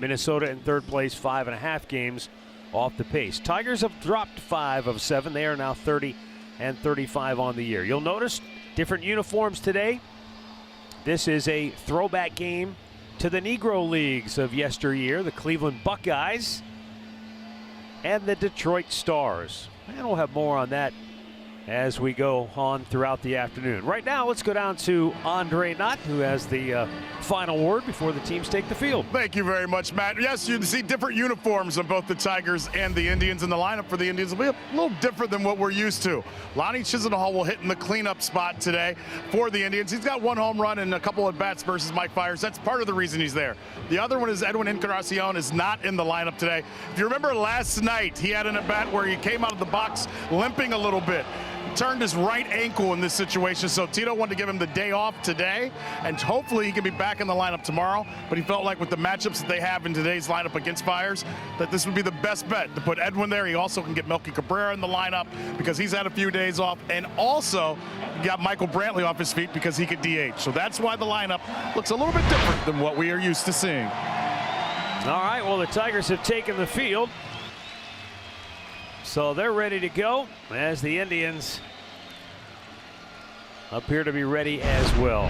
Minnesota in third place, 5.5 games off the pace. Tigers have dropped 5 of 7. They are now 30 and 35 on the year. You'll notice different uniforms today. This is a throwback game to the Negro Leagues of yesteryear, the Cleveland Buckeyes and the Detroit Stars. And we'll have more on that as we go on throughout the afternoon. Right now, let's go down to Andre Knott, who has the final word before the teams take the field. Thank you very much, Matt. Yes, you can see different uniforms on both the Tigers and the Indians, and the lineup for the Indians will be a little different than what we're used to. Lonnie Chisenhall will hit in the cleanup spot today for the Indians. He's got 1 home run and a couple of bats versus Mike Fiers. That's part of the reason he's there. The other one is Edwin Encarnacion is not in the lineup today. If you remember last night, he had an at-bat where he came out of the box limping a little bit. Turned his right ankle in this situation, so Tito wanted to give him the day off today, and hopefully he can be back in the lineup tomorrow. But he felt like with the matchups that they have in today's lineup against Fiers, that this would be the best bet to put Edwin there. He also can get Melky Cabrera in the lineup because he's had a few days off, and also got Michael Brantley off his feet because he could DH. So that's why the lineup looks a little bit different than what we are used to seeing. All right, well, the Tigers have taken the field, so they're ready to go as the Indians appear to be ready as well.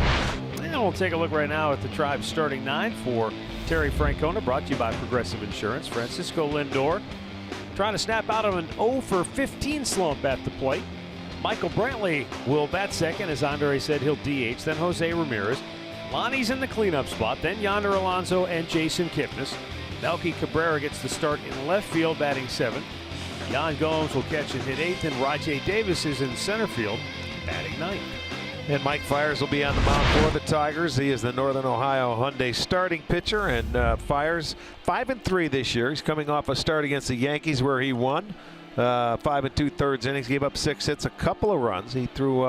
And we'll take a look right now at the Tribe's starting 9 for Terry Francona, brought to you by Progressive Insurance. Francisco Lindor trying to snap out of an 0 for 15 slump at the plate. Michael Brantley will bat second. As Andre said, he'll DH. Then Jose Ramirez. Lonnie's in the cleanup spot. Then Yonder Alonso and Jason Kipnis. Melky Cabrera gets the start in left field, batting 7th. Yan Gomes will catch and hit 8th, and Rajai Davis is in center field, batting 9th. And Mike Fiers will be on the mound for the Tigers. He is the Northern Ohio Hyundai starting pitcher, and Fiers 5-3 this year. He's coming off a start against the Yankees where he won 5 2/3 innings, gave up 6 hits, a couple of runs. He threw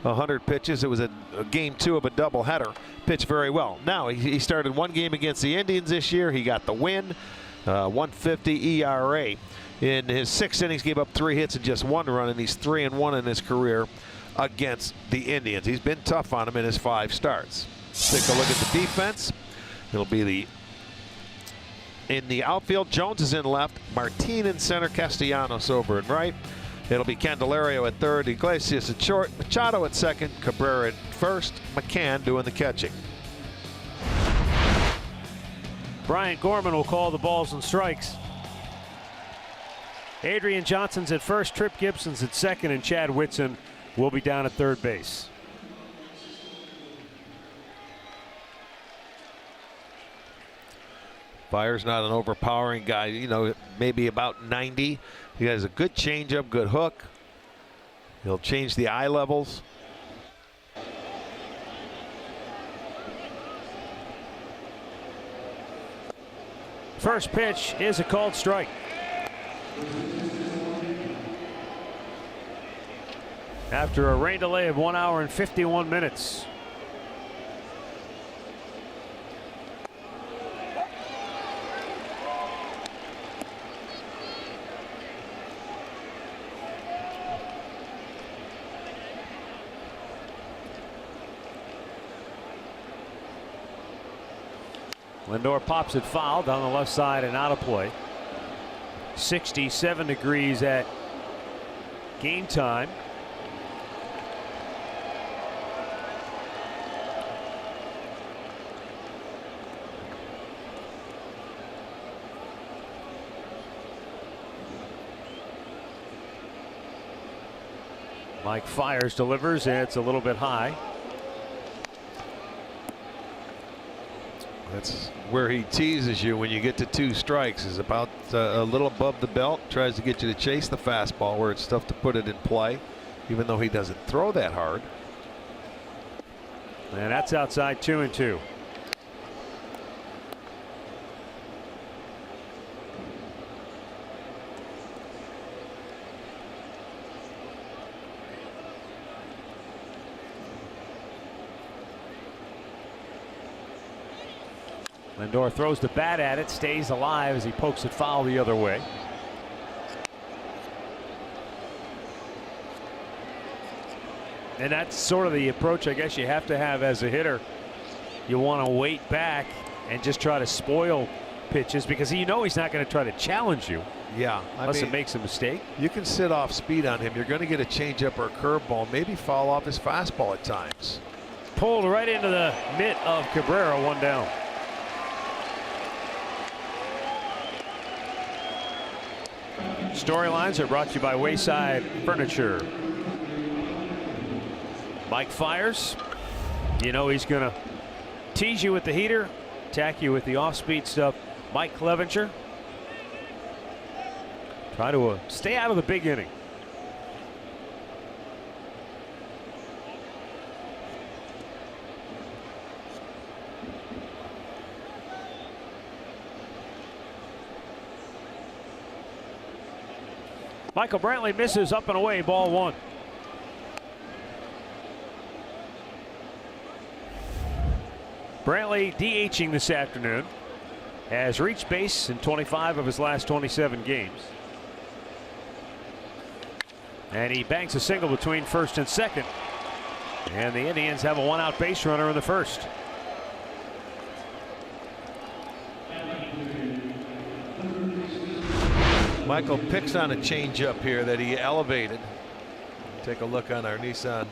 100 pitches. It was a game 2 of a doubleheader. Pitched very well. Now he started 1 game against the Indians this year. He got the win, 1.50 ERA. In his 6 innings, gave up 3 hits and just 1 run, and he's 3-1 in his career against the Indians. He's been tough on him in his 5 starts. Take a look at the defense. It'll be in the outfield. Jones is in left, Martinez in center, Castellanos over in right. It'll be Candelario at third, Iglesias at short, Machado at second, Cabrera at first, Mccann doing the catching. Brian Gorman will call the balls and strikes. Adrian Johnson's at first, Trip Gibson's at second, and Chad Whitson will be down at third base. Fiers not an overpowering guy, you know, maybe about 90. He has a good changeup, good hook. He'll change the eye levels. First pitch is a called strike. After a rain delay of 1 hour and 51 minutes. Lindor pops it foul down the left side and out of play. 67 degrees at game time. Mike Fiers delivers, and it's a little bit high. That's where he teases you when you get to 2 strikes, is about a little above the belt, tries to get you to chase the fastball where it's tough to put it in play, even though he doesn't throw that hard. And that's outside 2-2. Lindor throws the bat at it, stays alive as he pokes it foul the other way. And that's sort of the approach I guess you have to have as a hitter. You want to wait back and just try to spoil pitches because you know he's not going to try to challenge you. Yeah, Unless it makes a mistake. You can sit off speed on him. You're going to get a changeup or a curveball, maybe foul off his fastball at times. Pulled right into the mitt of Cabrera, 1 down. Storylines are brought to you by Wayside Furniture. Mike fires. You know he's going to tease you with the heater, attack you with the off-speed stuff. Mike Clevenger. Try to stay out of the big inning. Michael Brantley misses, up and away, ball 1. Brantley DHing this afternoon. Has reached base in 25 of his last 27 games. And he banks a single between first and second. And the Indians have a 1-out base runner in the first. Michael picks on a changeup here that he elevated. Take a look on our Nissan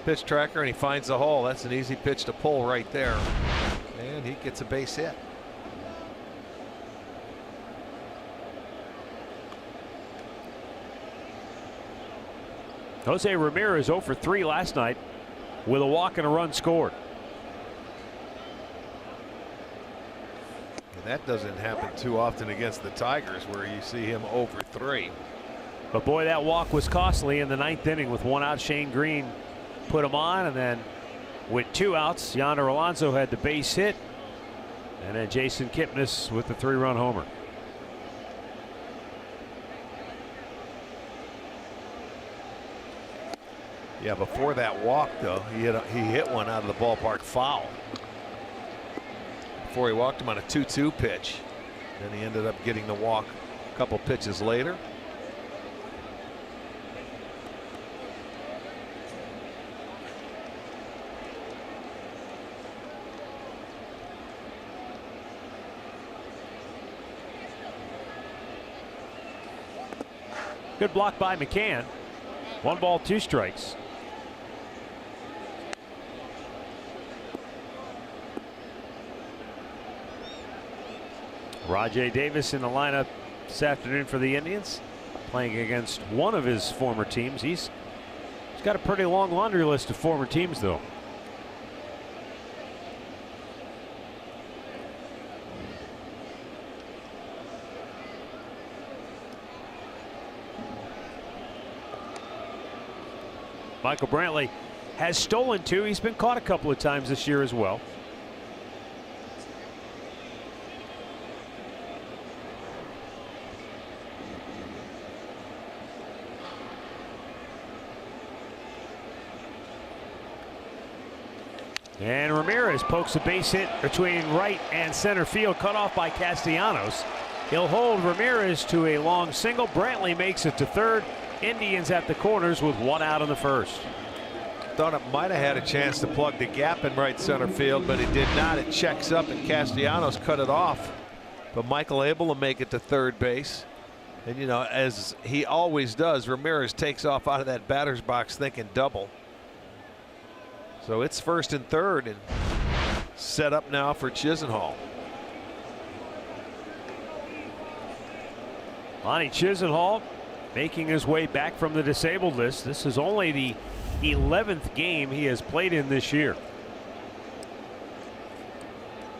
pitch tracker and he finds the hole. That's an easy pitch to pull right there. And he gets a base hit. Jose Ramirez 0 for 3 last night with a walk and a run scored. And that doesn't happen too often against the Tigers, where you see him 0 for 3. But boy, that walk was costly in the 9th inning with 1 out. Shane Green put him on, and then with 2 outs, Yonder Alonso had the base hit, and then Jason Kipnis with the 3-run homer. Yeah, before that walk, though, he hit one out of the ballpark foul. Before he walked him on a 2-2 pitch. Then he ended up getting the walk a couple pitches later. Good block by Mccann. 1 ball, 2 strikes. Rajai Davis in the lineup this afternoon for the Indians, playing against one of his former teams. He's got a pretty long laundry list of former teams, though. Michael Brantley has stolen 2. He's been caught a couple of times this year as well. And Ramirez pokes a base hit between right and center field, cut off by Castellanos. He'll hold Ramirez to a long single. Brantley makes it to third. Indians at the corners with 1 out in the first. Thought it might have had a chance to plug the gap in right center field, but it did not. It checks up and Castellanos cut it off. But Michael able to make it to third base. And you know, as he always does, Ramirez takes off out of that batter's box thinking double. So it's first and third and set up now for Chisenhall. Lonnie Chisenhall making his way back from the disabled list. This is only the 11th game he has played in this year.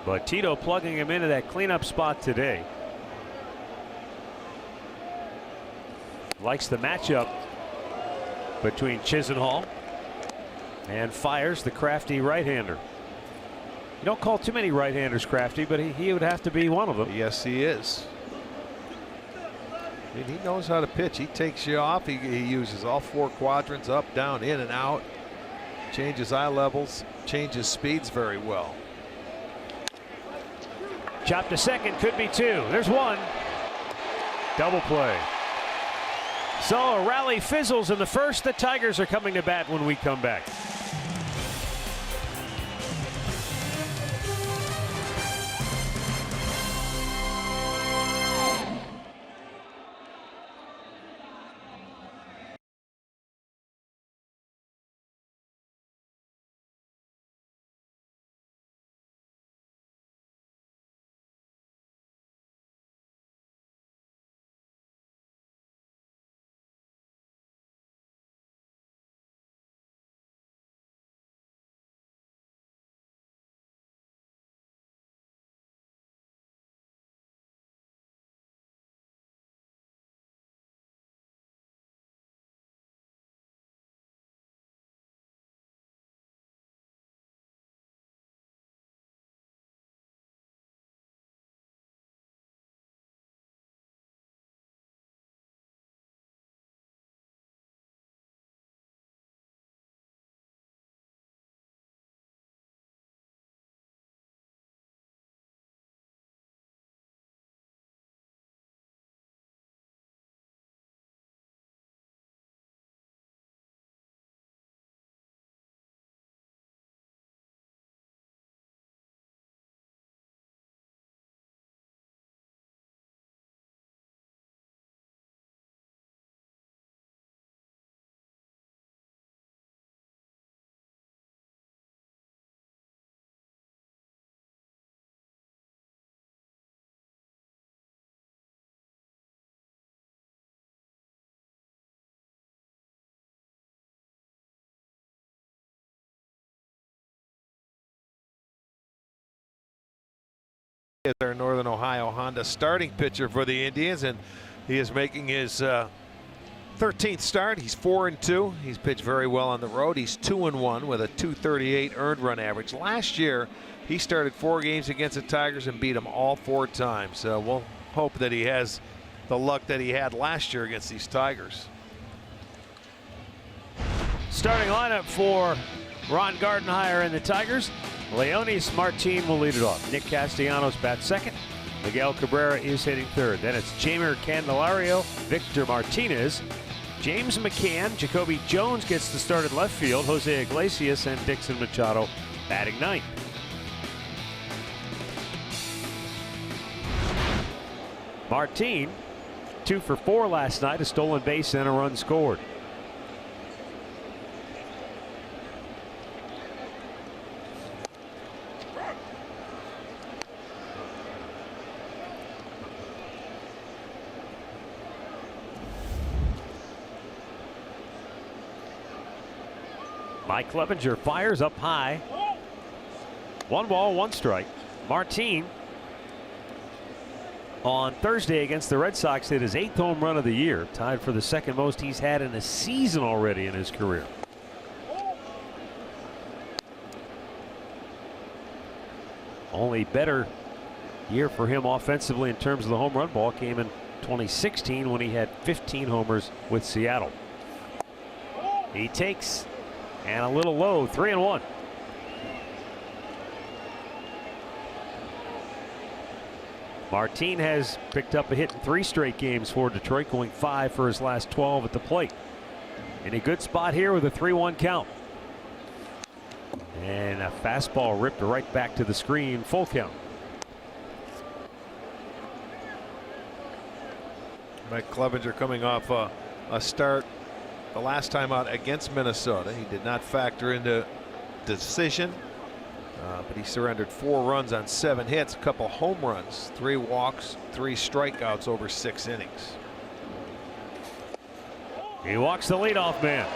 But Tito plugging him into that cleanup spot today. Likes the matchup between Chisenhall and Fires, the crafty right-hander. You don't call too many right-handers crafty, but he would have to be one of them. Yes, he is. I mean, he knows how to pitch. He takes you off. He uses all 4 quadrants, up, down, in, and out. Changes eye levels, changes speeds very well. Chopped to second, could be 2. There's 1. Double play. So a rally fizzles in the first. The Tigers are coming to bat when we come back. is our Northern Ohio Honda starting pitcher for the Indians, and he is making his 13th start. He's 4-2. He's pitched very well on the road. He's 2-1 with a .238 earned run average. Last year, he started 4 games against the Tigers and beat them all 4 times. So we'll hope that he has the luck that he had last year against these Tigers. Starting lineup for Ron Gardenhire and the Tigers. Leonis Martin will lead it off. Nick Castellanos bats second. Miguel Cabrera is hitting third. Then it's Jamer Candelario, Victor Martinez, James McCann, Jacoby Jones gets the start at left field. Jose Iglesias and Dixon Machado batting ninth. Martin, 2 for 4 last night, a stolen base and a run scored. Mike Clevenger fires up high. 1 ball, 1 strike. Martin on Thursday against the Red Sox hit his 8th home run of the year, tied for the second most he's had in a season already in his career. Only better year for him offensively in terms of the home run ball came in 2016 when he had 15 homers with Seattle. He takes and a little low, 3-1. Martin has picked up a hit in 3 straight games for Detroit, going 5 for his last 12 at the plate. In a good spot here with a 3-1 count. And a fastball ripped right back to the screen, full count. Mike Clevenger coming off a start the last time out against Minnesota. He did not factor into decision, but he surrendered 4 runs on 7 hits, a couple home runs, 3 walks, 3 strikeouts over 6 innings. He walks the leadoff man.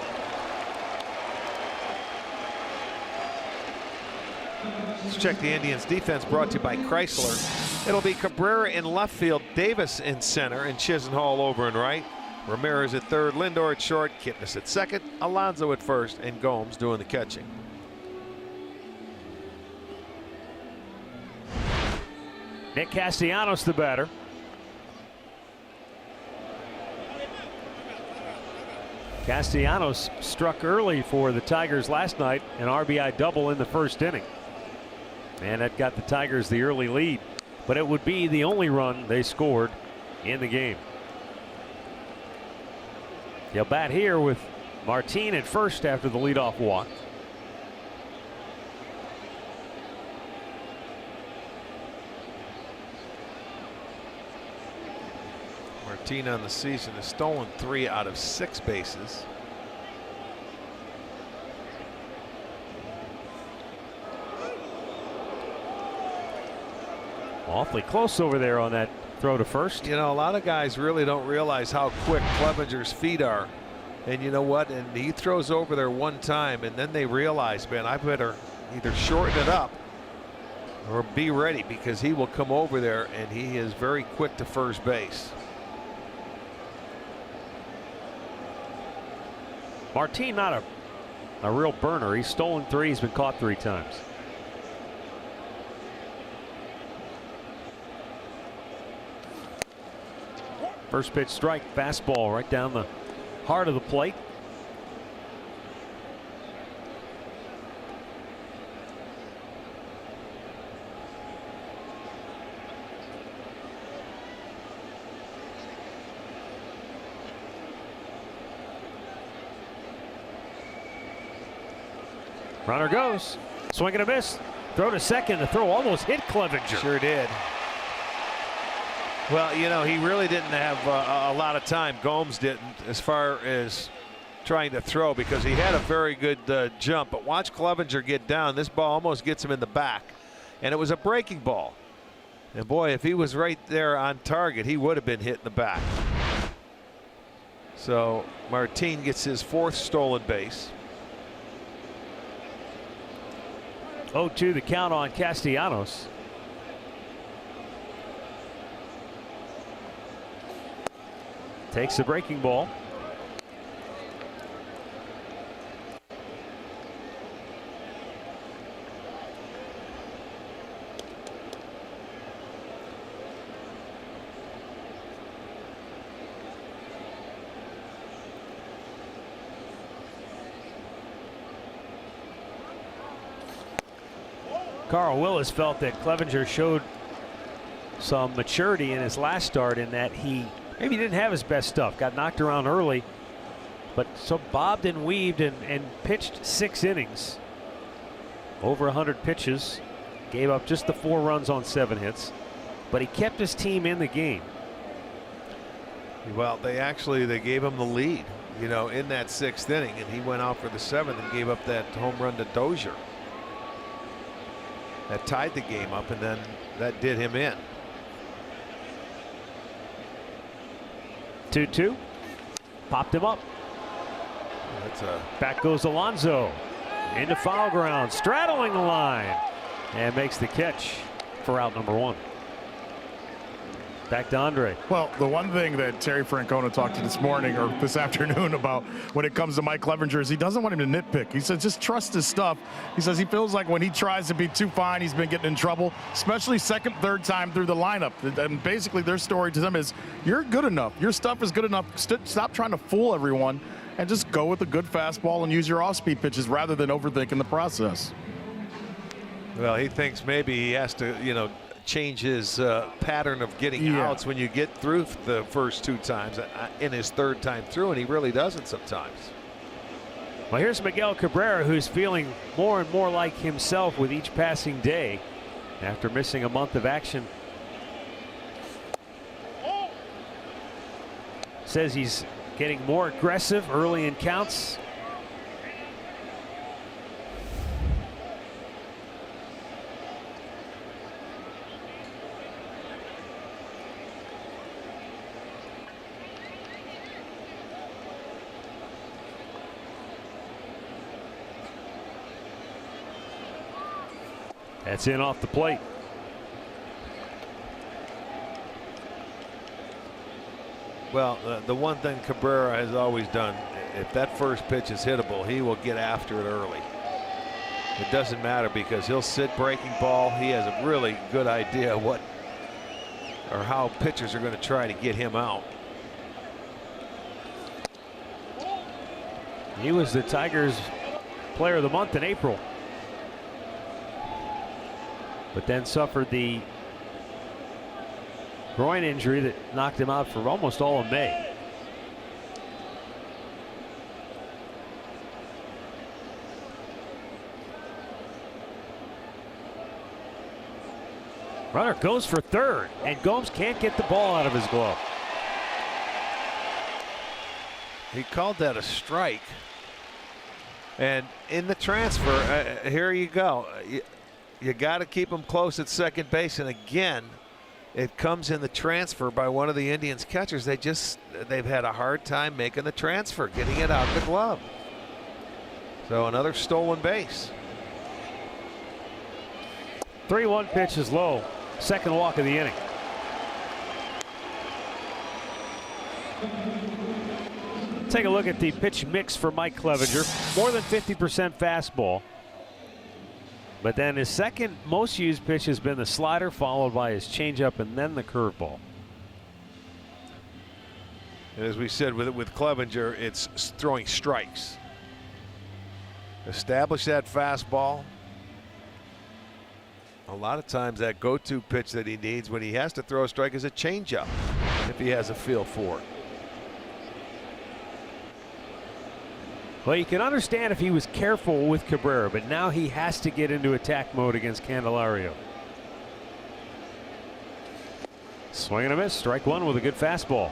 Let's check the Indians defense, brought to you by Chrysler. It'll be Cabrera in left field, Davis in center, and Chisenhall over and right. Ramirez at third, Lindor at short, Kipnis at second, Alonso at first, and Gomes doing the catching. Nick Castellanos the batter. Castellanos struck early for the Tigers last night, an RBI double in the first inning. And that got the Tigers the early lead, but it would be the only run they scored in the game. He'll bat here with Martin at first after the leadoff walk. Martin on the season has stolen 3 out of 6 bases. Awfully close over there on that throw to first. You know, a lot of guys really don't realize how quick Clevenger's feet are. And you know what? And he throws over there one time, and then they realize, man, I better either shorten it up or be ready, because he will come over there, and he is very quick to first base. Martin not a real burner. He's stolen 3. He's been caught 3 times. First pitch strike, fastball right down the heart of the plate. Runner goes, swing and a miss, throw to second. The throw almost hit Clevenger. Sure did. Well, you know, he really didn't have a lot of time. Gomes didn't, as far as trying to throw, because he had a very good jump. But watch Clevenger get down. This ball almost gets him in the back, and it was a breaking ball. And boy, if he was right there on target, he would have been hit in the back. So Martin gets his 4th stolen base. 0-2 the count on Castellanos. Takes the breaking ball. Carl Willis felt that Clevenger showed some maturity in his last start in that he maybe didn't have his best stuff, got knocked around early, but so bobbed and weaved and pitched 6 innings, over 100 pitches, gave up just the 4 runs on 7 hits, but he kept his team in the game. Well, they gave him the lead, you know, in that 6th inning, and he went out for the 7th and gave up that home run to Dozier. That tied the game up, and then that did him in. 2-2. Popped him up. Back goes Alonso. Into foul ground. Straddling the line. And makes the catch for out number 1. Back to Andre. Well, the one thing that Terry Francona talked to this morning or this afternoon about when it comes to Mike Clevenger is he doesn't want him to nitpick. He says just trust his stuff. He says he feels like when he tries to be too fine, he's been getting in trouble, especially second, third time through the lineup. And basically their story to them is you're good enough. Your stuff is good enough. Stop trying to fool everyone and just go with a good fastball and use your off-speed pitches rather than overthinking the process. Well, he thinks maybe he has to, you know, change his pattern of getting outs when you get through the first 2 times in his 3rd time through, and he really doesn't sometimes. Well, here's Miguel Cabrera, who's feeling more and more like himself with each passing day after missing a month of action. Says he's getting more aggressive early in counts. That's in off the plate. Well, the one thing Cabrera has always done, if that first pitch is hittable, he will get after it early. It doesn't matter because he'll sit breaking ball. He has a really good idea what or how pitchers are going to try to get him out. He was the Tigers Player of the Month in April, but then suffered the groin injury that knocked him out for almost all of May. Runner goes for third, and Gomes can't get the ball out of his glove. He called that a strike. And in the transfer, here you go. You got to keep him close at second base. And again, it comes in the transfer by one of the Indians catchers. They've had a hard time making the transfer, getting it out of the glove. So another stolen base. 3-1 pitch is low. Second walk of the inning. Take a look at the pitch mix for Mike Clevenger. More than 50% fastball. But then his second most used pitch has been the slider, followed by his changeup and then the curveball. And as we said with Clevenger, it's throwing strikes. Establish that fastball. A lot of times that go-to pitch that he needs when he has to throw a strike is a changeup, if he has a feel for it. Well, you can understand if he was careful with Cabrera, but now he has to get into attack mode against Candelario. Swing and a miss. Strike one with a good fastball.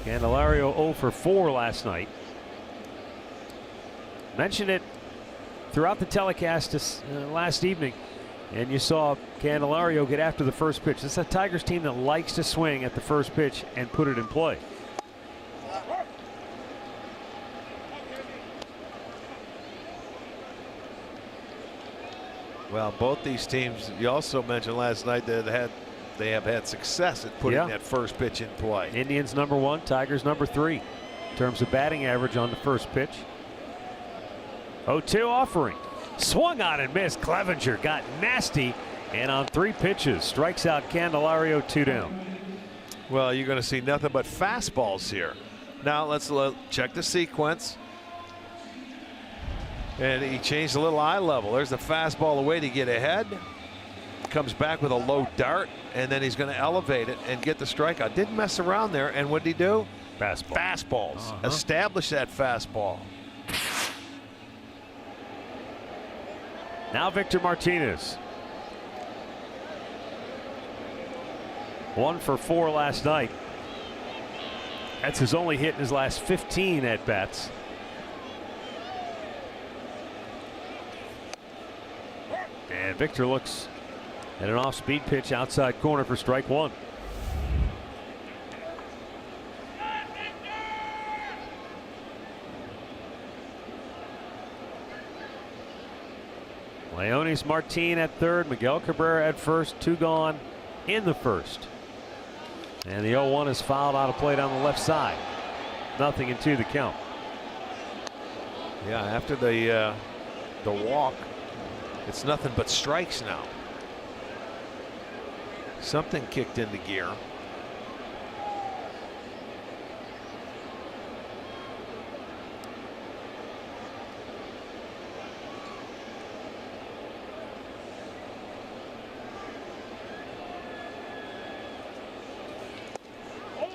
Candelario 0 for 4 last night. Mentioned it throughout the telecast last evening, and you saw Candelario get after the first pitch. This is a Tigers team that likes to swing at the first pitch and put it in play. Well, both these teams, you also mentioned last night, that had they have had success at putting that first pitch in play. Indians number 1, Tigers number 3 in terms of batting average on the first pitch. 0-2 offering. Swung on and missed. Clevenger got nasty, and on 3 pitches strikes out Candelario, 2 down. Well, you're going to see nothing but fastballs here. Now let's check the sequence. And he changed a little eye level. There's the fastball away to get ahead. Comes back with a low dart, and then he's going to elevate it and get the strikeout. Didn't mess around there, and what did he do? Fastball. Fastballs. Establish that fastball. Now Victor Martinez. 1 for 4 last night. That's his only hit in his last 15 at bats. And Victor looks at an off-speed pitch outside corner for strike 1. Leonis Martin at third, Miguel Cabrera at first, 2 gone in the first. And the 0-1 is fouled out of play down the left side. 0-2 the count. Yeah, after the walk, it's nothing but strikes now. Something kicked into gear.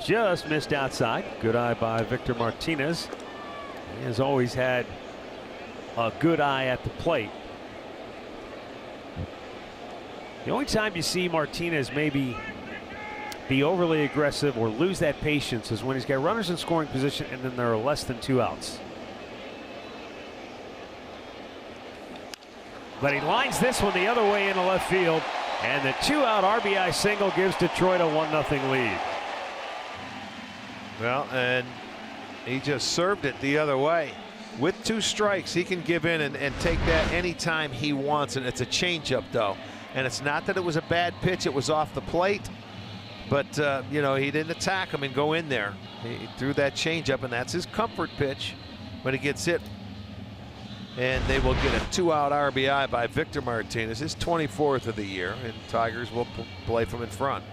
Just missed outside. Good eye by Victor Martinez. He has always had a good eye at the plate. The only time you see Martinez maybe be overly aggressive or lose that patience is when he's got runners in scoring position and then there are less than 2 outs. But he lines this one the other way into left field, and the 2-out RBI single gives Detroit a 1-0 lead. Well, and he just served it the other way. With 2 strikes, he can give in and take that anytime he wants, and it's a changeup though. And it's not that it was a bad pitch, it was off the plate, but you know, he didn't attack him and go in there. He threw that changeup, and that's his comfort pitch when he gets hit. And they will get a 2-out RBI by Victor Martinez, his 24th of the year, and Tigers will play from in front.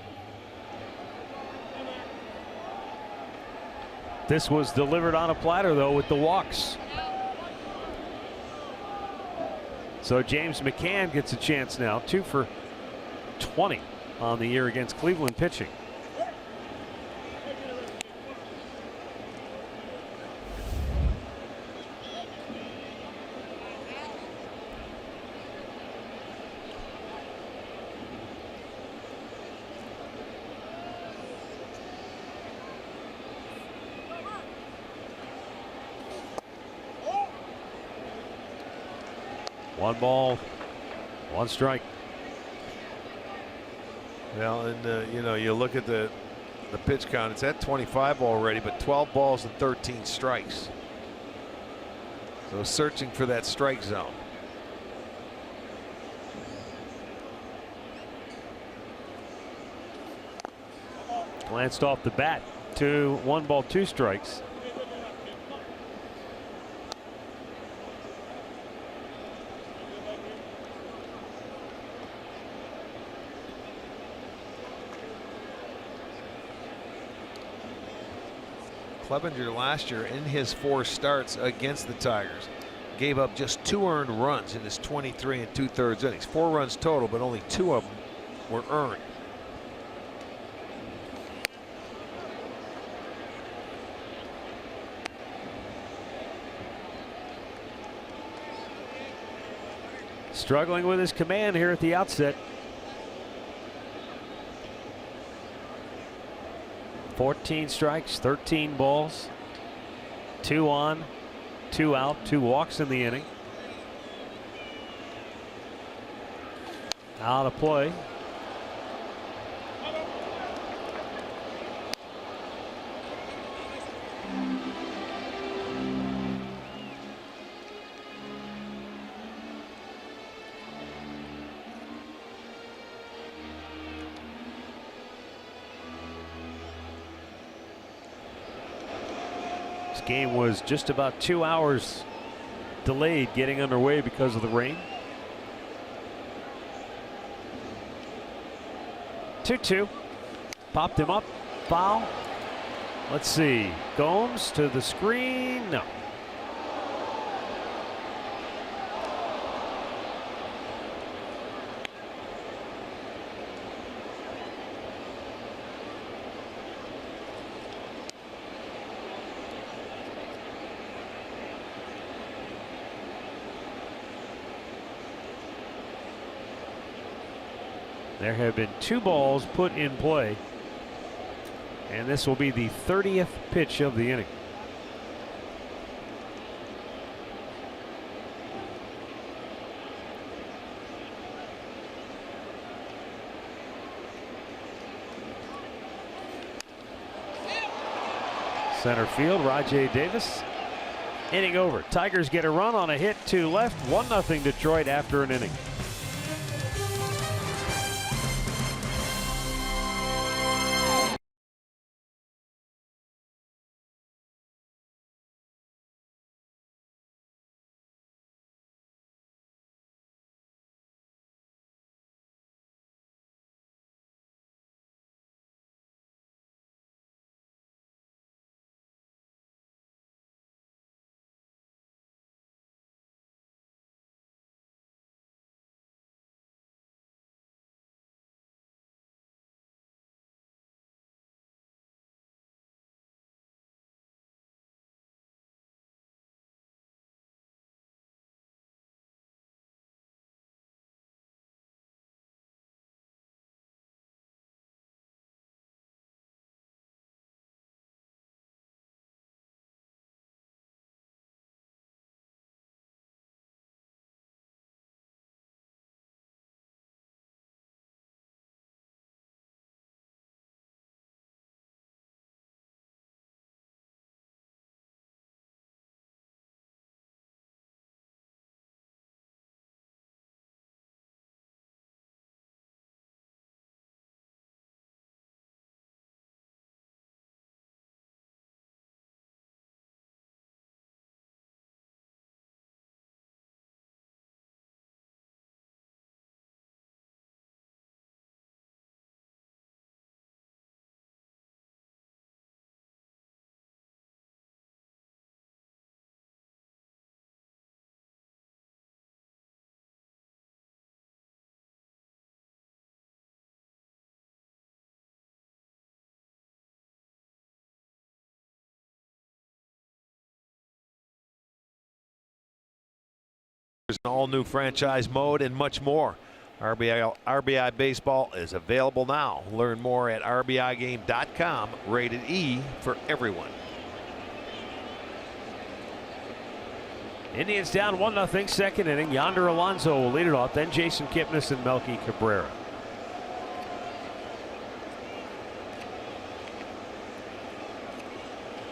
This was delivered on a platter though with the walks. So James Mccann gets a chance now. 2 for 20 on the year against Cleveland pitching. One ball, 1 strike. Well, and you know, you look at the pitch count, it's at 25 already, but 12 balls and 13 strikes. So searching for that strike zone. Glanced off the bat to 1 ball, 2 strikes. Clevenger last year in his 4 starts against the Tigers gave up just 2 earned runs in his 23 2/3 innings. 4 runs total, but only 2 of them were earned. Struggling with his command here at the outset. 14 strikes, 13 balls, 2 on, 2 out, 2 walks in the inning. Out of play. game was just about 2 hours delayed getting underway because of the rain. 2-2. Popped him up. Foul. Let's see. Gomes to the screen. No. There have been 2 balls put in play, and this will be the 30th pitch of the inning. Center field, Rajai Davis. Inning over. Tigers get a run on a hit to left. 1-0 Detroit after an inning. There's an all-new franchise mode and much more. RBI Baseball is available now. Learn more at RBIGame.com. Rated E for everyone. Indians down 1-0 second inning. Yonder Alonso will lead it off. Then Jason Kipnis and Melky Cabrera.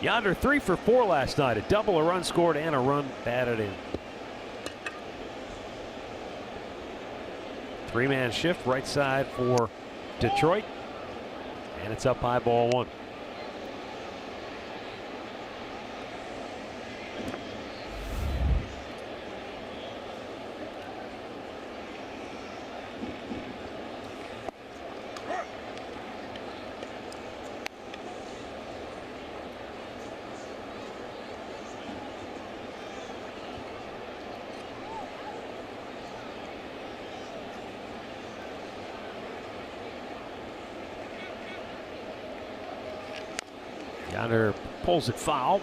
Yonder 3 for 4 last night. A double, a run scored, and a run batted in. 3-man shift right side for Detroit, and it's up high, ball 1. Yonder pulls it foul.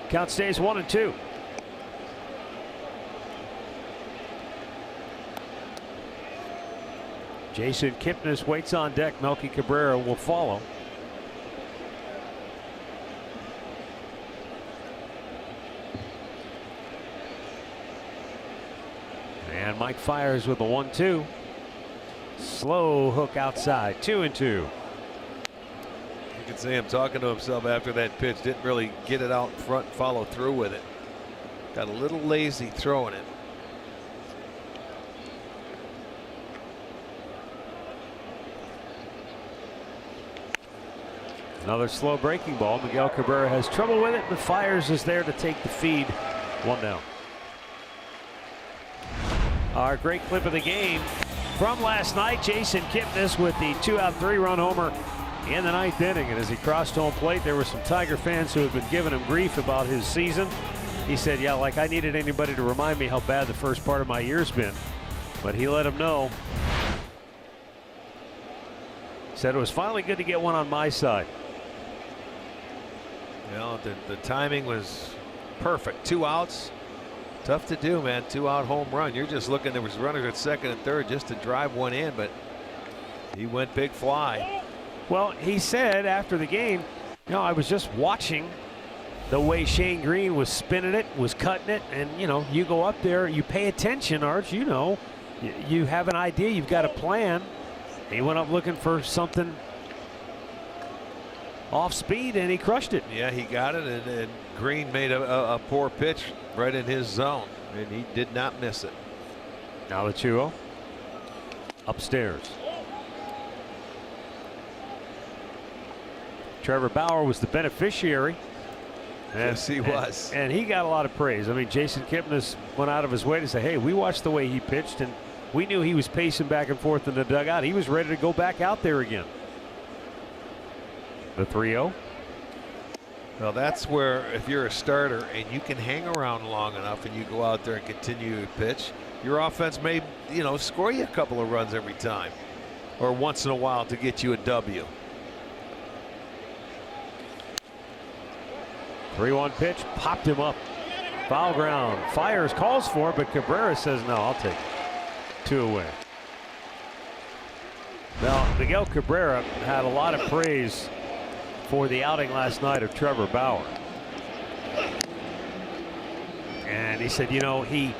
Count stays 1-2. Jason Kipnis waits on deck. Melky Cabrera will follow. And Mike fires with a 1-2. Slow hook outside, 2-2. You can see him talking to himself after that pitch. Didn't really get it out in front and follow through with it. Got a little lazy throwing it. Another slow breaking ball. Miguel Cabrera has trouble with it, but Fires is there to take the feed. 1 down. Our great clip of the game from last night. Jason Kipnis with the 2-out 3-run homer in the 9th inning. And as he crossed home plate, there were some Tiger fans who had been giving him grief about his season. He said, yeah, like I needed anybody to remind me how bad the first part of my year's been. But he let him know. Said it was finally good to get one on my side. Well, the timing was perfect. 2 outs. Tough to do, man. 2-out home run. You're just looking, there was runners at second and third just to drive one in, but he went big fly. Well, he said after the game, you know, I was just watching the way Shane Green was spinning it, was cutting it, and you know, you go up there, you pay attention, Arch, you know, you have an idea, you've got a plan. He went up looking for something off speed and he crushed it. Yeah, he got it, and Green made a poor pitch right in his zone, and he did not miss it. Now the 2-0 upstairs. Trevor Bauer was the beneficiary. Yes, he was. And he got a lot of praise. I mean, Jason Kipnis went out of his way to say, hey, we watched the way he pitched, and we knew he was pacing back and forth in the dugout. He was ready to go back out there again. The 3-0. Well, that's where if you're a starter and you can hang around long enough and you go out there and continue to pitch, your offense may, you know, score you a couple of runs every time or once in a while to get you a W. 3-1 pitch, popped him up. Foul ground. Fires, calls for it, but Cabrera says no, I'll take it. 2 away. Now, Miguel Cabrera had a lot of praise for the outing last night of Trevor Bauer. And he said, you know, he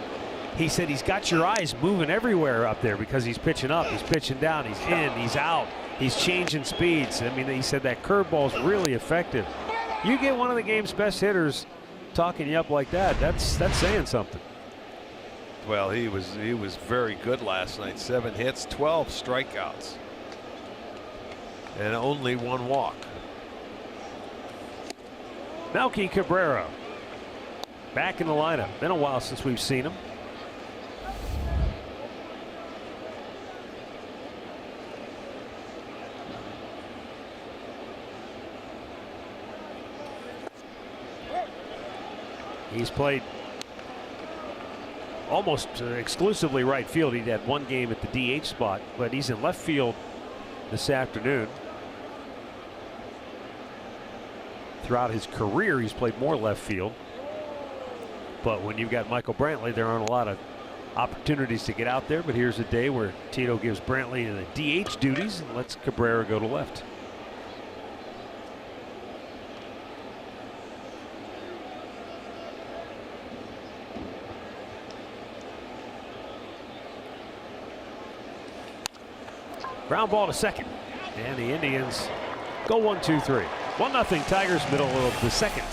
said he's got your eyes moving everywhere up there because he's pitching up, he's pitching down, he's in, he's out, he's changing speeds. I mean, he said that curveball is really effective. You get one of the game's best hitters talking you up like that, that's saying something. Well, he was very good last night. 7 hits, 12 strikeouts, and only 1 walk. Melky Cabrera back in the lineup. Been a while since we've seen him. He's played almost exclusively right field. He had 1 game at the DH spot, but he's in left field this afternoon. Throughout his career, he's played more left field. But when you've got Michael Brantley, there aren't a lot of opportunities to get out there. But here's a day where Tito gives Brantley the DH duties and lets Cabrera go to left. Ground ball to second. And the Indians go 1-2-3. 1-0 Tigers, middle of the second.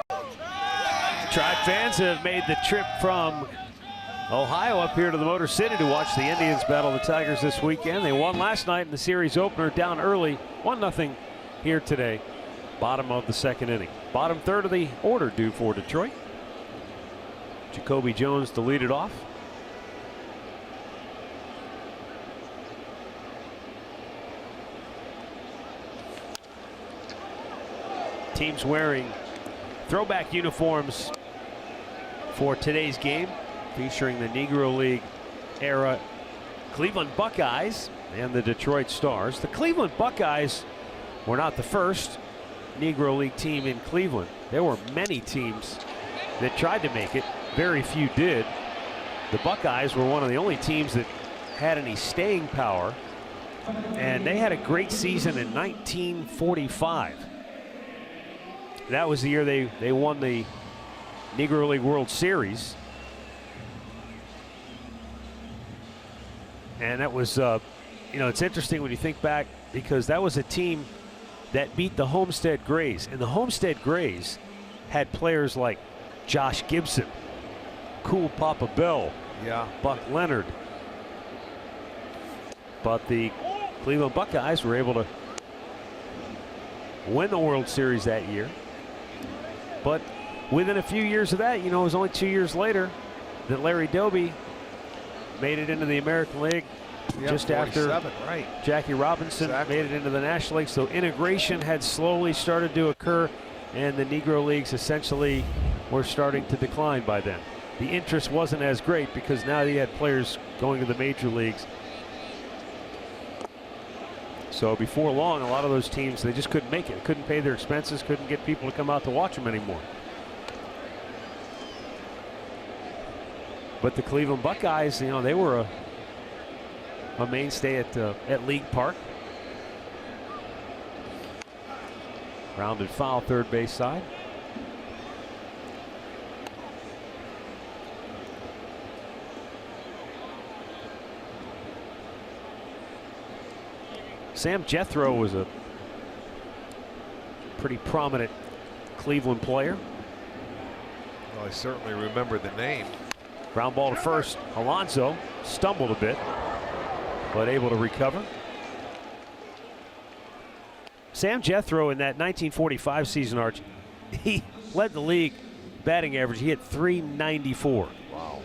Tribe fans have made the trip from Ohio up here to the Motor City to watch the Indians battle the Tigers this weekend. They won last night in the series opener, down early, 1-0 here today. Bottom of the second inning. Bottom third of the order due for Detroit. Jacoby Jones to lead it off. Teams wearing throwback uniforms for today's game, featuring the Negro League era Cleveland Buckeyes and the Detroit Stars. The Cleveland Buckeyes were not the first Negro League team in Cleveland. There were many teams that tried to make it. Very few did. The Buckeyes were one of the only teams that had any staying power, and they had a great season in 1945. That was the year they won the Negro League World Series. And that was, it's interesting when you think back, because that was a team that beat the Homestead Grays. And the Homestead Grays had players like Josh Gibson, Cool Papa Bell, Buck Leonard. But the Cleveland Buckeyes were able to win the World Series that year. But within a few years of that, it was only 2 years later that Larry Doby made it into the American League, just after Jackie Robinson made it into the National League. So integration had slowly started to occur, and the Negro Leagues essentially were starting to decline by then. The interest wasn't as great because now you had players going to the major leagues. So before long, a lot of those teams, they just couldn't make it. Couldn't pay their expenses, couldn't get people to come out to watch them anymore. But the Cleveland Buckeyes, they were a mainstay at League Park. Rounded foul, third base side. Sam Jethro was a pretty prominent Cleveland player. Well, I certainly remember the name. Ground ball to first. Alonso stumbled a bit, but able to recover. Sam Jethro in that 1945 season, Arch, he led the league batting average. He hit .394. Wow.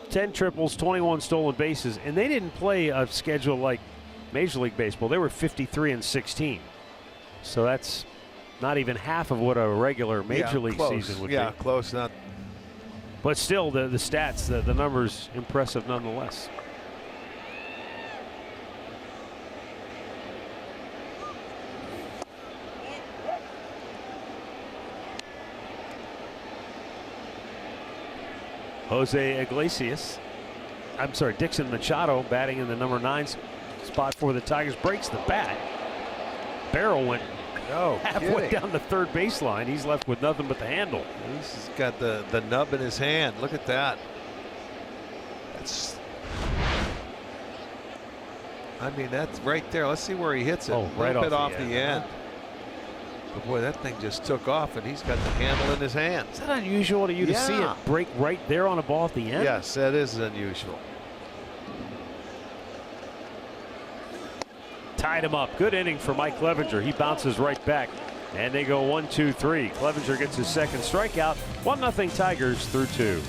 10 triples, 21 stolen bases, and they didn't play a schedule like Major League Baseball. They were 53-16. So that's not even half of what a regular Major League season would be. Yeah, close. Not. But still, the stats, the numbers, impressive nonetheless. Dixon Machado batting in the number 9 spot for the Tigers, breaks the bat. Barrel went halfway down the third baseline. He's left with nothing but the handle. He's got the nub in his hand. Look at that. That's right there. Let's see where he hits it. Right a bit off off the the end. But boy, that thing just took off, and he's got the handle in his hand. Is that unusual to you to see it break right there on a ball at the end? Yes, that is unusual. Tied him up. Good inning for Mike Clevenger. He bounces right back, and they go 1-2-3. Clevenger gets his second strikeout. 1-0 Tigers through 2.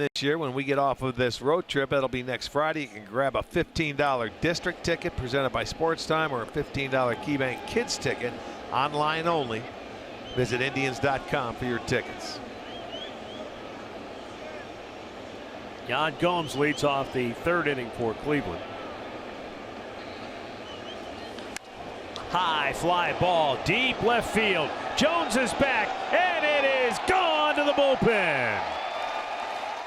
this year when we get off of this road trip. That'll be next Friday. You can grab a $15 district ticket presented by Sports Time or a $15 KeyBank Kids ticket, online only. Visit Indians.com for your tickets. Yan Gomes leads off the third inning for Cleveland. High fly ball, deep left field. Jones is back, and it is gone to the bullpen.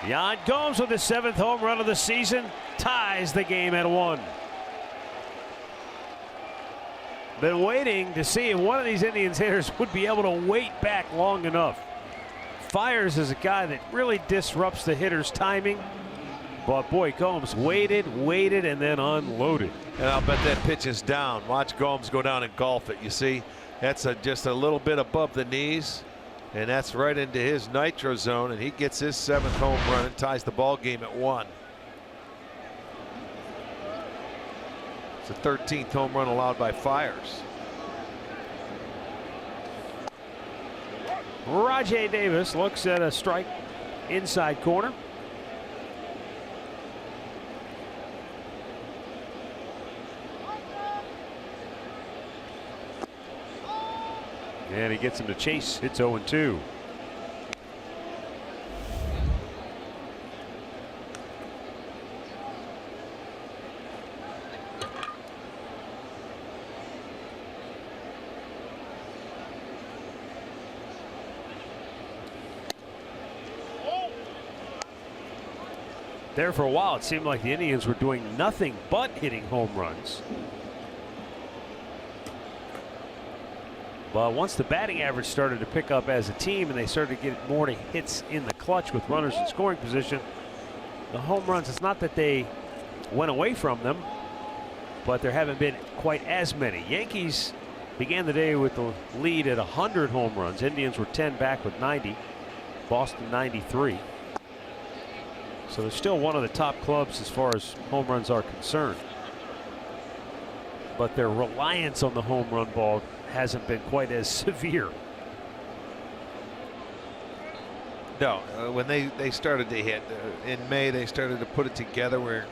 Yan Gomes with his 7th home run of the season ties the game at 1. Been waiting to see if one of these Indians hitters would be able to wait back long enough. Fires is a guy that really disrupts the hitter's timing. But boy, Gomes waited, and then unloaded. And I'll bet that pitch is down. Watch Gomes go down and golf it. You see, that's just a little bit above the knees. And that's right into his nitro zone. And he gets his 7th home run and ties the ball game at 1. It's the 13th home run allowed by Fires. Rajai Davis looks at a strike inside corner. And he gets him to chase. It's 0-2. There for a while, it seemed like the Indians were doing nothing but hitting home runs. But once the batting average started to pick up as a team and they started to get more hits in the clutch with runners in scoring position, the home runs, it's not that they went away from them, but there haven't been quite as many. Yankees began the day with the lead at 100 home runs. Indians were 10 back with 90. Boston 93. So they're still one of the top clubs as far as home runs are concerned. But their reliance on the home run ball hasn't been quite as severe. No, when they started to hit in May, they started to put it together where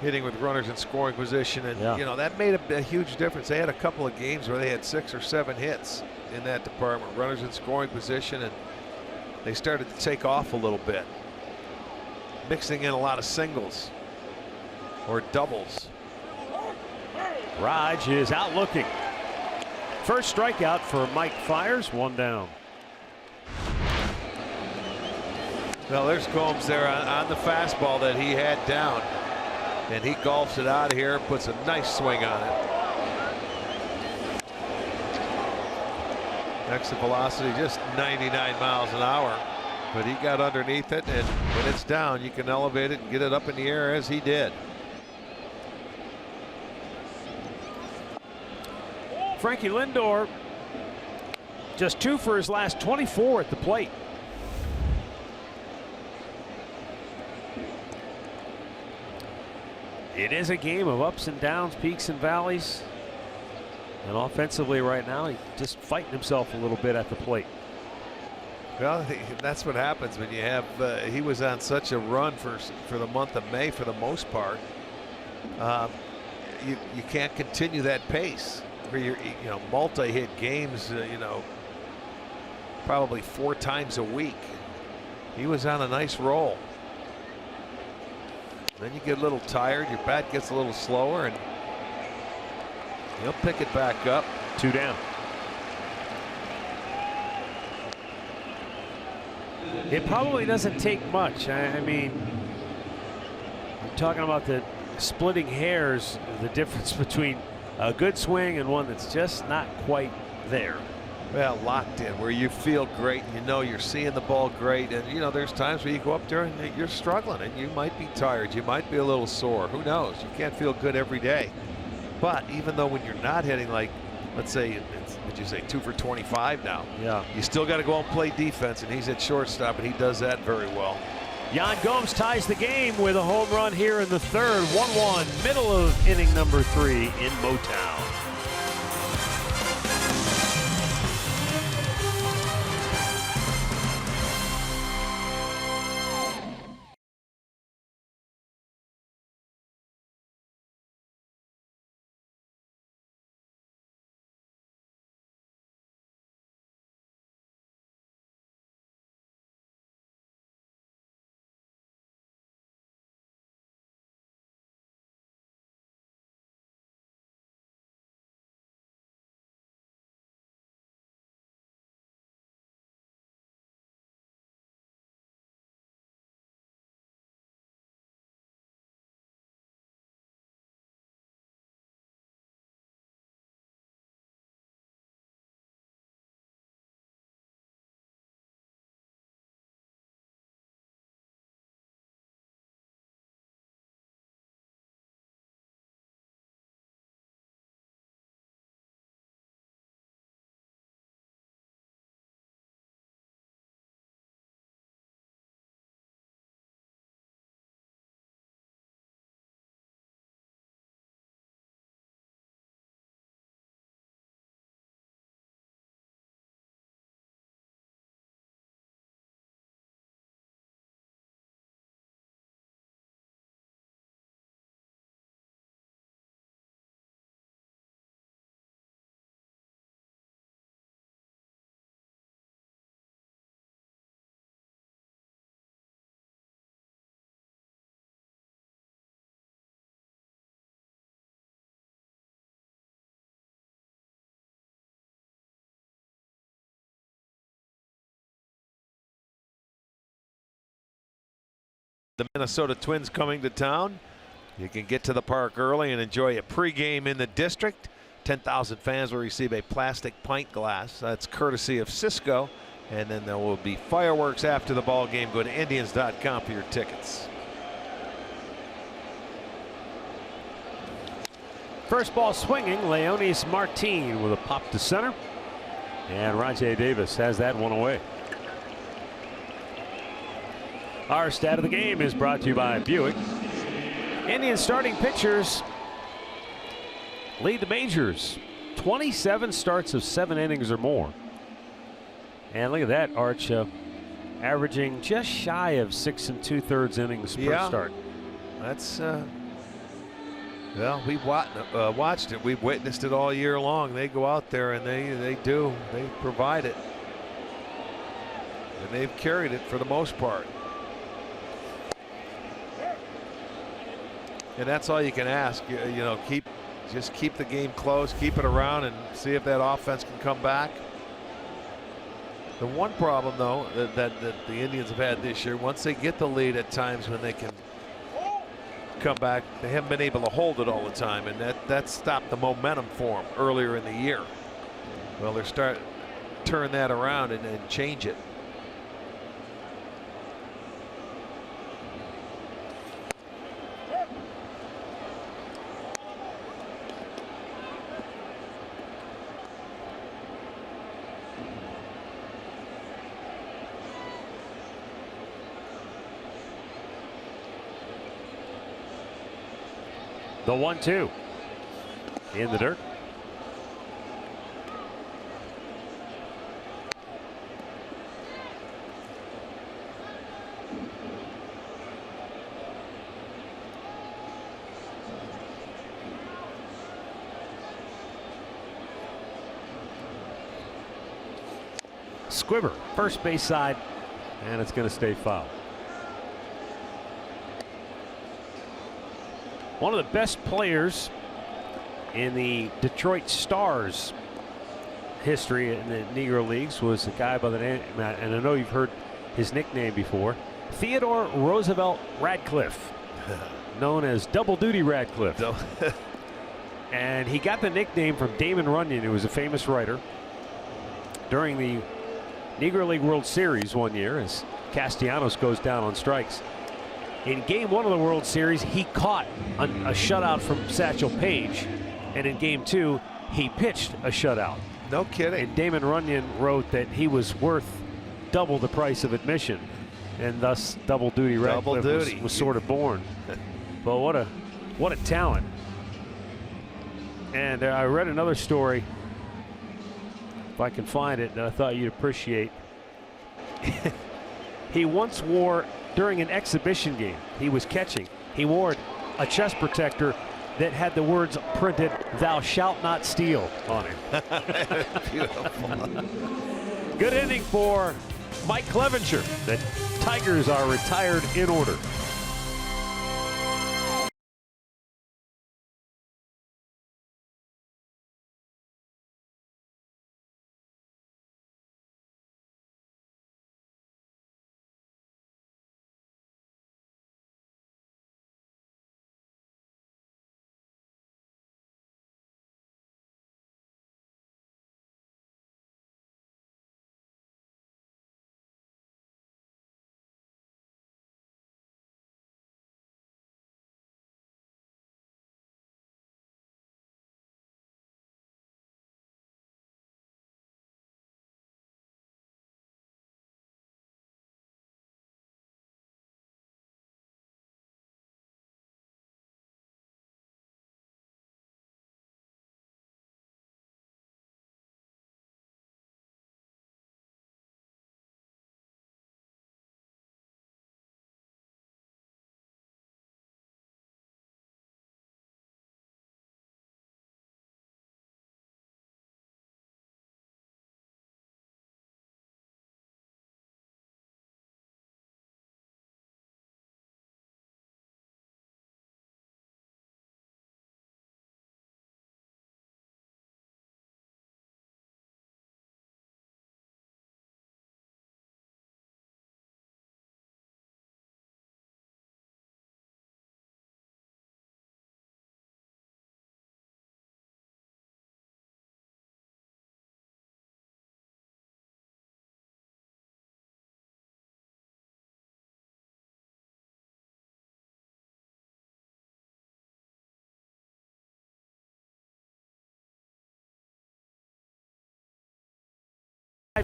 hitting with runners in scoring position, and you know, that made a huge difference. They had a couple of games where they had 6 or 7 hits in that department, runners in scoring position, and they started to take off a little bit, mixing in a lot of singles or doubles. Raj is out looking. First strikeout for Mike Fiers, 1 down. Well, there's Combs there on the fastball that he had down, and he golfs it out of here, puts a nice swing on it. Exit velocity just 99 miles an hour, but he got underneath it, and when it's down, you can elevate it and get it up in the air as he did. Frankie Lindor just 2 for his last 24 at the plate. It is a game of ups and downs, peaks and valleys. And offensively right now, he's just fighting himself a little bit at the plate. Well, that's what happens when you have he was on such a run for the month of May for the most part. You can't continue that pace for your multi-hit games, probably 4 times a week. He was on a nice roll. Then you get a little tired, your bat gets a little slower, and he'll pick it back up. 2 down. It probably doesn't take much. I mean, I'm talking about the splitting hairs, the difference between a good swing and one that's just not quite there. Well, locked in where you feel great, and you're seeing the ball great, and there's times where you go up there and you're struggling and you might be tired, you might be a little sore, who knows, you can't feel good every day. But even though when you're not hitting, like, let's say would you say 2 for 25 now, you still got to go and play defense, and he's at shortstop and he does that very well. Yan Gomes ties the game with a home run here in the third. 1-1, middle of inning number 3 in Motown. The Minnesota Twins coming to town. You can get to the park early and enjoy a pregame in the district. 10,000 fans will receive a plastic pint glass. That's courtesy of Cisco. And then there will be fireworks after the ball game. Go to Indians.com for your tickets. First ball swinging, Leonis Martin with a pop to center. And Rajai Davis has that one away. Our stat of the game is brought to you by Buick. Indian starting pitchers lead the majors. 27 starts of 7 innings or more. And look at that, Arch, averaging just shy of 6 2/3 innings per start. That's well, we've watched it. We've witnessed it all year long. They go out there and they provide it, and they've carried it for the most part. And that's all you can ask. You know, just keep the game close, keep it around, and see if that offense can come back. The one problem, though, that the Indians have had this year, once they get the lead at times when they can come back, they haven't been able to hold it all the time, and that stopped the momentum for them earlier in the year. Well, they're starting to turn that around and change it. The 1-2 in the dirt. Squibber, first base side, and it's going to stay foul. One of the best players in the Detroit Stars history in the Negro Leagues was a guy by the name, and I know you've heard his nickname before, Theodore Roosevelt Radcliffe, known as Double Duty Radcliffe. And he got the nickname from Damon Runyon, who was a famous writer, during the Negro League World Series one year as Castellanos goes down on strikes. In game 1 of the World Series, he caught a shutout from Satchel Paige, and in game 2, he pitched a shutout. No kidding. And Damon Runyon wrote that he was worth double the price of admission, and thus Double Duty Radcliffe was sort of born. But what a talent. And I read another story, if I can find it, that I thought you'd appreciate. He once wore, during an exhibition game he was catching, he wore a chest protector that had the words printed, "Thou shalt not steal," on it. Beautiful. Good inning for Mike Clevenger. The Tigers are retired in order.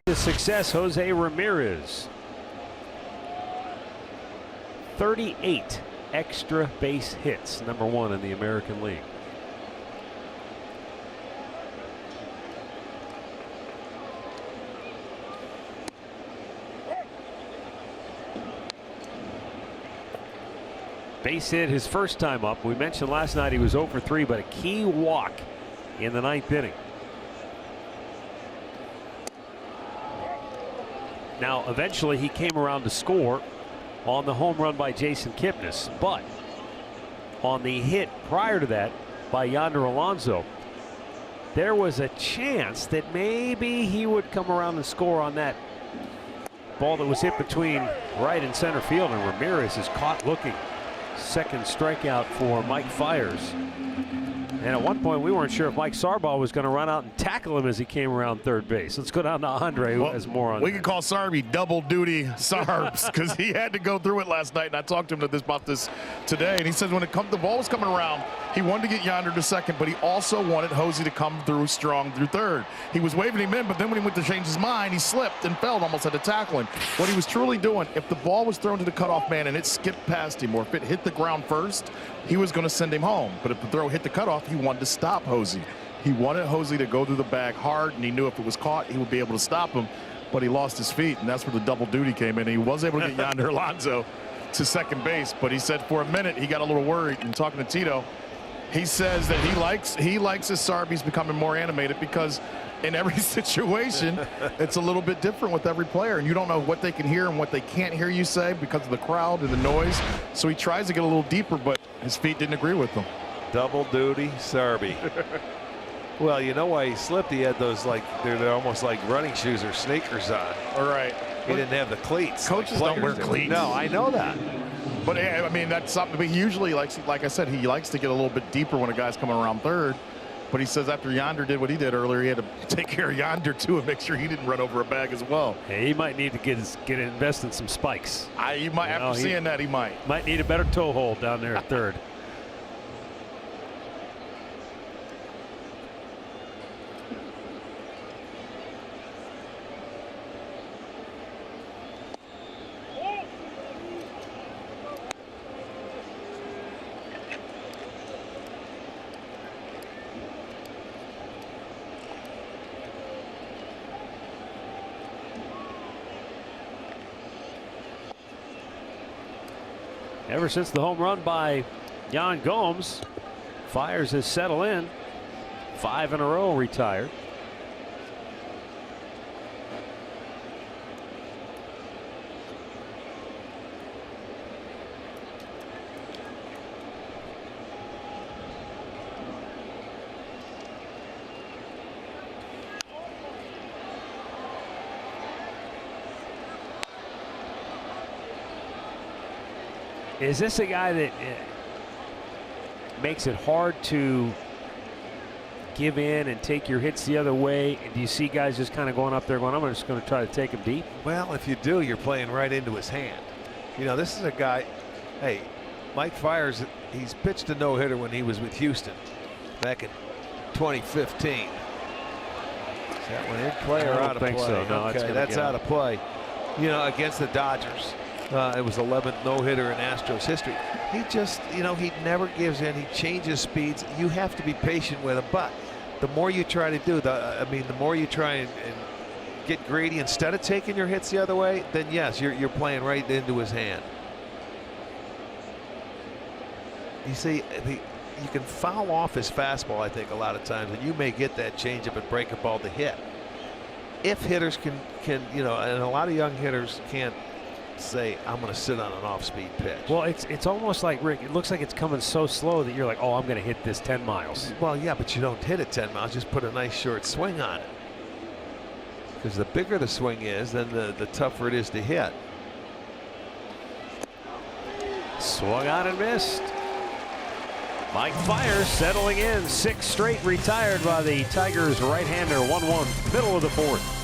to success, Jose Ramirez. 38 extra base hits, #1 in the American League. Base hit his first time up. We mentioned last night he was 0 for 3, but a key walk in the 9th inning. Now, eventually he came around to score on the home run by Jason Kipnis, but on the hit prior to that by Yonder Alonso, there was a chance that maybe he would come around and score on that ball that was hit between right and center field, and Ramirez is caught looking. Second strikeout for Mike Fiers. And at one point, we weren't sure if Mike Sarbaugh was going to run out and tackle him as he came around third base. Let's go down to Andre, who has more on We that. could call Sarby double duty Sarbs because he had to go through it last night. And I talked to him about this today. And he said when the ball was coming around, he wanted to get Yonder to second, but he also wanted Hosey to come through strong through third. He was waving him in, but then when he went to change his mind, he slipped and fell and almost had to tackle him. What he was truly doing, if the ball was thrown to the cutoff man and it skipped past him, or if it hit the ground first, he was going to send him home. But if the throw hit the cutoff, he wanted to stop Hosey. He wanted Hosey to go through the bag hard, and he knew if it was caught, he would be able to stop him. But he lost his feet, and that's where the double duty came in. He was able to get Yonder Alonso to second base, but he said for a minute he got a little worried. And talking to Tito, he says that he likes his Sarby's becoming more animated because in every situation it's a little bit different with every player, and you don't know what they can hear and what they can't hear you say because of the crowd and the noise. So he tries to get a little deeper, but his feet didn't agree with him. Double duty Sarby. Well, you know why he slipped? He had those, like, they're almost like running shoes or sneakers on. All right. He didn't have the cleats. Coaches like don't wear players do. cleats. No, I know that. But I mean, that's something. But he usually likes, like I said, he likes to get a little bit deeper when a guy's coming around third. But he says after Yonder did what he did earlier, he had to take care of Yonder too and make sure he didn't run over a bag as well. Hey, he might need to invest in some spikes. You might, after seeing that, he might. Might need a better toe hold down there at third. Ever since the home run by Yan Gomes, Fiers has settled in. 5 in a row retired. Is this a guy that makes it hard to give in and take your hits the other way? And do you see guys just kind of going up there going, I'm just going to try to take him deep? Well, if you do, you're playing right into his hand. You know, this is a guy, hey, Mike Fiers, he's pitched a no-hitter when he was with Houston back in 2015. Is that one in play or out of play? So. No, okay, that's out of play. You know, against the Dodgers. It was 11th no-hitter in Astros history. He just, you know, he never gives in. He changes speeds. You have to be patient with him. But the more you try to do, the more you try and get greedy instead of taking your hits the other way, then yes, you're playing right into his hand. You see, you can foul off his fastball, I think, a lot of times, and you may get that changeup and break a ball to hit. If hitters can, you know, and a lot of young hitters can't say, I'm going to sit on an off-speed pitch. Well, it's almost like, Rick, it looks like it's coming so slow that you're like, oh, I'm going to hit this 10 miles. Well, yeah, but you don't hit it 10 miles. Just put a nice short swing on it. Because the bigger the swing is, then the tougher it is to hit. Swung on and missed. Mike Fiers settling in. 6 straight retired by the Tigers right-hander. 1-1, middle of the 4th.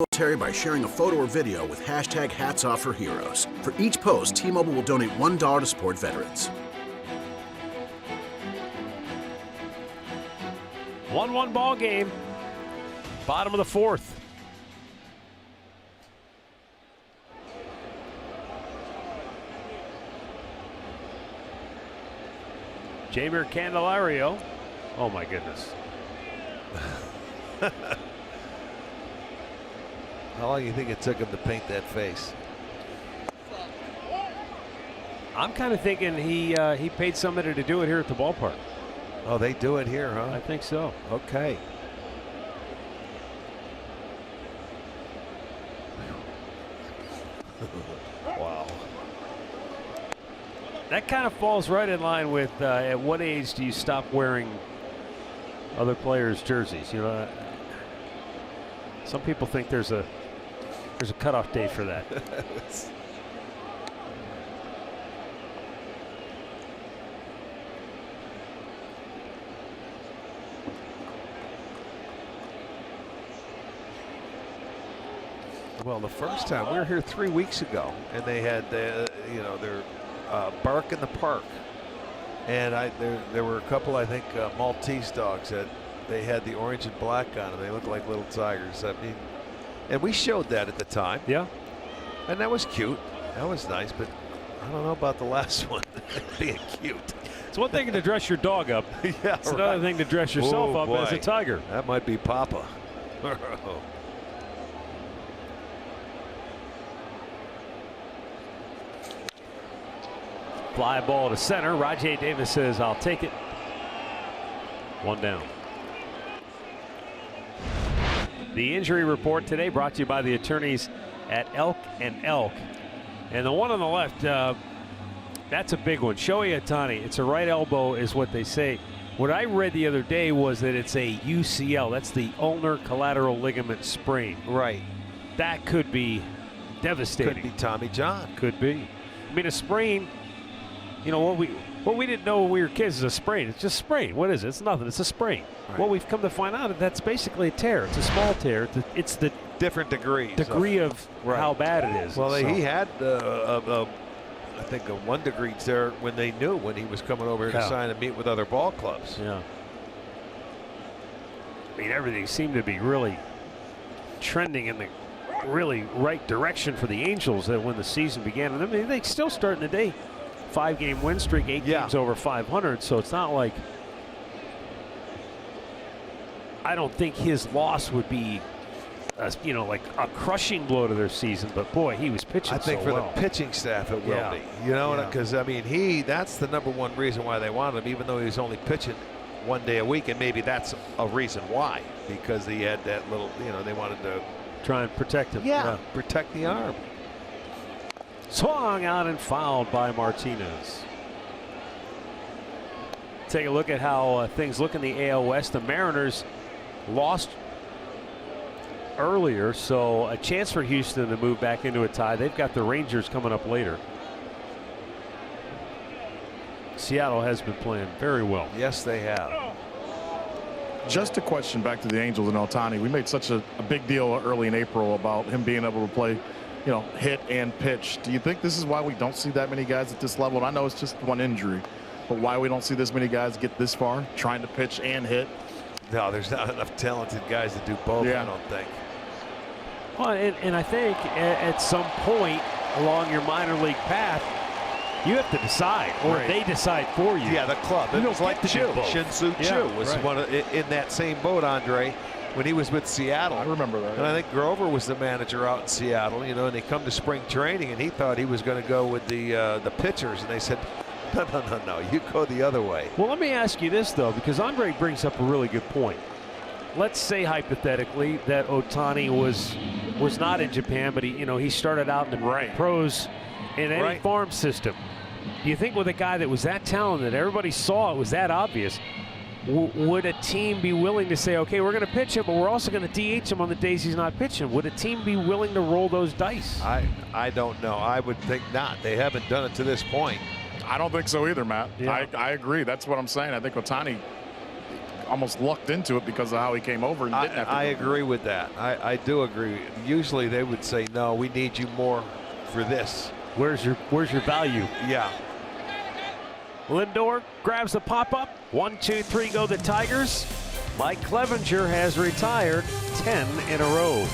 military by sharing a photo or video with hashtag HatsOffForHeroes. For each post, T-Mobile will donate $1 to support veterans. 1-1 ball game. Bottom of the fourth. Jamer Candelario. Oh my goodness. How long do you think it took him to paint that face? I'm kind of thinking he paid somebody to do it here at the ballpark. Oh, they do it here, huh? I think so. Okay. Wow. That kind of falls right in line with at what age do you stop wearing other players' jerseys? You know, some people think there's a cutoff date for that. Well, the first time we were here 3 weeks ago, and they had their bark in the park, and there were a couple, I think, Maltese dogs that they had the orange and black on them. They looked like little tigers. I mean, and we showed that at the time. Yeah, and that was cute. That was nice, but I don't know about the last one being cute. It's one thing to dress your dog up. Yeah, it's another thing to dress yourself up as a tiger. That might be Papa. Fly ball to center. Rajai Davis says, "I'll take it." One down. The injury report today brought to you by the attorneys at Elk and Elk. And the one on the left, that's a big one. Shohei Ohtani. It's a right elbow is what they say. What I read the other day was that it's a UCL. That's the ulnar collateral ligament sprain. Right. That could be devastating. Could be Tommy John. Could be. I mean, a sprain. You know what we didn't know when we were kids is a sprain. It's just sprain. What is it? It's nothing. It's a sprain. Right. Well, we've come to find out that that's basically a tear. It's a small tear. It's the different degrees. Degree of right. how bad it is. Well, he had I think a 1 degree tear when they knew when he was coming over here to sign and meet with other ball clubs. Yeah. I mean, everything seemed to be really trending in the really right direction for the Angels when the season began. And I mean, they still starting the day. 5-game win streak, 8 games over 500. So it's not like, I don't think his loss would be, like a crushing blow to their season. But boy, he was pitching. I think for the pitching staff, it will be. You know, because I mean, that's the #1 reason why they wanted him, even though he was only pitching 1 day a week, and maybe that's a reason why, because he had that little, they wanted to try and protect him. Yeah, protect the arm. Swung out and fouled by Martinez. Take a look at how things look in the AL West. The Mariners lost earlier, so a chance for Houston to move back into a tie. They've got the Rangers coming up later. Seattle has been playing very well. Yes, they have. Just a question back to the Angels and Ohtani. We made such a big deal early in April about him being able to play, hit and pitch. Do you think this is why we don't see that many guys at this level? And I know it's just one injury, but why we don't see this many guys get this far trying to pitch and hit? No, there's not enough talented guys to do both, I don't think. Well, and I think at some point along your minor league path, you have to decide, or they decide for you. Yeah, the club. It was like Shin-Soo Choo was one in that same boat, Andre, when he was with Seattle. I remember that. And I think Grover was the manager out in Seattle, and they come to spring training, and he thought he was going to go with the pitchers, and they said, no, you go the other way. Well, let me ask you this, though, because Andre brings up a really good point. Let's say hypothetically that Ohtani was not in Japan, but he started out in the pros in any farm system. Do you think with a guy that was that talented, everybody saw it was that obvious, would a team be willing to say, okay, we're going to pitch him, but we're also going to DH him on the days he's not pitching? Would a team be willing to roll those dice? I don't know. I would think not. They haven't done it to this point. I don't think so either, Matt. Yeah. I agree. That's what I'm saying. I think Ohtani almost lucked into it because of how he came over and didn't have to. I agree with that. I do agree. Usually they would say, no, we need you more for this. Where's your value? Yeah. Lindor grabs the pop-up. 1, 2, 3 go the Tigers. Mike Clevenger has retired 10 in a row.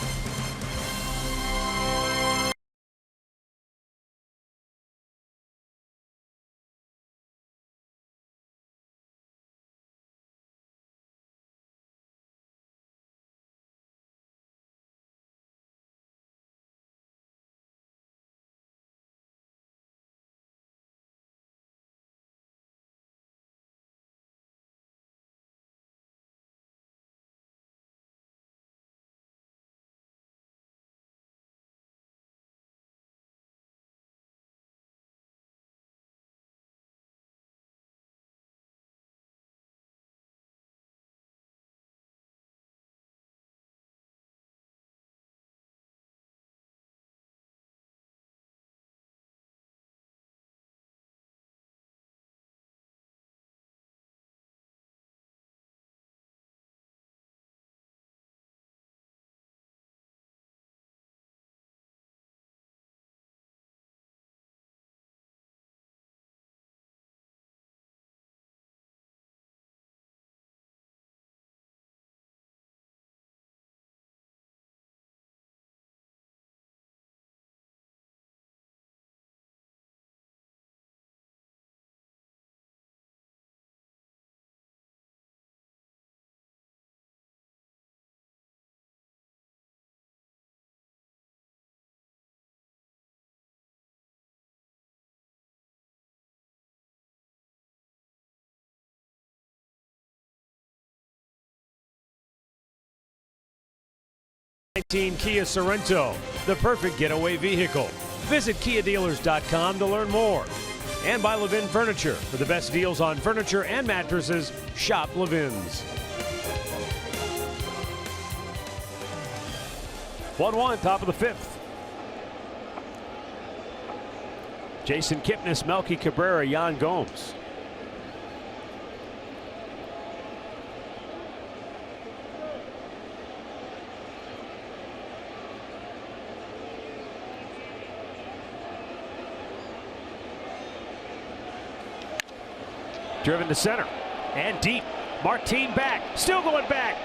Kia Sorrento, the perfect getaway vehicle. Visit KiaDealers.com to learn more. And by Levin Furniture. For the best deals on furniture and mattresses, shop Levin's. 1-1, top of the 5th. Jason Kipnis, Melky Cabrera, Yan Gomes. Driven to center and deep. Martin back, still going back.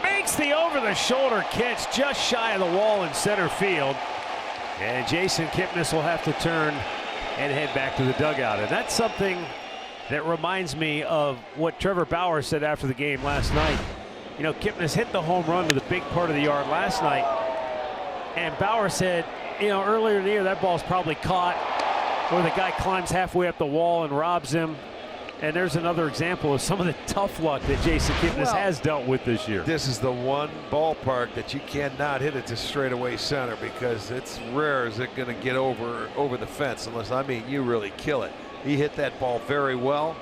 Makes the over-the-shoulder catch just shy of the wall in center field. And Jason Kipnis will have to turn and head back to the dugout. And that's something that reminds me of what Trevor Bauer said after the game last night. You know, Kipnis hit the home run to the big part of the yard last night. And Bauer said, you know, earlier in the year, that ball's probably caught where the guy climbs halfway up the wall and robs him. And there's another example of some of the tough luck that Jason Kipnis has dealt with this year. This is the one ballpark that you cannot hit it to straightaway center because it's rare is it going to get over the fence unless, I mean, you really kill it. He hit that ball very well,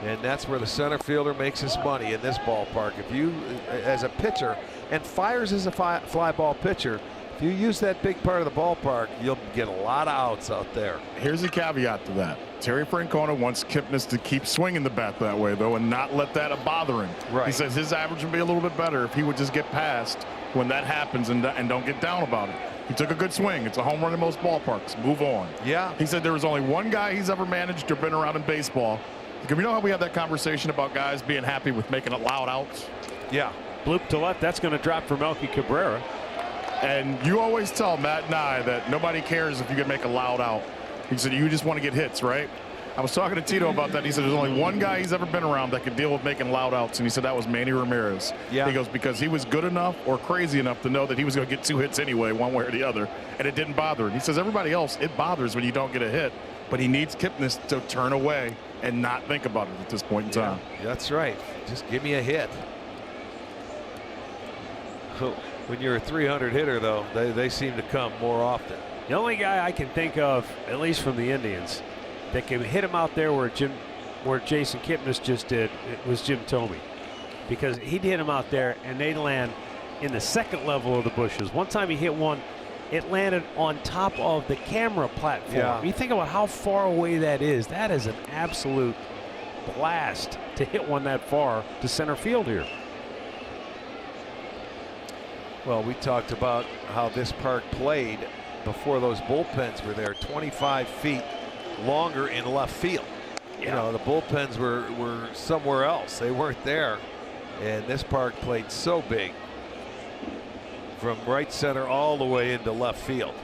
and that's where the center fielder makes his money in this ballpark. If you, as a pitcher, and Fires is a fly ball pitcher, if you use that big part of the ballpark, you'll get a lot of outs out there. Here's a caveat to that. Terry Francona wants Kipnis to keep swinging the bat that way, though, and not let that bother him. Right. He says his average would be a little bit better if he would just get past when that happens and don't get down about it. He took a good swing. It's a home run in most ballparks. Move on. Yeah. He said there was only one guy he's ever managed or been around in baseball. You know how we had that conversation about guys being happy with making it loud outs? Yeah. Bloop to left. That's going to drop for Melky Cabrera. And you always tell Matt and I that nobody cares if you can make a loud out. He said you just want to get hits, right? I was talking to Tito about that. He said there's only one guy he's ever been around that could deal with making loud outs, and he said that was Manny Ramirez. Yeah. He goes, because he was good enough or crazy enough to know that he was going to get 2 hits anyway, one way or the other, and it didn't bother him. He says everybody else, it bothers when you don't get a hit, but he needs Kipnis to turn away and not think about it at this point in time. Yeah, that's right. Just give me a hit. When you're a 300 hitter, though, they seem to come more often. The only guy I can think of, at least from the Indians, that can hit him out there where Jason Kipnis just did, it was Jim Thome. Because he'd hit him out there and they'd land in the second level of the bushes. One time he hit one, it landed on top of the camera platform. Yeah. You think about how far away that is. That is an absolute blast to hit one that far to center field here. Well, we talked about how this park played before those bullpens were there, 25 feet longer in left field. You know, the bullpens were somewhere else. They weren't there. And this park played so big from right center all the way into left field.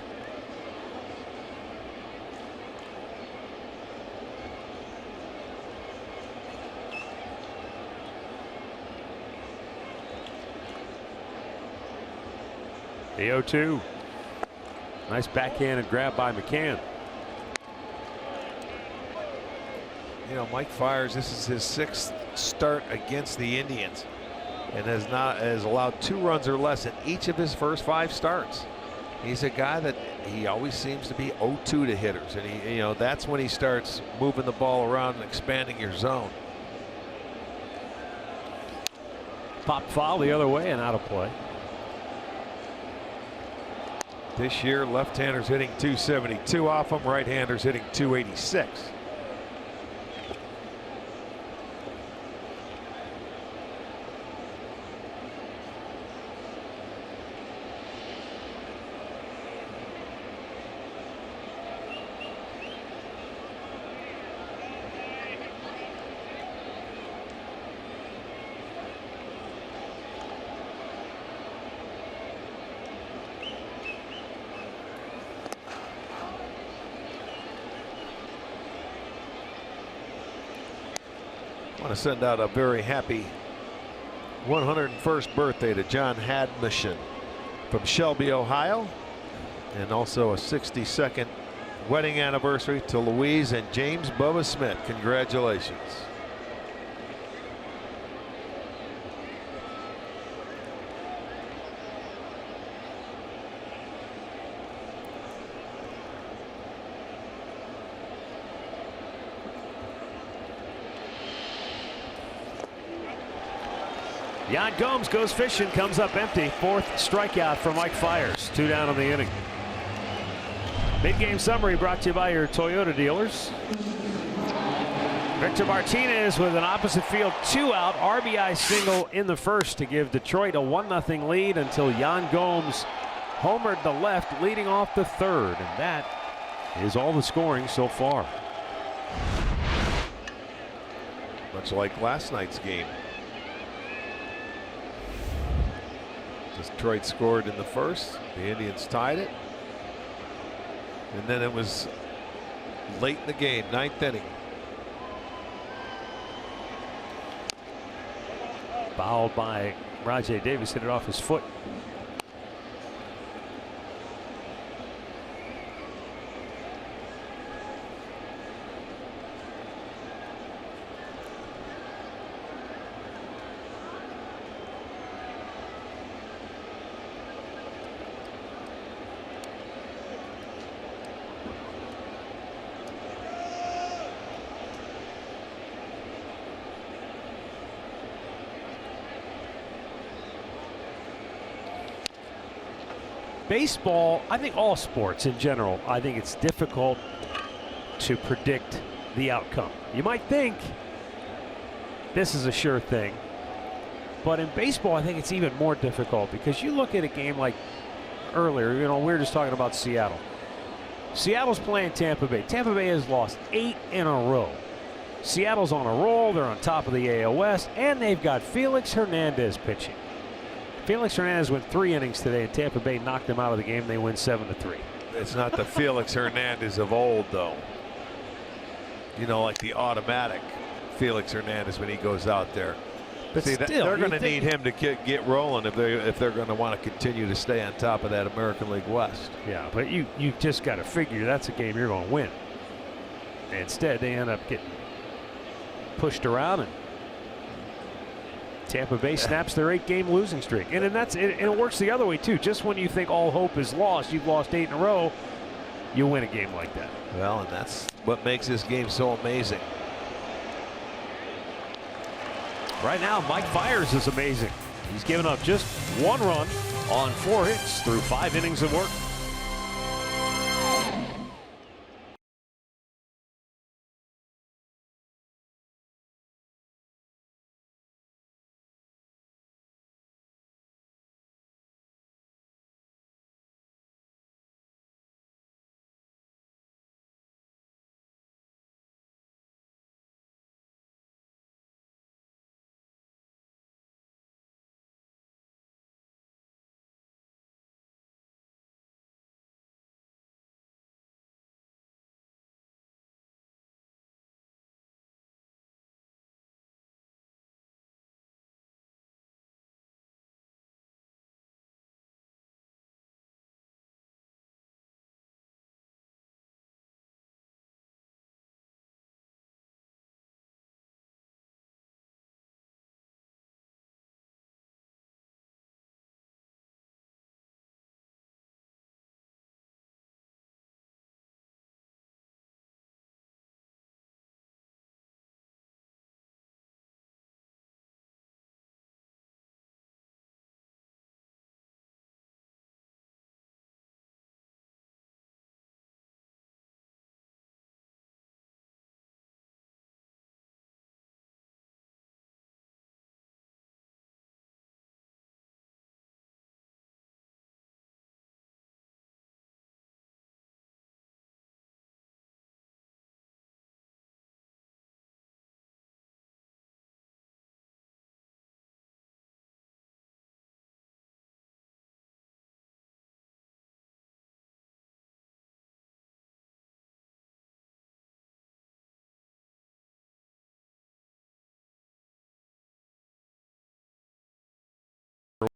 The 0-2. Nice backhanded grab by Mccann. You know, Mike Fiers, this is his 6th start against the Indians, and has allowed 2 runs or less in each of his first 5 starts. He's a guy that he always seems to be 0-2 to hitters, and you know, that's when he starts moving the ball around and expanding your zone. Pop foul the other way and out of play. This year, left-handers hitting 272 off him, right-handers hitting 286. I want to send out a very happy 101st birthday to John Hadmission from Shelby, Ohio, and also a 62nd wedding anniversary to Louise and James Bubba Smith. Congratulations. Jan Gomes goes fishing, comes up empty. 4th strikeout for Mike Fiers. 2 down on the inning. Mid-game summary brought to you by your Toyota dealers. Victor Martinez with an opposite field 2-out RBI single in the first to give Detroit a 1-0 lead until Jan Gomes homered the left, leading off the 3rd, and that is all the scoring so far. Much like last night's game. Detroit scored in the first. The Indians tied it. And then it was late in the game, 9th inning. Fouled by Rajai Davis, hit it off his foot. Baseball, I think all sports in general, I think it's difficult to predict the outcome. You might think this is a sure thing, but in baseball I think it's even more difficult because you look at a game like earlier, you know, we were just talking about Seattle. Seattle's playing Tampa Bay. Tampa Bay has lost 8 in a row. Seattle's on a roll, they're on top of the AL West, and they've got Felix Hernandez pitching. Felix Hernandez went 3 innings today, and Tampa Bay knocked him out of the game. They win 7-3. It's not the Felix Hernandez of old, though. You know, like the automatic Felix Hernandez when he goes out there. But see, still, they're going to need him to get rolling if they're going to want to continue to stay on top of that American League West. Yeah, but you just got to figure that's a game you're going to win. Instead, they end up getting pushed around, and Tampa Bay snaps their 8-game losing streak. And it works the other way, too. Just when you think all hope is lost, you've lost 8 in a row, you win a game like that. Well, and that's what makes this game so amazing. Right now, Mike Fiers is amazing. He's given up just 1 run on 4 hits through 5 innings of work.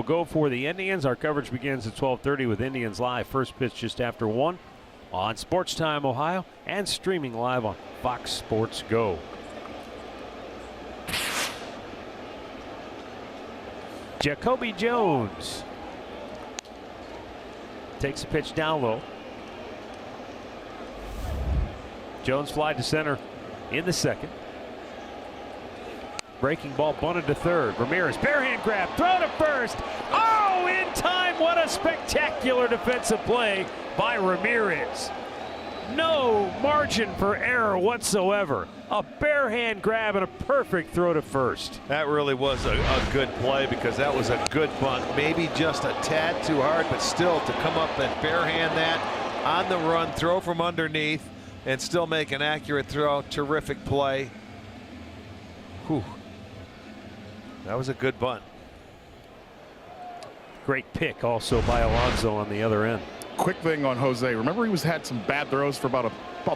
go for the Indians. Our coverage begins at 12:30 with Indians Live. First pitch just after 1 on Sports Time Ohio and streaming live on Fox Sports Go. Jacoby Jones takes a pitch down low. Jones fly to center in the second. Breaking ball bunted to third. Ramirez, bare hand grab, throw to first. Oh, in time. What a spectacular defensive play by Ramirez. No margin for error whatsoever. A bare hand grab and a perfect throw to first. That really was a good play because that was a good bunt. Maybe just a tad too hard, but still to come up and bare hand that on the run, throw from underneath, and still make an accurate throw. Terrific play. Whew. That was a good bunt. Great pick also by Alonso on the other end. Quick thing on Jose. Remember he had some bad throws for about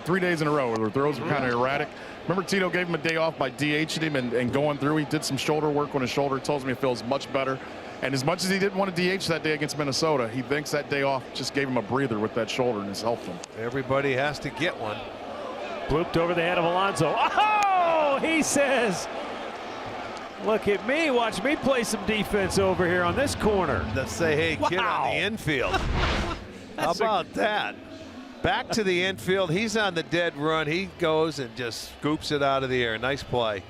3 days in a row where the throws were kind of erratic. Remember Tito gave him a day off by DHing him and going through. He did some shoulder work on his shoulder. Tells me it feels much better. And as much as he didn't want to DH that day against Minnesota, he thinks that day off just gave him a breather with that shoulder and it's helped him. Everybody has to get one. Blooped over the head of Alonso. Oh, he says, look at me, watch me play some defense over here on this corner. Let's say, hey, kid on the infield. How about that? Back to the infield. He's on the dead run. He goes and just scoops it out of the air. Nice play.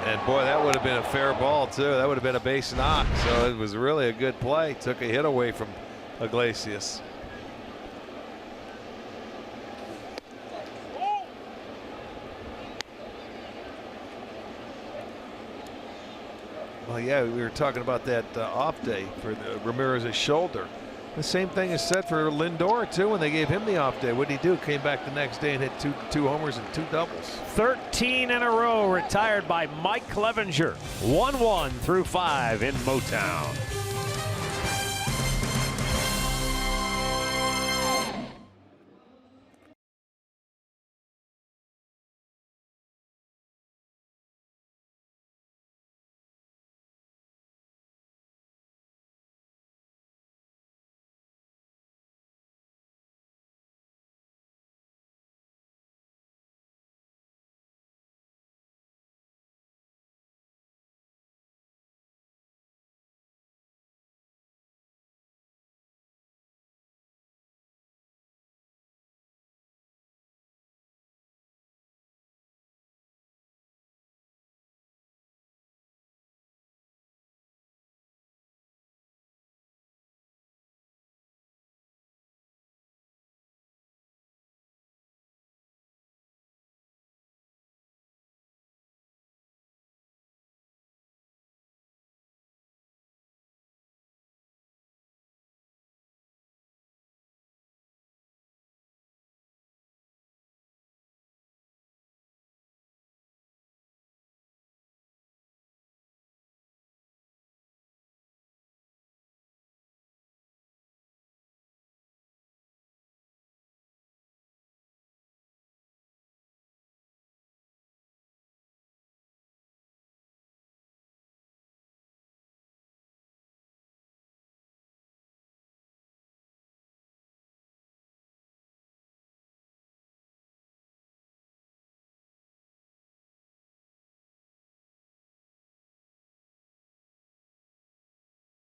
And boy, that would have been a fair ball too. That would have been a base knock. So it was really a good play. Took a hit away from Iglesias. Well, yeah, we were talking about that off day for Ramirez's shoulder. The same thing is said for Lindor too. When they gave him the off day, what did he do? Came back the next day and hit two homers and 2 doubles. 13 in a row retired by Mike Clevenger. 1-1 through 5 in Motown.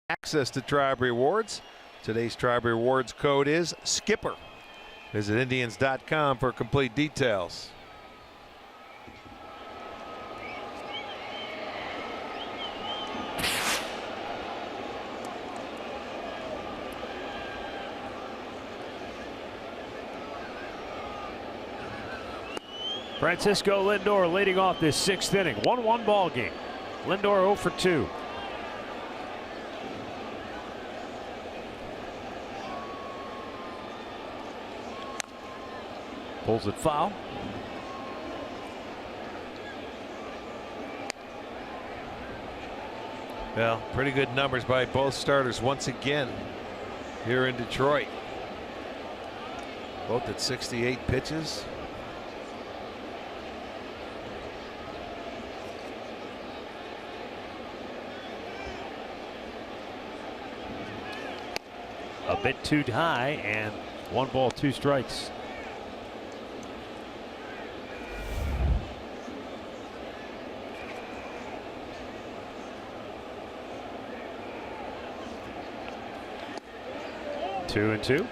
Access to Tribe Rewards. Today's Tribe Rewards code is SKIPPER. Visit Indians.com for complete details. Francisco Lindor leading off this 6th inning. 1-1 ball game. Lindor 0 for 2. Pulls it foul. Well, pretty good numbers by both starters once again here in Detroit. Both at 68 pitches. a bit too high, and 1 ball, 2 strikes. Two and two.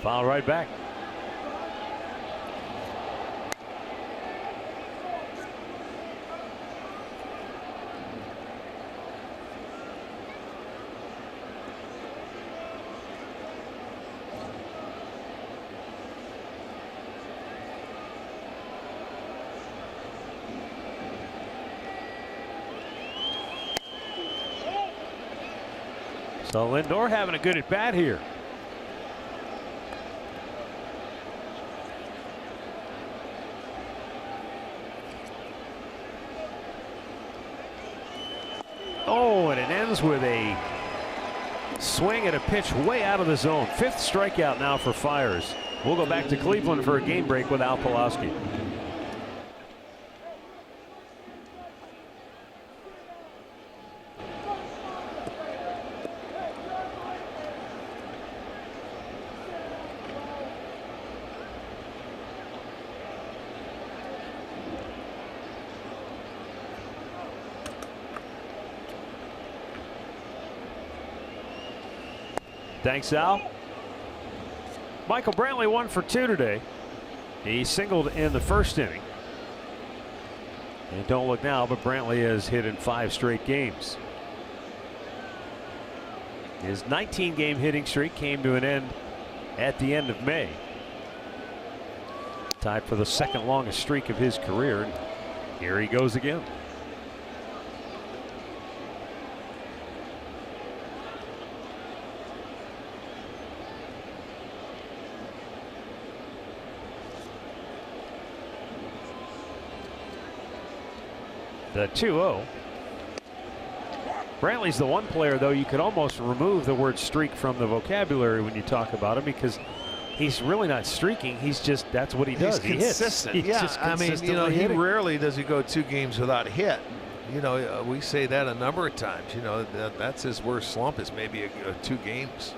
Foul right back. So Lindor having a good at bat here. Oh, and it ends with a swing at a pitch way out of the zone. 5th strikeout now for Fiers. We'll go back to Cleveland for a game break with Al Pawlowski. Thanks, Al. Michael Brantley 1 for 2 today. He singled in the 1st inning. And don't look now, but Brantley has hit in 5 straight games. His 19-game hitting streak came to an end at the end of May. Tied for the 2nd longest streak of his career. Here he goes again. The 2-0. Brantley's the one player, though, you could almost remove the word streak from the vocabulary when you talk about him, because he's really not streaking. He's just, that's what he does. He's consistent. He's yeah, I mean, you know, he rarely does he go 2 games without a hit. You know, we say that a number of times. You know, that's his worst slump, is maybe 2 games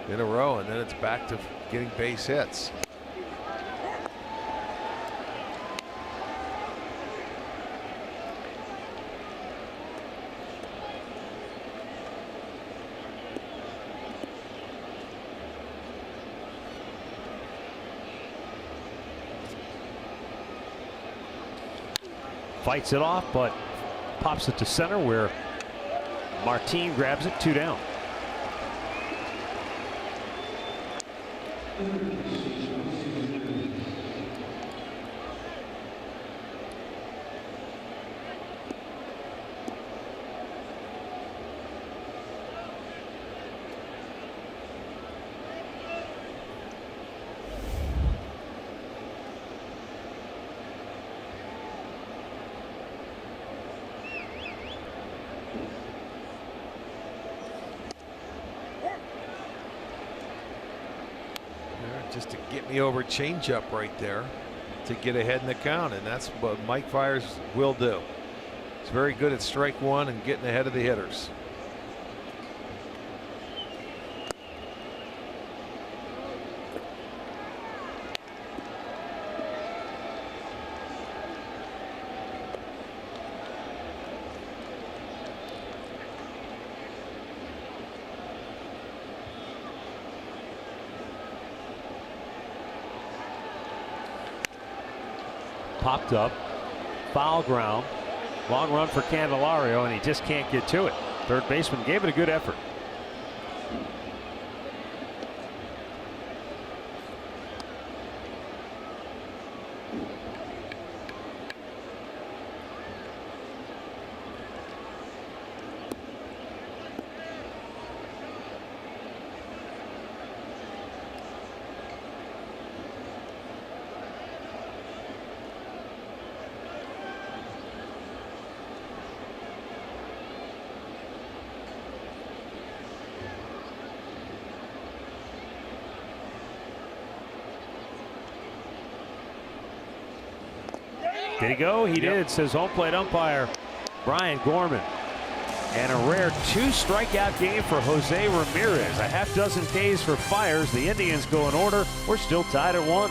in a row, and then it's back to getting base hits. Fights it off, but pops it to center where Martinez grabs it. 2 down. Just to get me over changeup right there to get ahead in the count, and that's what Mike Fiers will do. He's very good at strike 1 and getting ahead of the hitters. Popped up, foul ground, long run for Candelario, and he just can't get to it. Third baseman gave it a good effort. Did he go? He did, says home plate umpire Brian Gorman. And a rare 2-strikeout game for Jose Ramirez. A half dozen Ks for Fires. The Indians go in order. We're still tied at 1.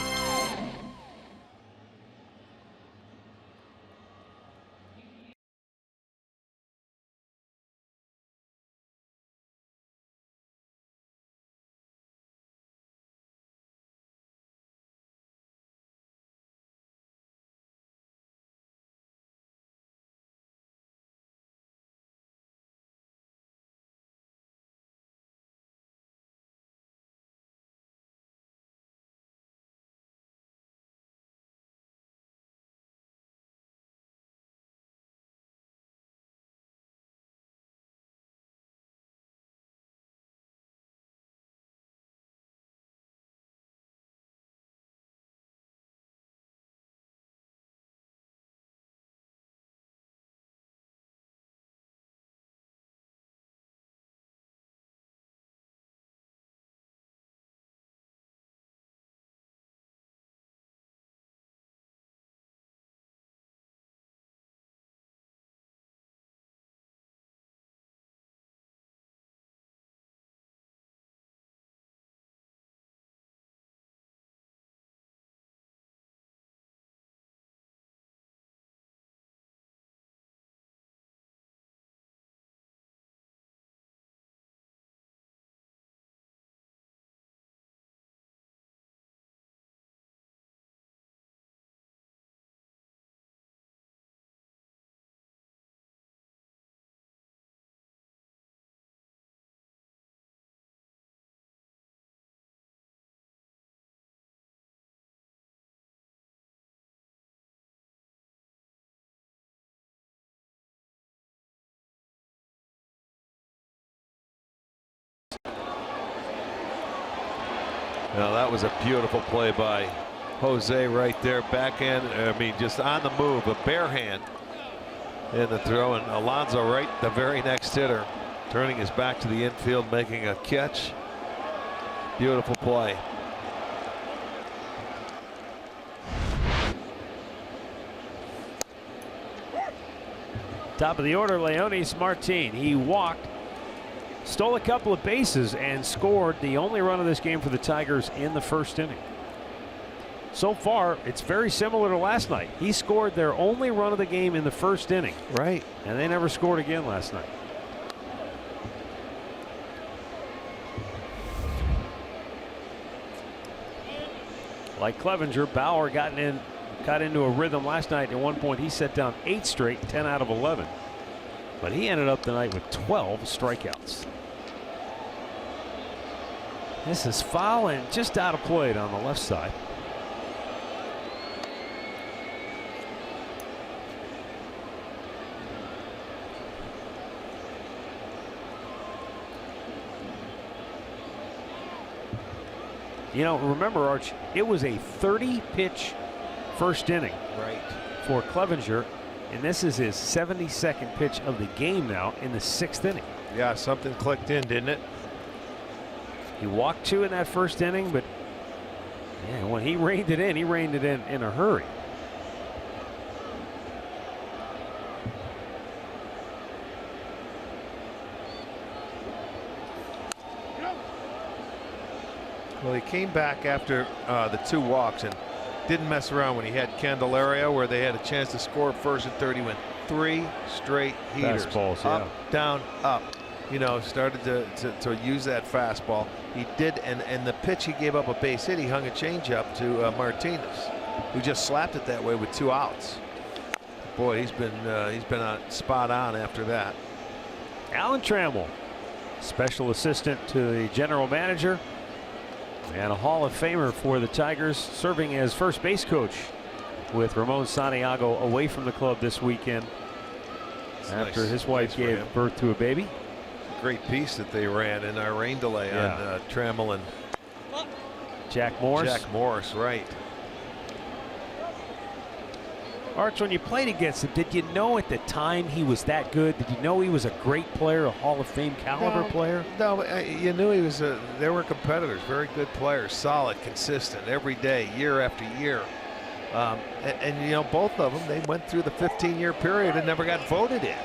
Now that was a beautiful play by Jose right there. Backhand, I mean, just on the move, a bare hand in the throw, and Alonso right the very next hitter, turning his back to the infield, making a catch. Beautiful play. Top of the order, Leonis Martin. He walked, stole a couple of bases, and scored the only run of this game for the Tigers in the first inning. So far, it's very similar to last night. He scored their only run of the game in the first inning. Right. And they never scored again last night. Like Clevenger, Bauer got into a rhythm last night. At one point, he set down 8 straight, 10 out of 11. But he ended up the night with 12 strikeouts. This is foul and just out of play on the left side. You know, remember, Arch, it was a 30-pitch first inning for Clevenger, and this is his 72nd pitch of the game now in the 6th inning. Yeah, something clicked in, didn't it? He walked 2 in that first inning, but man, when he reined it in in a hurry. Well, he came back after the 2 walks and didn't mess around when he had Candelario, where they had a chance to score first and third. He went 3 straight heaters. Fastballs, up, down, up. You know, started to use that fastball. He did, and the pitch he gave up a base hit, he hung a changeup to Martinez, who just slapped it that way with 2 outs. Boy, he's been on spot on after that. Alan Trammell, special assistant to the general manager and a Hall of Famer for the Tigers, serving as first base coach with Ramon Santiago away from the club this weekend after his wife gave birth to a baby. Great piece that they ran in our rain delay on Trammell and Jack Morris. Jack Morris, right. Arch, when you played against him, did you know at the time he was that good? Did you know he was a great player, a Hall of Fame caliber player? No, you knew he was. They were competitors, very good players, solid, consistent, every day, year after year. And you know, both of them, they went through the 15-year period and never got voted in.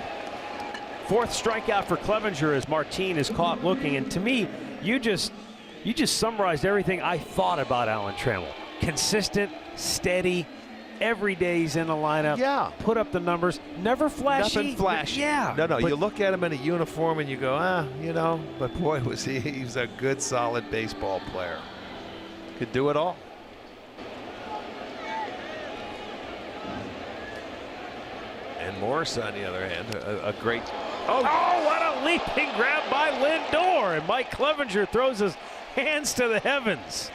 Fourth strikeout for Clevenger as Martinez is caught looking. And to me, you just summarized everything I thought about Alan Trammell. Consistent, steady, every day he's in the lineup. Yeah. Put up the numbers. Never flashy. Nothing flashy. Yeah. No, you look at him in a uniform and you go, you know, but boy, was he's a good, solid baseball player. Could do it all. And Morris, on the other hand, a great. Oh, what a leaping grab by Lindor. And Mike Clevenger throws his hands to the heavens.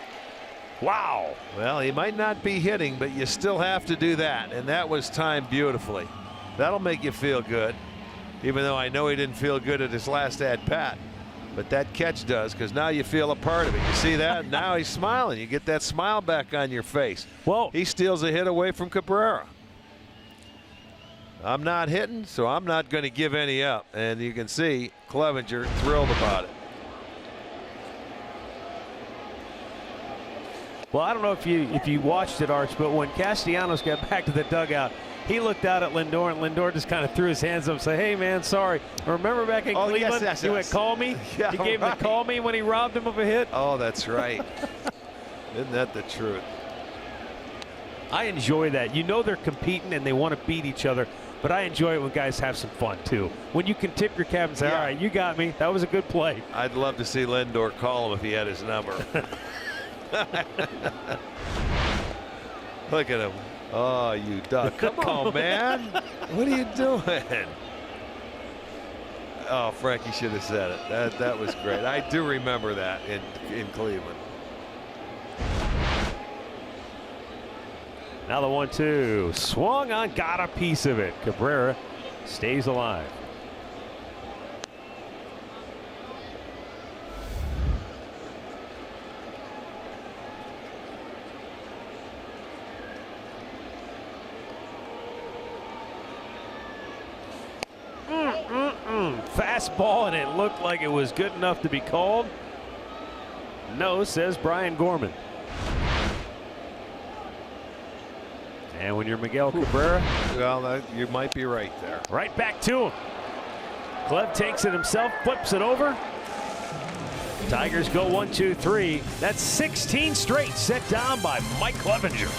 Wow. Well, he might not be hitting, but you still have to do that. And that was timed beautifully. That'll make you feel good, even though I know he didn't feel good at his last at-bat. But that catch does, because now you feel a part of it. You see that? Now he's smiling. You get that smile back on your face. Well, he steals a hit away from Cabrera. I'm not hitting, so I'm not going to give any up. And you can see Clevenger thrilled about it. Well, I don't know if you watched it, Arch, but when Castellanos got back to the dugout, he looked out at Lindor, and Lindor just kind of threw his hands up and said, hey, man, sorry. Remember back in Cleveland? Yes. He went, call me? Yeah, he gave him the call me when he robbed him of a hit? Oh, that's right. Isn't that the truth? I enjoy that. You know they're competing and they want to beat each other, but I enjoy it when guys have some fun, too. When you can tip your cap and say, all right, you got me. That was a good play. I'd love to see Lindor call him if he had his number. Look at him. Oh, you duck. Come on, man. What are you doing? Oh, Frankie should have said it. That was great. I do remember that in Cleveland. Now the 1-2. Swung on, got a piece of it. Cabrera stays alive. Fastball, and it looked like it was good enough to be called. No, says Brian Gorman. And when you're Miguel Cabrera, well, you might be right there. Right back to him. Clev takes it himself, flips it over. Tigers go 1-2-3. That's 16 straight set down by Mike Clevenger.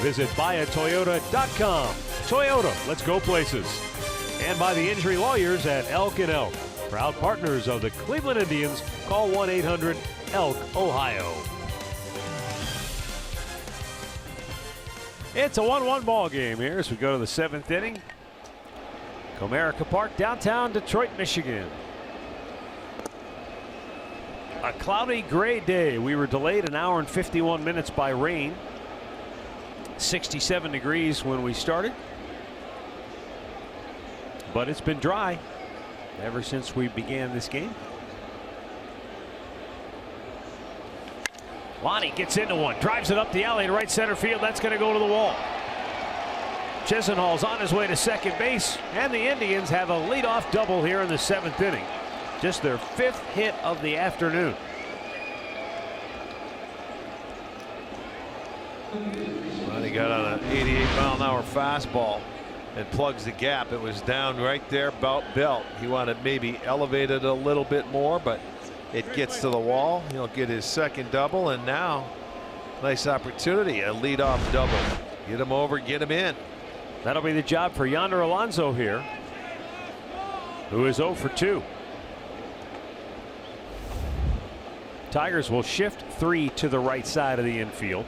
Visit buyatoyota.com. Toyota, let's go places. And by the injury lawyers at Elk & Elk. Proud partners of the Cleveland Indians. Call 1-800-ELK, Ohio. It's a 1-1 ball game here as we go to the 7th inning. Comerica Park, downtown Detroit, Michigan. A cloudy, gray day. We were delayed an hour and 51 minutes by rain. 67 degrees when we started, but it's been dry ever since we began this game. Lonnie gets into one, drives it up the alley to right center field. That's going to go to the wall. Chisenhall's on his way to second base, and the Indians have a leadoff double here in the 7th inning. Just their 5th hit of the afternoon. Well, he got on an 88-mile-an-hour fastball and plugs the gap. It was down right there about belt. He wanted maybe elevated a little bit more, but it gets to the wall. He'll get his 2nd double, and now nice opportunity, a leadoff double. Get him over, get him in. That'll be the job for Yonder Alonso here, who is 0 for 2. Tigers will shift 3 to the right side of the infield.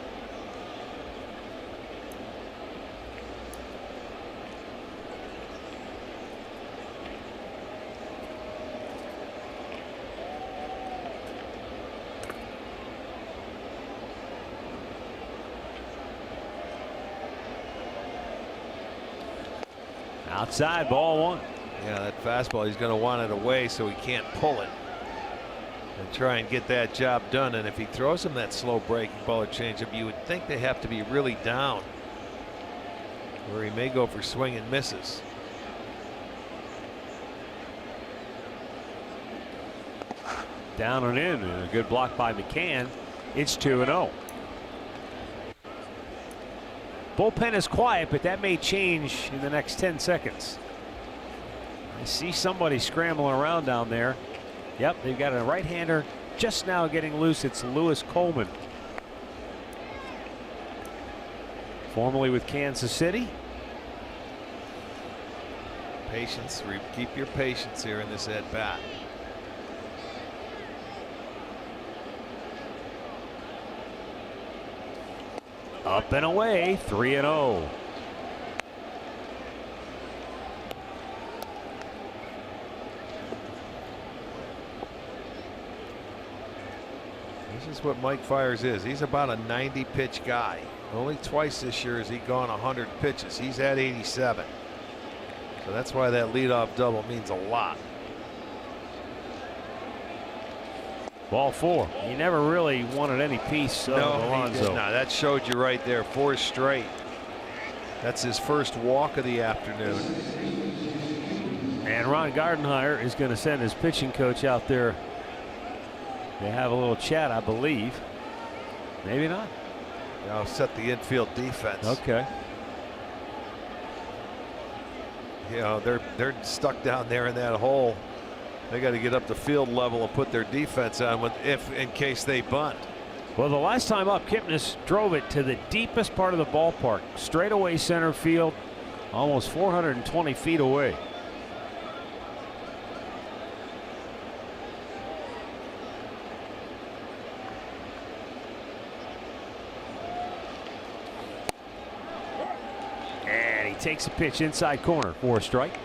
Outside, ball 1. Yeah, that fastball, he's going to want it away so he can't pull it and try and get that job done. And if he throws him that slow breaking ball or changeup, you would think they have to be really down, where he may go for swing and misses. Down and in, and a good block by Mccann. It's 2-0. Bullpen is quiet, but that may change in the next 10 seconds. I see somebody scrambling around down there. Yep, they've got a right-hander just now getting loose. It's Lewis Coleman, formerly with Kansas City. Patience, keep your patience here in this at bat. Up and away, 3-0. This is what Mike Fiers is. He's about a 90 pitch guy. Only twice this year has he gone 100 pitches. He's at 87. So that's why that leadoff double means a lot. Ball 4. He never really wanted any piece of Alonso. No, that showed you right there. 4 straight. That's his first walk of the afternoon. And Ron Gardenhire is going to send his pitching coach out there. They have a little chat, I believe. Maybe not. I'll set the infield defense. Okay. You know, they're stuck down there in that hole. They got to get up to field level and put their defense on in case they bunt. Well, the last time up, Kipnis drove it to the deepest part of the ballpark, straightaway center field, almost 420 feet away. And he takes a pitch inside corner for a strike.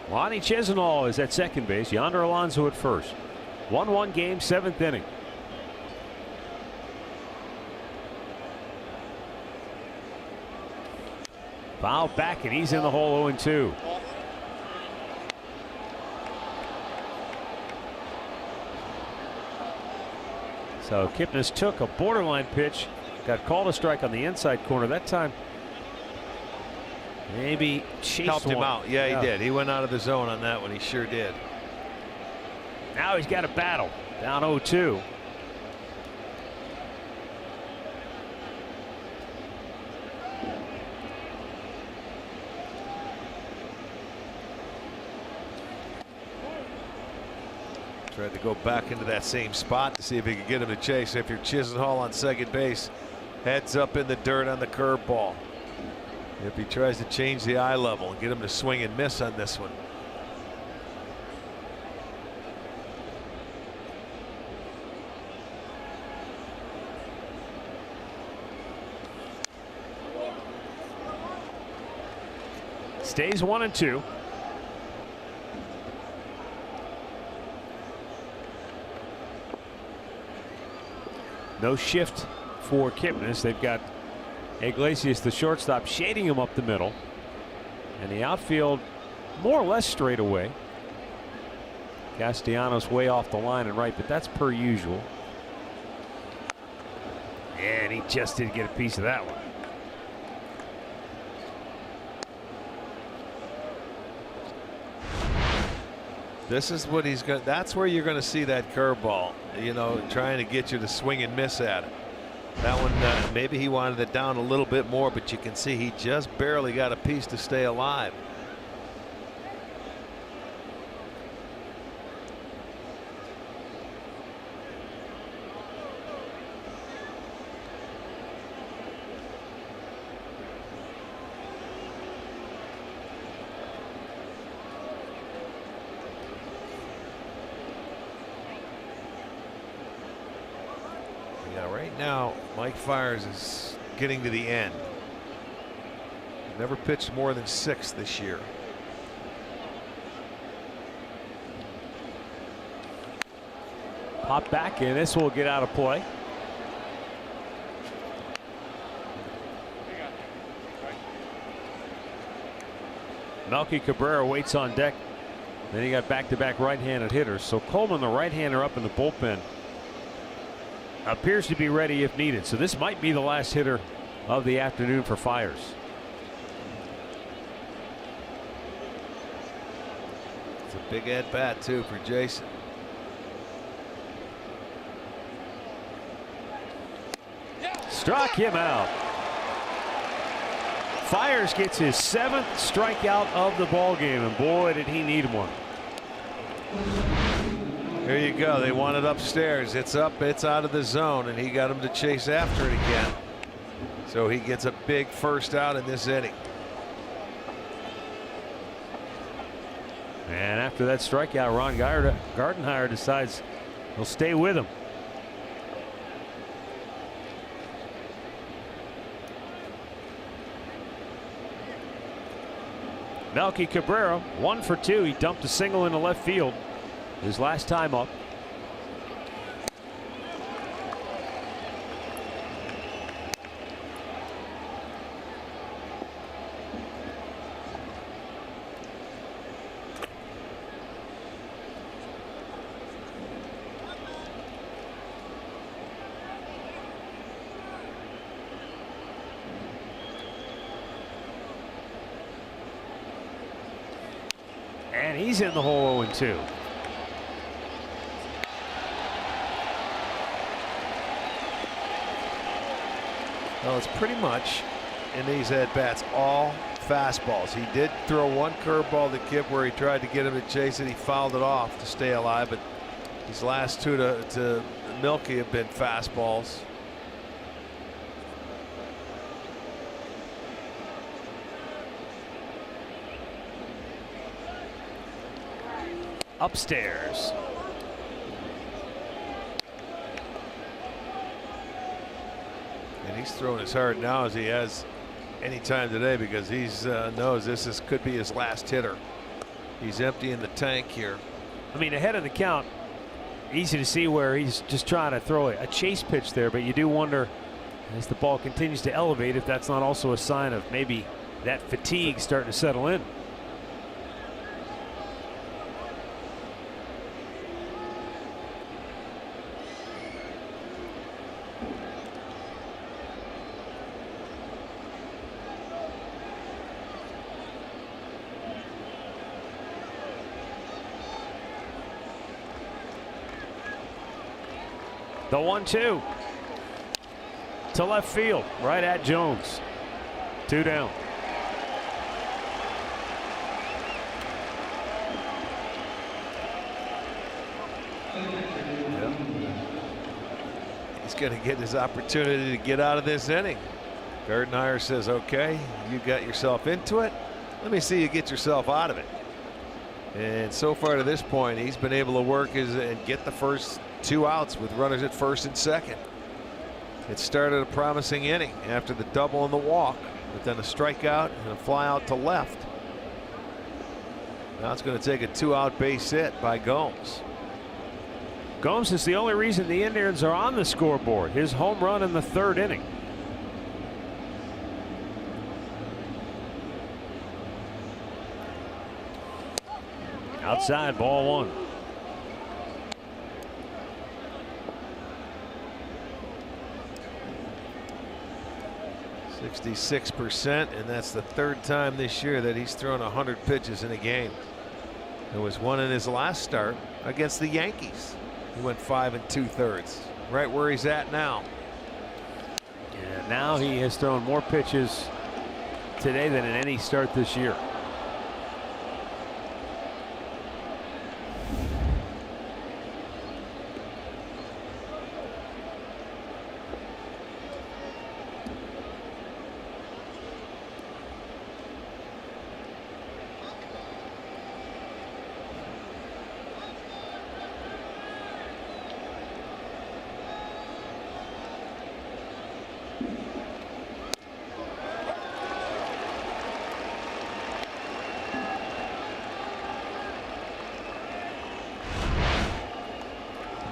Lonnie Chisenhall is at second base. Yonder Alonso at first. 1-1 game, 7th inning. Foul back, and he's in the hole 0-2. So Kipnis took a borderline pitch, got called a strike on the inside corner. That time maybe chased helped him one. out. Yeah, he did. He went out of the zone on that one. He sure did. Now he's got a battle. Down 0-2. Tried to go back into that same spot to see if he could get him to chase. If you're Chisenhall on second base, heads up in the dirt on the curveball. If he tries to change the eye level and get him to swing and miss on this one. Stays 1-2. No shift for Kipnis. They've got Iglesias, the shortstop, shading him up the middle. And the outfield more or less straight away. Castellanos way off the line and right, but that's per usual. And he just didn't get a piece of that one. This is what he's going. That's where you're going to see that curveball. You know, trying to get you to swing and miss at it. That one, maybe he wanted it down a little bit more, but you can see he just barely got a piece to stay alive. Right now, Mike Fiers is getting to the end. Never pitched more than 6 this year. Pop back, and this will get out of play. Melky Cabrera waits on deck. Then he got back-to-back right-handed hitters. So Coleman, the right-hander up in the bullpen, appears to be ready if needed. So this might be the last hitter of the afternoon for Fiers. It's a big at bat too for Jason. Struck him out. Fiers gets his 7th strikeout of the ball game, and boy did he need one. There you go. They want it upstairs. It's up, it's out of the zone, and he got him to chase after it again. So he gets a big first out in this inning. And after that strikeout, Ron Gardenhire decides he'll stay with him. Melky Cabrera 1 for 2. He dumped a single into left field his last time up. And he's in the hole 0-2. Well, it's pretty much in these at-bats all fastballs. He did throw one curveball to Kip where he tried to get him to chase it. He fouled it off to stay alive, but his last 2 to Milky have been fastballs. Upstairs. And he's throwing as hard now as he has any time today because he's knows this could be his last hitter. He's emptying the tank here. I mean, ahead of the count, easy to see where he's just trying to throw a chase pitch there, but you do wonder as the ball continues to elevate if that's not also a sign of maybe that fatigue starting to settle in. The 1-2 to left field, right at Jones. 2 down. He's going to get his opportunity to get out of this inning. Gardenhire says, okay, you got yourself into it. Let me see you get yourself out of it. And so far to this point, he's been able to work and get the first 2 outs with runners at first and second. It started a promising inning after the double and the walk, but then a strikeout and a fly out to left. Now it's going to take a 2-out base hit by Gomes. Gomes is the only reason the Indians are on the scoreboard. His home run in the 3rd inning. Outside, ball 1. .66%, and that's the 3rd time this year that he's thrown 100 pitches in a game. There was one in his last start against the Yankees. He went 5 2/3, right where he's at now. And now he has thrown more pitches today than in any start this year.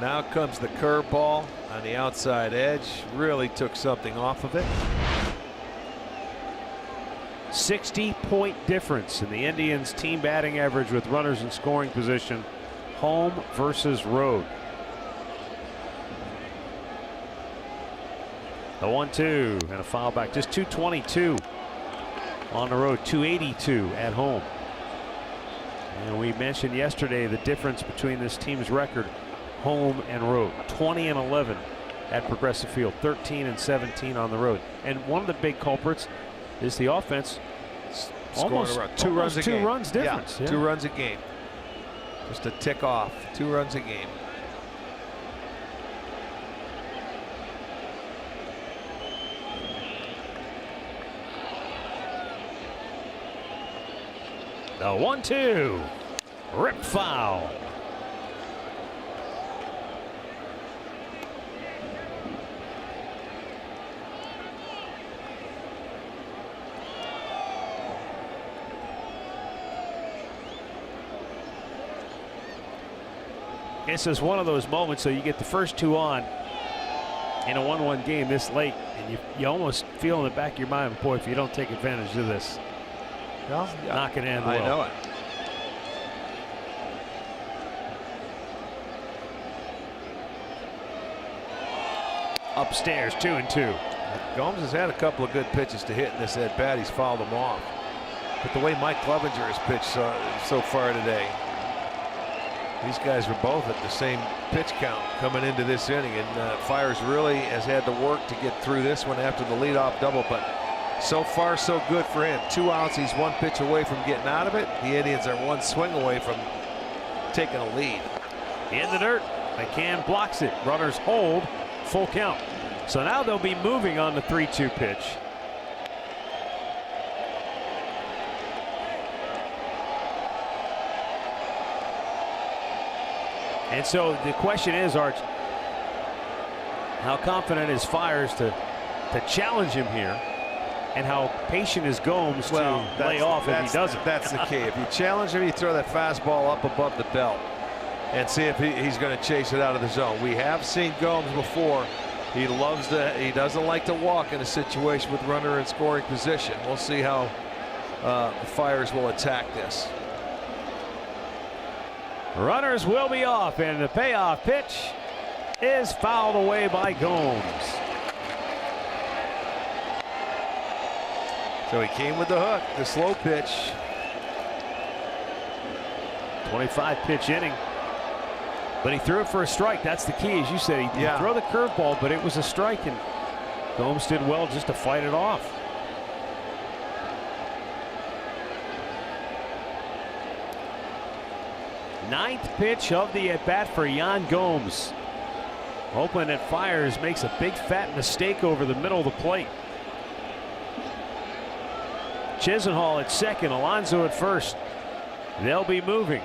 Now comes the curveball on the outside edge. Really took something off of it. 60-point difference in the Indians' team batting average with runners in scoring position, home versus road. The 1-2 and a foul back. Just 222 on the road, 282 at home. And we mentioned yesterday the difference between this team's record, home and road. 20-11 at Progressive Field, 13-17 on the road. And one of the big culprits is the offense. Almost two runs difference. Yeah. 2 runs a game. Just a tick off. 2 runs a game. The 1-2. Rip foul. This is one of those moments, so you get the first 2 on in a 1-1 game this late, and you almost feel in the back of your mind, boy, if you don't take advantage of this, well, not going to end well. I know it. Upstairs, 2-2. Gomes has had a couple of good pitches to hit in this at bat. He's fouled them off. But the way Mike Clevenger has pitched so far today, these guys were both at the same pitch count coming into this inning, and Fiers really has had to work to get through this one after the leadoff double, but so far so good for him. 2 outs, he's 1 pitch away from getting out of it. The Indians are 1 swing away from taking a lead. In the dirt, Mccann blocks it. Runners hold, full count. So now they'll be moving on the 3-2 pitch. And so the question is, Arch, how confident is Fiers to challenge him here, and how patient is Gomes to lay off if he doesn't? That's the key. If you challenge him, you throw that fastball up above the belt and see if he's going to chase it out of the zone. We have seen Gomes before. He doesn't like to walk in a situation with runner in scoring position. We'll see how Fiers will attack this. Runners will be off, and the payoff pitch is fouled away by Gomes. So he came with the hook, the slow pitch. 25-pitch inning. But he threw it for a strike. That's the key, as you said. He did throw the curveball, but it was a strike, and Gomes did well just to fight it off. Ninth pitch of the at-bat for Yan Gomes. Hoping that Fiers makes a big fat mistake over the middle of the plate. Chisenhall at second, Alonso at first. They'll be moving.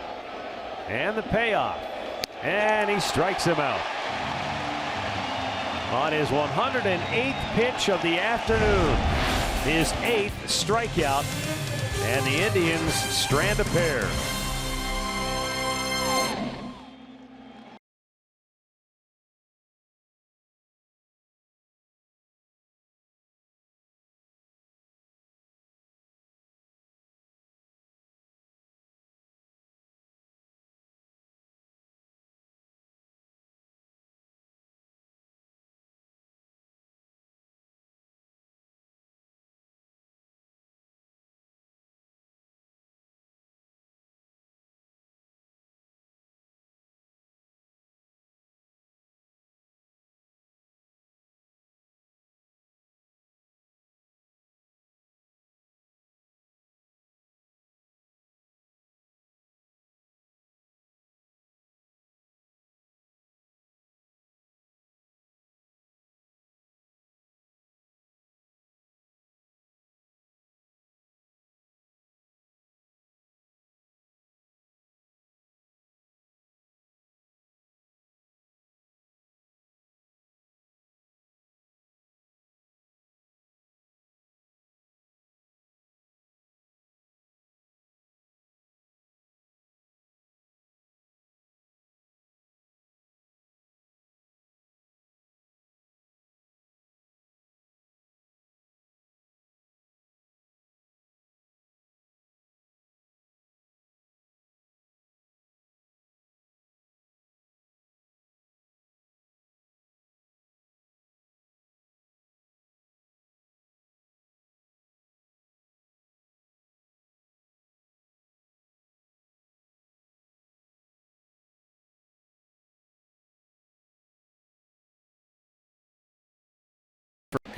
And the payoff. And he strikes him out. On his 108th pitch of the afternoon. His 8th strikeout. And the Indians strand a pair.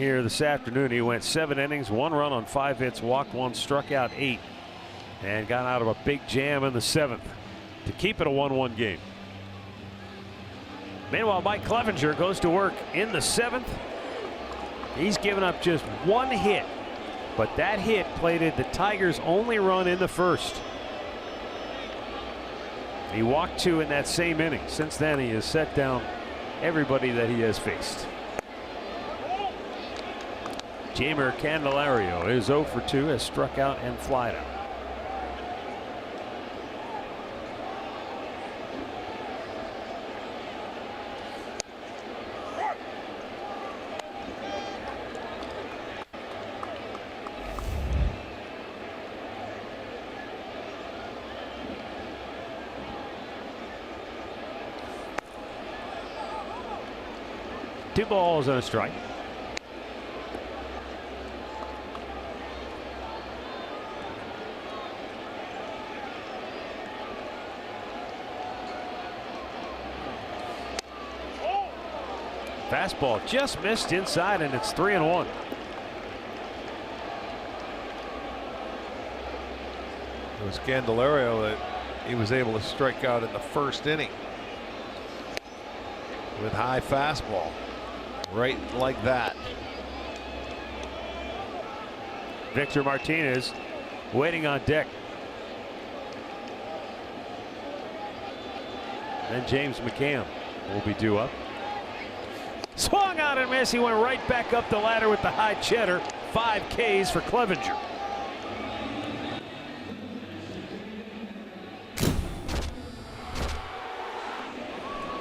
here this afternoon. He went 7 innings, 1 run on 5 hits, walked 1, struck out 8, and got out of a big jam in the 7th to keep it a 1-1 game. Meanwhile, Mike Clevenger goes to work in the 7th. He's given up just 1 hit, but that hit plated the Tigers' only run in the 1st. He walked 2 in that same inning. Since then, he has set down everybody that he has faced. Jeimer Candelario is 0 for 2, has struck out and flied out. Two balls and a strike. Fastball just missed inside, and it's 3-1. It was Candelario that he was able to strike out in the 1st inning with high fastball. Right like that. Victor Martinez waiting on deck. Then James Mccann will be due up. Swung out and missed. He went right back up the ladder with the high cheddar. 5 Ks for Clevenger.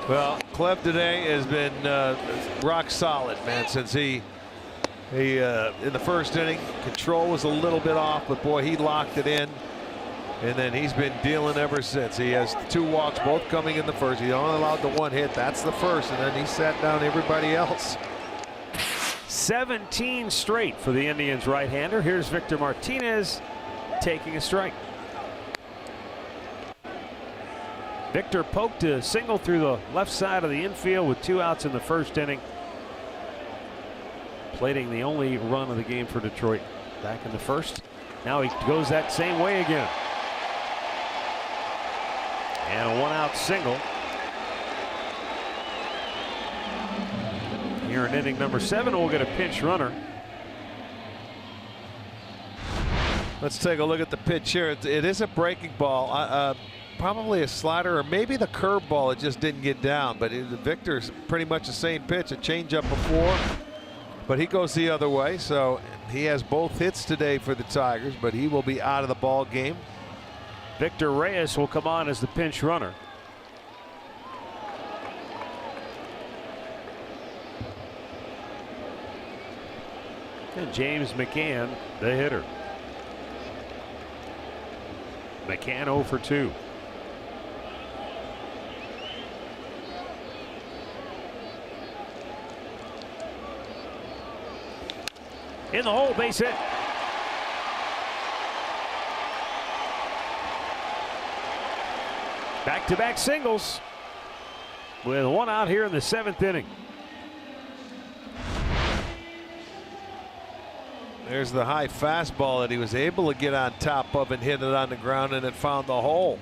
Well, Clev today has been rock solid, man, since he in the 1st inning, control was a little bit off, but boy, he locked it in, and then he's been dealing ever since. He has 2 walks, both coming in the 1st. He only allowed the 1 hit. That's the 1st, and then he sat down everybody else. 17 straight for the Indians right-hander. Here's Victor Martinez taking a strike. Victor poked a single through the left side of the infield with 2 outs in the 1st inning, plating the only run of the game for Detroit back in the 1st. Now he goes that same way again. And a 1-out single. Here in inning number 7, we'll get a pinch runner. Let's take a look at the pitch here. It is a breaking ball. Probably a slider or maybe the curveball. It just didn't get down. But Victor's pretty much the same pitch. A changeup before, but he goes the other way. So he has both hits today for the Tigers, but he will be out of the ball game. Victor Reyes will come on as the pinch runner. And James Mccann, the hitter. Mccann 0 for 2. In the hole, base hit. Back-to-back singles with 1 out here in the 7th inning. There's the high fastball that he was able to get on top of and hit it on the ground, and it found the hole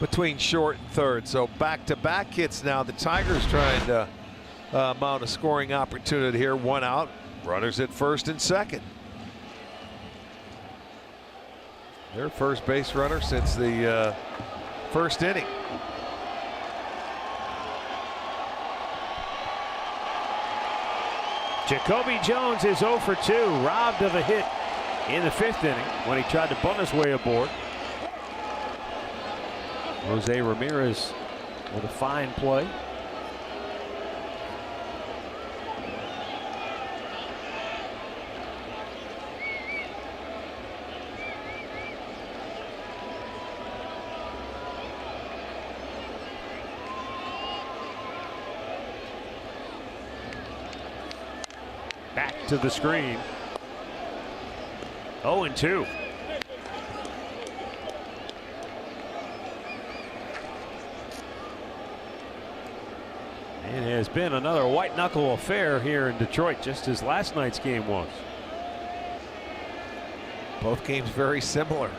between short and 3rd. So back-to-back hits now. The Tigers trying to mount a scoring opportunity here. 1 out. Runners at 1st and 2nd. Their first base runner since the 1st inning. Jacoby Jones is 0 for 2, robbed of a hit in the 5th inning when he tried to bunt his way aboard. Jose Ramirez with a fine play. Back to the screen. 0-2. It has been another white knuckle affair here in Detroit, just as last night's game was. Both games very similar.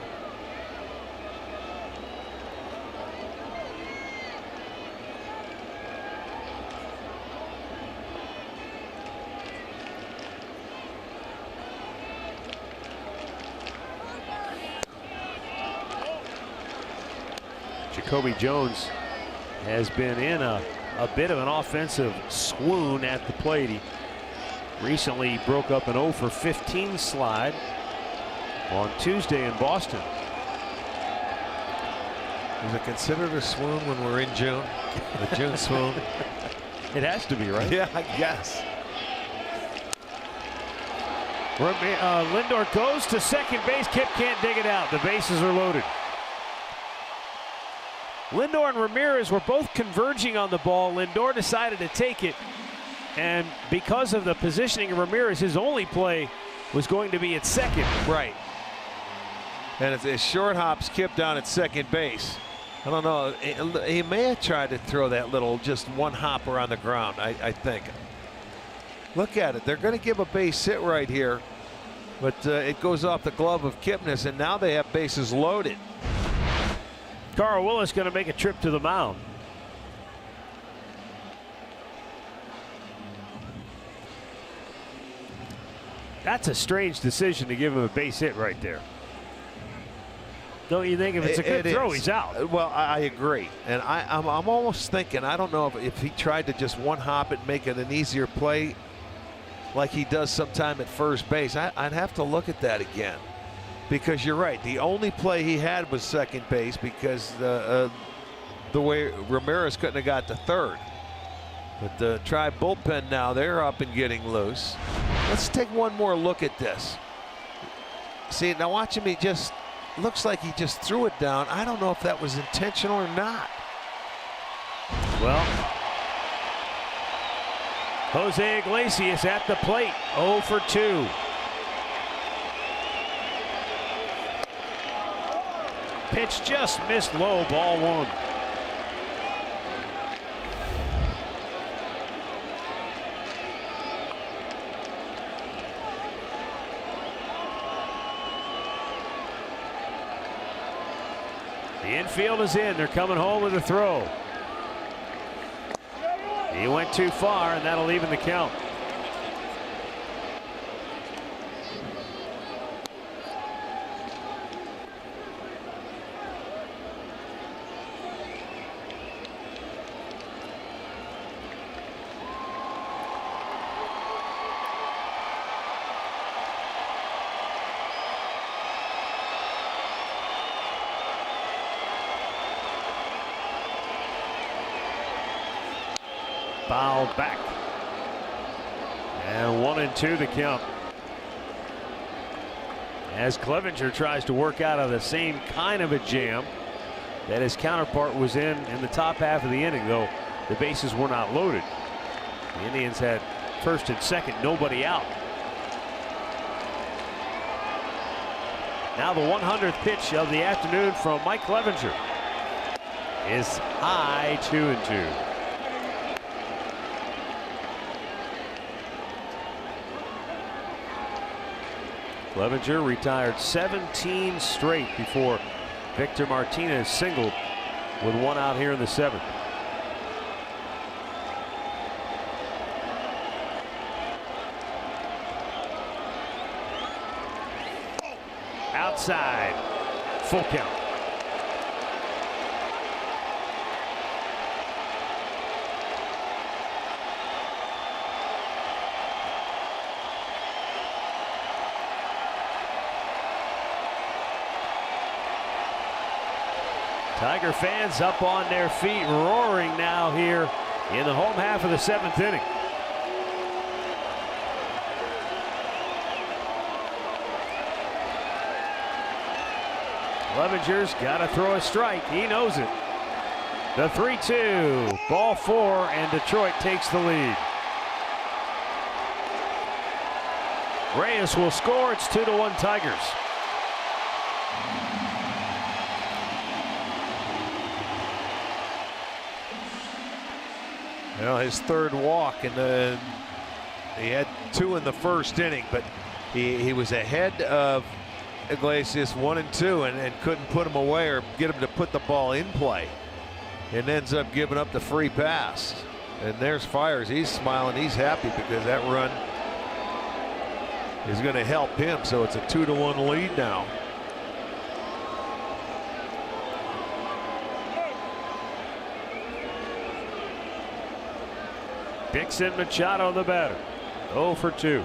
Jacoby Jones has been in a bit of an offensive swoon at the plate. He recently broke up an 0 for 15 slide on Tuesday in Boston. Is it considered a swoon when we're in June? The June swoon? It has to be, right? Yeah, I guess. Lindor goes to second base. Kip can't dig it out. The bases are loaded. Lindor and Ramirez were both converging on the ball. Lindor decided to take it, and because of the positioning of Ramirez, his only play was going to be at second. Right. And it's a short hops Kip down at second base. I don't know. He may have tried to throw that little just one hopper on the ground, I think. Look at it. They're going to give a base hit right here, but it goes off the glove of Kipnis, and now they have bases loaded. Carl Willis going to make a trip to the mound. That's a strange decision to give him a base hit right there. Don't you think? If it's a good throw, he's out. Well, I agree. And I'm almost thinking, I don't know if he tried to just one hop it, make it an easier play like he does sometime at first base. I'd have to look at that again. Because you're right, the only play he had was second base because the way Ramirez couldn't have got to third. But the Tribe bullpen now, they're up and getting loose. Let's take one more look at this. See, now watch him, he just looks like he just threw it down. I don't know if that was intentional or not. Well, Jose Iglesias at the plate, 0 for 2. Pitch just missed low, ball 1. The infield is in. They're coming home with a throw. He went too far, and that'll even the count. Fouled back. And 1-2 the count. As Clevenger tries to work out of the same kind of a jam that his counterpart was in the top half of the inning, though the bases were not loaded. The Indians had first and second, nobody out. Now the 100th pitch of the afternoon from Mike Clevenger is high, 2-2. Clevenger retired 17 straight before Victor Martinez singled with 1 out here in the 7th. Outside, full count. Tiger fans up on their feet, roaring now here in the home half of the 7th inning. Clevenger's got to throw a strike. He knows it. The 3-2, ball 4, and Detroit takes the lead. Reyes will score. It's 2-1 Tigers. Well, his third walk, and he had 2 in the first inning, but he was ahead of Iglesias 1 and 2 and couldn't put him away or get him to put the ball in play, and ends up giving up the free pass. And there's Fires. He's smiling. He's happy because that run is going to help him. So it's a 2-1 lead now. Dixon Machado, the batter. 0 for 2.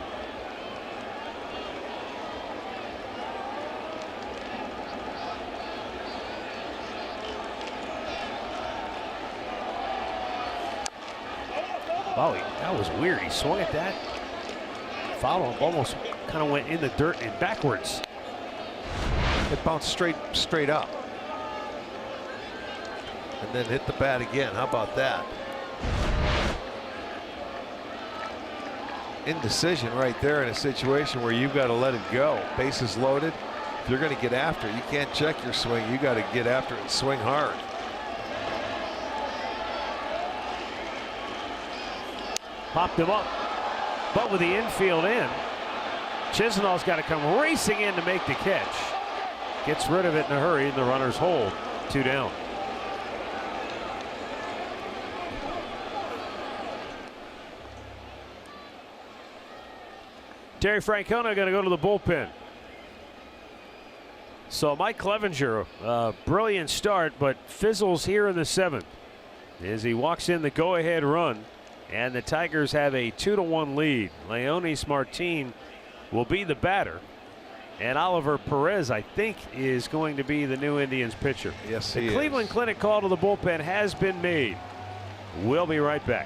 Wow, that was weird. He swung at that. Foul him, almost kind of went in the dirt and backwards. It bounced straight up. And then hit the bat again. How about that? Indecision right there in a situation where you've got to let it go. Bases loaded. If you're going to get after it, you can't check your swing. You got to get after it and swing hard. Popped him up, but with the infield in, Chisenhall's got to come racing in to make the catch. Gets rid of it in a hurry, and the runners hold. 2 down. Terry Francona going to go to the bullpen. So Mike Clevenger, brilliant start, but fizzles here in the 7th as he walks in the go-ahead run. And the Tigers have a 2-1 lead. Leonis Martin will be the batter. And Oliver Perez, I think, is going to be the new Indians pitcher. Yes, the Cleveland Clinic call to the bullpen has been made. We'll be right back.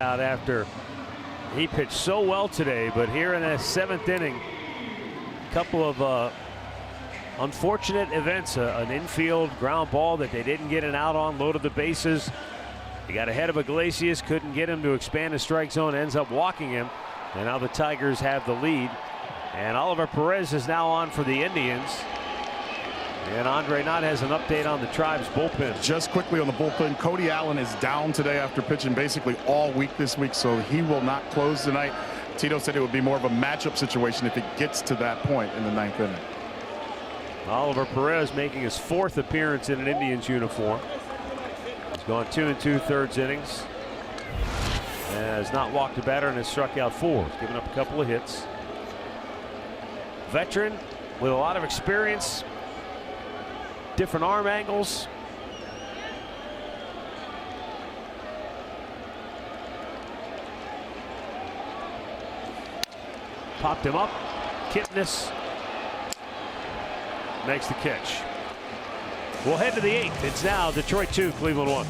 Out after he pitched so well today, but here in the 7th inning, a couple of unfortunate events. An infield ground ball that they didn't get an out on, loaded the bases. He got ahead of Iglesias, couldn't get him to expand his strike zone, ends up walking him, and now the Tigers have the lead. And Oliver Perez is now on for the Indians. And Andre Knott has an update on the Tribe's bullpen. Just quickly on the bullpen, Cody Allen is down today after pitching basically all week this week, so he will not close tonight. Tito said it would be more of a matchup situation if it gets to that point in the 9th inning. Oliver Perez making his 4th appearance in an Indians uniform. He's gone 2 2/3 innings. Has not walked a batter and has struck out 4. He's given up a couple of hits. Veteran with a lot of experience. Different arm angles. Popped him up. Kipnis makes the catch. We'll head to the 8th. It's now Detroit 2, Cleveland 1.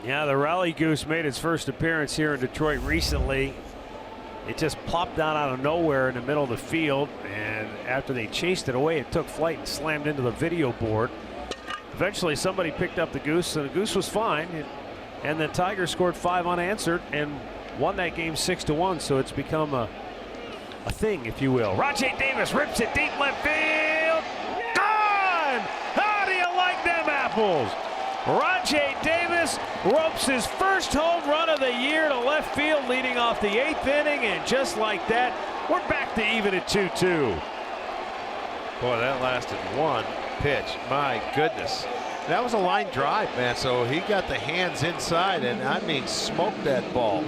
Yeah, the Rally Goose made its first appearance here in Detroit recently. It just plopped down out of nowhere in the middle of the field, and after they chased it away, it took flight and slammed into the video board. Eventually somebody picked up the goose, and the goose was fine, and the Tigers scored 5 unanswered and won that game 6-1, so it's become a thing, if you will. Rajai Davis rips it deep left field. Gone! How do you like them apples? Rajai Davis ropes his first home run of the year to left field, leading off the 8th inning, and just like that, we're back to even at 2-2. Boy, that lasted one pitch. My goodness. That was a line drive, man, so he got the hands inside and, I mean, smoked that ball.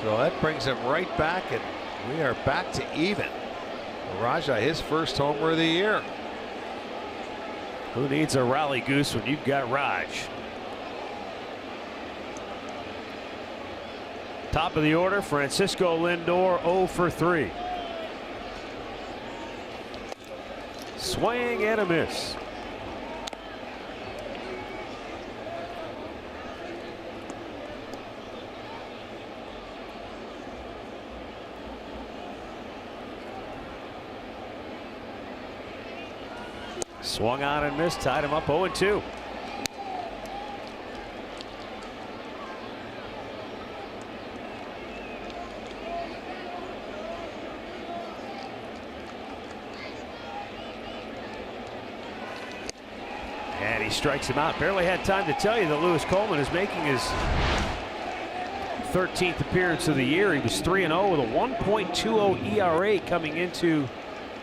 So that brings him right back, and we are back to even. Rajai, his first homer of the year. Who needs a Rally Goose when you've got Raj? Top of the order, Francisco Lindor, 0 for 3. Swing and a miss. Swung on and missed, tied him up 0-2. And he strikes him out. Barely had time to tell you that Lewis Coleman is making his 13th appearance of the year. He was 3-0 with a 1.20 ERA coming into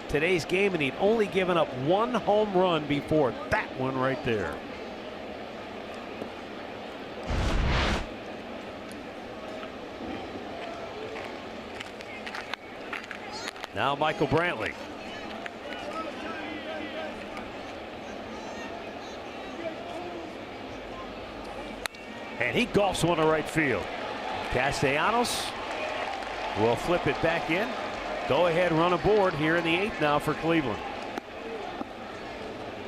today's game, and he'd only given up 1 home run before that one right there. Now Michael Brantley. And he golfs one to right field. Castellanos will flip it back in. Go ahead, run aboard here in the 8th now for Cleveland.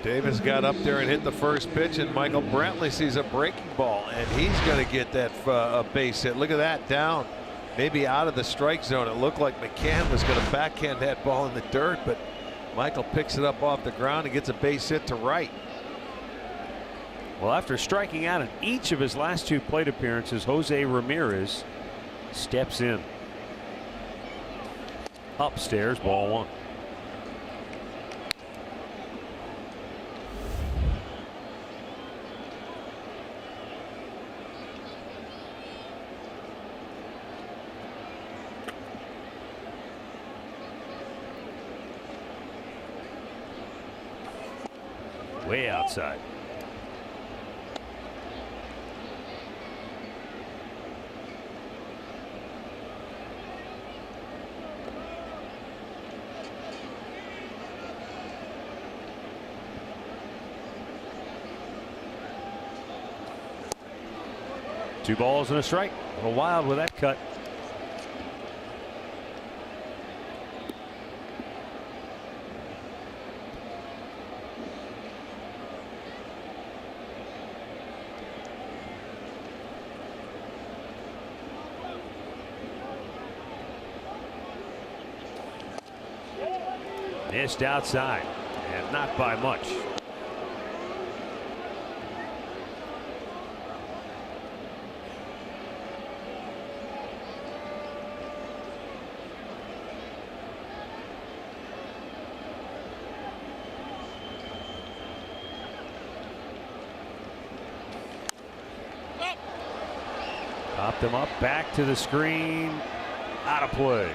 Davis got up there and hit the first pitch, and Michael Brantley sees a breaking ball, and he's going to get that base hit. Look at that, down, maybe out of the strike zone. It looked like Mccann was going to backhand that ball in the dirt, but Michael picks it up off the ground and gets a base hit to right. Well, after striking out in each of his last 2 plate appearances, Jose Ramirez steps in. Upstairs, ball 1. Way outside. Two balls and a strike. A little wild with that cut. Missed outside, and not by much. Popped him up, back to the screen, out of play.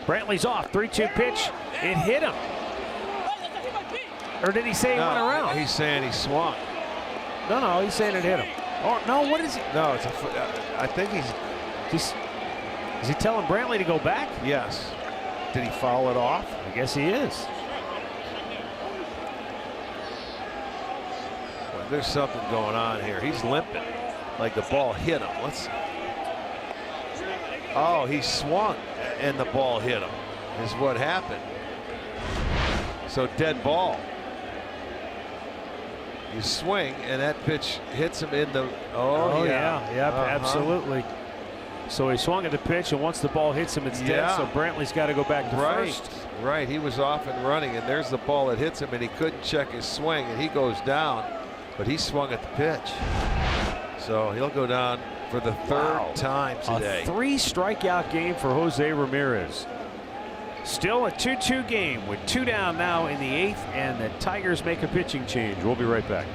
Brantley's off, 3-2 pitch. It hit him. Or did he say he went around? He's saying he swung. No, he's saying it hit him. Oh, no, what is he? No, it's a foot. I think Is he telling Brantley to go back? yes. Did he foul it off? I guess he is. Well, there's something going on here. He's limping, like the ball hit him. Oh, he swung and the ball hit him, is what happened. So dead ball. You swing and that pitch hits him in the. Oh yeah. Yep, absolutely. So he swung at the pitch, and once the ball hits him, it's dead. So Brantley's got to go back to first. Right, he was off and running, and there's the ball that hits him, and he couldn't check his swing, and he goes down, but he swung at the pitch. So he'll go down for the third time today. A 3 strikeout game for Jose Ramirez. Still a 2-2 game with 2 down now in the 8th, and the Tigers make a pitching change. We'll be right back.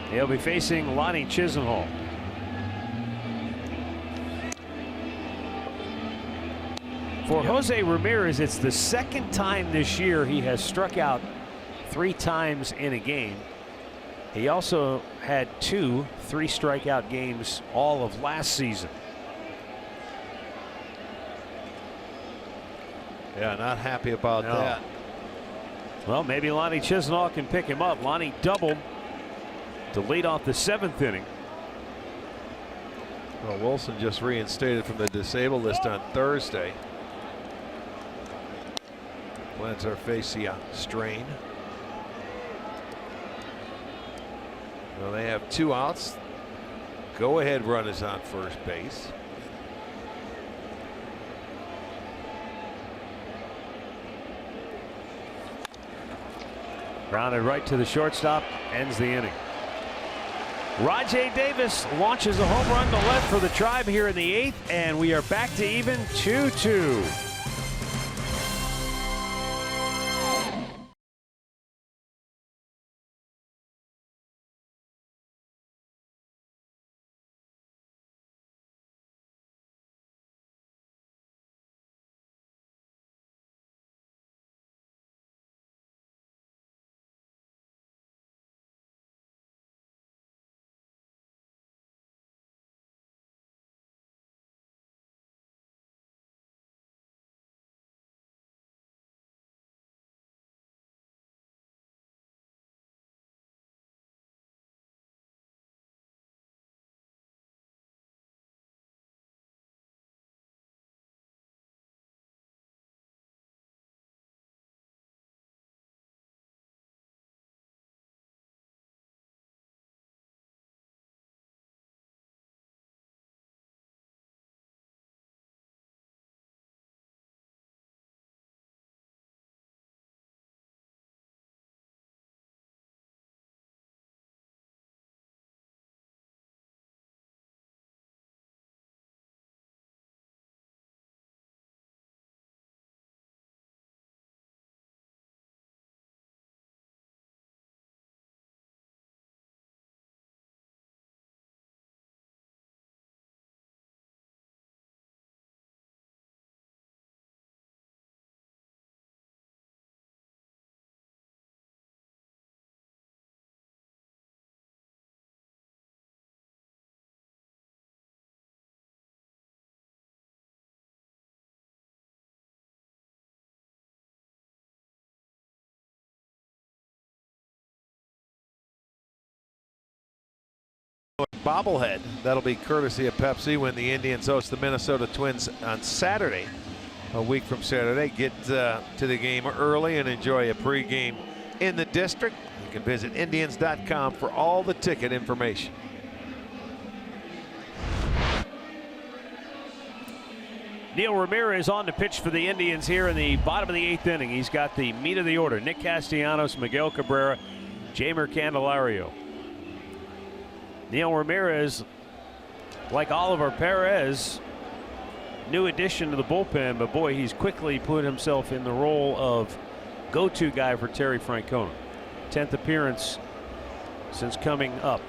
He'll be facing Lonnie Chisenhall. For Jose Ramirez, it's the second time this year he has struck out 3 times in a game. He also had 2 3-strikeout games all of last season. Yeah, not happy about that. Well, maybe Lonnie Chisenhall can pick him up. Lonnie doubled to lead off the 7th inning. Well, Wilson just reinstated from the disabled list on Thursday. Plantar fascia strain. Well, they have 2 outs. Go ahead run is on first base. Grounded right to the shortstop, ends the inning. Rajai Davis launches a home run to left for the Tribe here in the 8th, and we are back to even 2-2. bobblehead. That'll be courtesy of Pepsi when the Indians host the Minnesota Twins on Saturday. A week from Saturday. Get to the game early and enjoy a pregame in the district. You can visit Indians.com for all the ticket information. Neil Ramirez on to pitch for the Indians here in the bottom of the 8th inning. He's got the meat of the order. Nick Castellanos, Miguel Cabrera, Jeimer Candelario. Neil Ramirez, like Oliver Perez, new addition to the bullpen, but boy, he's quickly put himself in the role of go-to guy for Terry Francona. 10th appearance since coming up.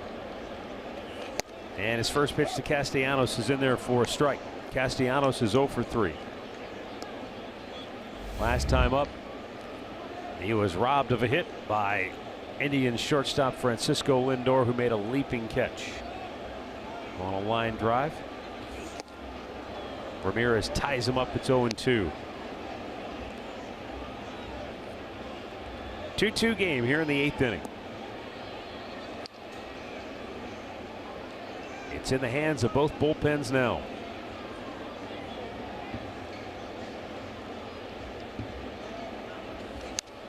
And his first pitch to Castellanos is in there for a strike. Castellanos is 0 for 3. Last time up, he was robbed of a hit by Indians shortstop Francisco Lindor, who made a leaping catch on a line drive. Ramirez ties him up. It's 0-2. 2-2 game here in the 8th inning. It's in the hands of both bullpens now.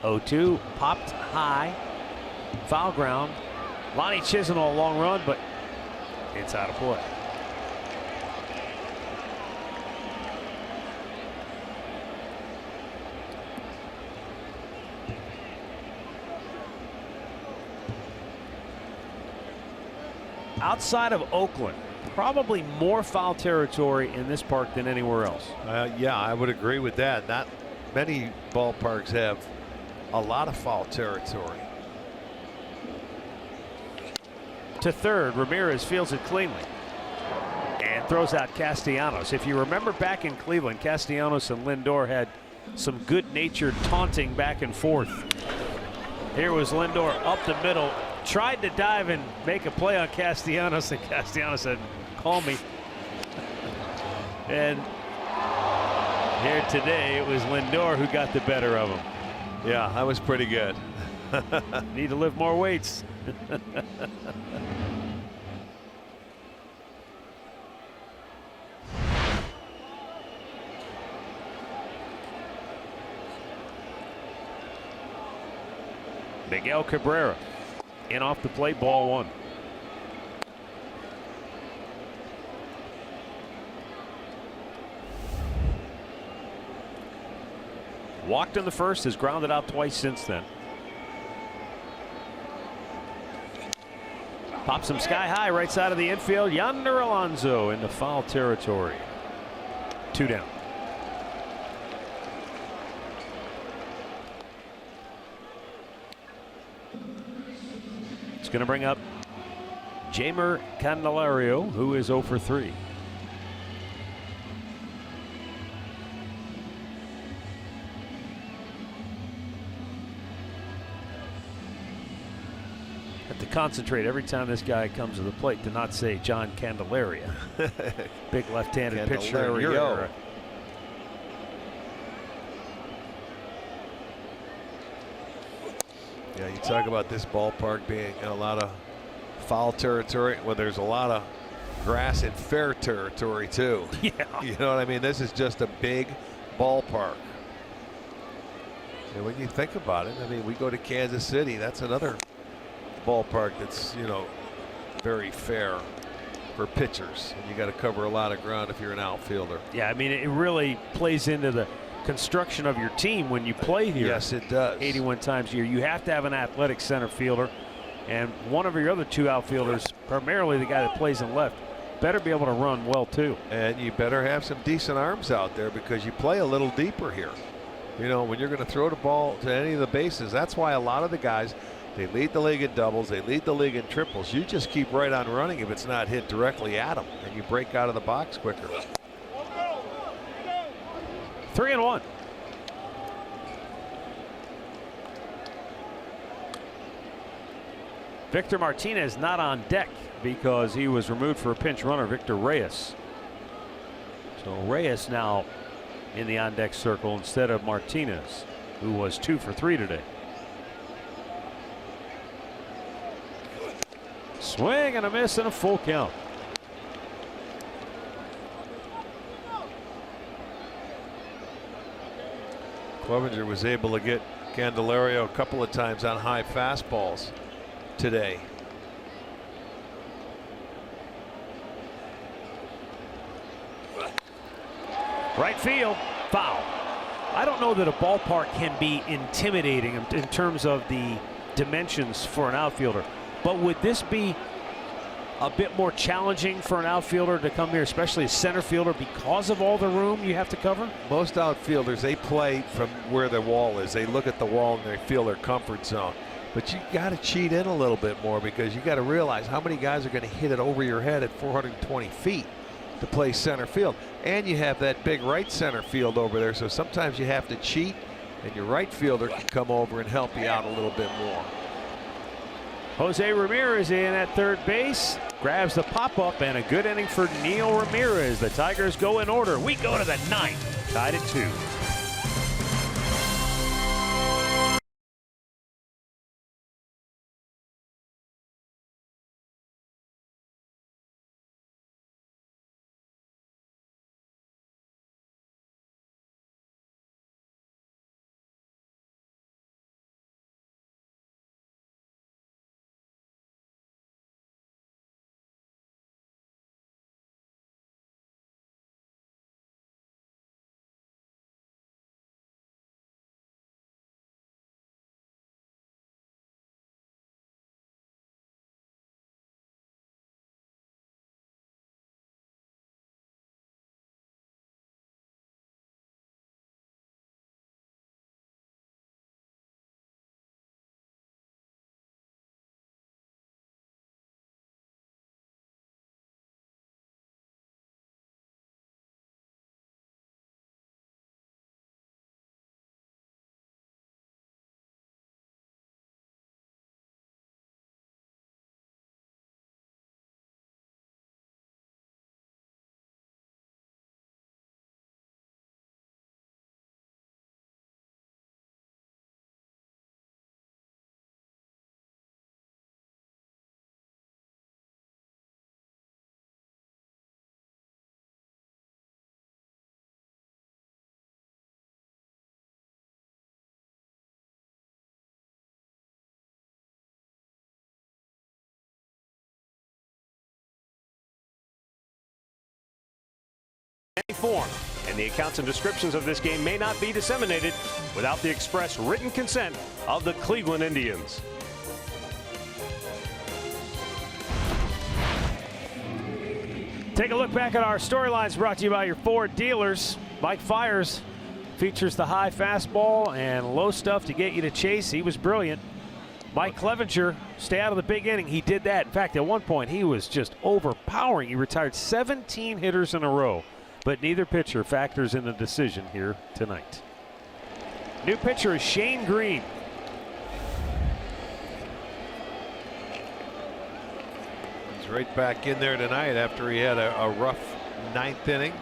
0-2, popped high, foul ground. Lonnie Chisenhall, long run, but it's out of play. Outside of Oakland, probably more foul territory in this park than anywhere else. Yeah, I would agree with that. Not many ballparks have a lot of foul territory. To third, Ramirez fields it cleanly and throws out Castellanos. If you remember back in Cleveland, Castellanos and Lindor had some good-natured taunting back and forth. Here was Lindor up the middle, tried to dive and make a play on Castellanos, and Castellanos said, "Call me." And here today, it was Lindor who got the better of him. Yeah, that was pretty good. Need to lift more weights. Miguel Cabrera in off the plate, ball 1. Walked in the first, has grounded out twice since then. Pops him sky high right side of the infield. Yonder Alonso into foul territory. 2 down. It's going to bring up Jeimer Candelario, who is 0 for 3. Concentrate every time this guy comes to the plate to not say John Candelaria. Big left-handed pitcher in your era. Yeah, you talk about this ballpark being in a lot of foul territory. Well, there's a lot of grass and fair territory too. Yeah. You know what I mean? This is just a big ballpark. And when you think about it, I mean, we go to Kansas City. That's another ballpark that's, you know, very fair for pitchers, and you got to cover a lot of ground if you're an outfielder. Yeah, I mean, it really plays into the construction of your team when you play here. Yes, it does. 81 times a year. You have to have an athletic center fielder, and one of your other 2 outfielders, primarily the guy that plays in left, better be able to run well too. And you better have some decent arms out there, because you play a little deeper here. You know, when you're going to throw the ball to any of the bases, that's why a lot of the guys, they lead the league in doubles, they lead the league in triples. You just keep right on running if it's not hit directly at them, and you break out of the box quicker. 3-1. Victor Martinez not on deck because he was removed for a pinch runner, Victor Reyes. So Reyes now in the on-deck circle instead of Martinez, who was 2 for 3 today. Swing and a miss and a full count. Clevenger was able to get Candelario a couple of times on high fastballs today. Right field, foul. I don't know that a ballpark can be intimidating in terms of the dimensions for an outfielder, but would this be a bit more challenging for an outfielder to come here, especially a center fielder, because of all the room you have to cover? Most outfielders, they play from where the wall is. They look at the wall and they feel their comfort zone. But you got to cheat in a little bit more, because you got to realize how many guys are going to hit it over your head at 420 feet to play center field. And you have that big right center field over there, so sometimes you have to cheat, and your right fielder can come over and help you out a little bit more. Jose Ramirez in at third base, grabs the pop-up, and a good inning for Neil Ramirez. The Tigers go in order. We go to the ninth, tied at 2. Form, and the accounts and descriptions of this game may not be disseminated without the express written consent of the Cleveland Indians. Take a look back at our storylines brought to you by your Ford dealers. Mike Fiers features the high fastball and low stuff to get you to chase. He was brilliant. Mike Clevenger, stay out of the big inning. He did that. In fact, at one point, he was just overpowering. He retired 17 hitters in a row. But neither pitcher factors in the decision here tonight. New pitcher is Shane Green. He's right back in there tonight after he had a rough ninth inning.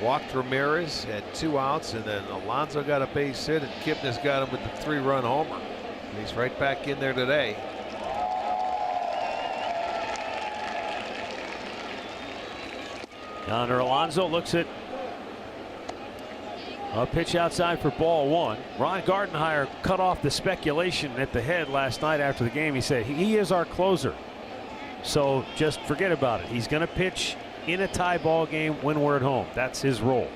Walked Ramirez, had 2 outs, and then Alonso got a base hit, and Kipnis got him with the 3-run homer. And he's right back in there today. Yonder Alonso looks at a pitch outside for ball 1. Ron Gardenhire cut off the speculation at the head last night after the game. He said he is our closer, so just forget about it. He's going to pitch in a tie ball game when we're at home. That's his role.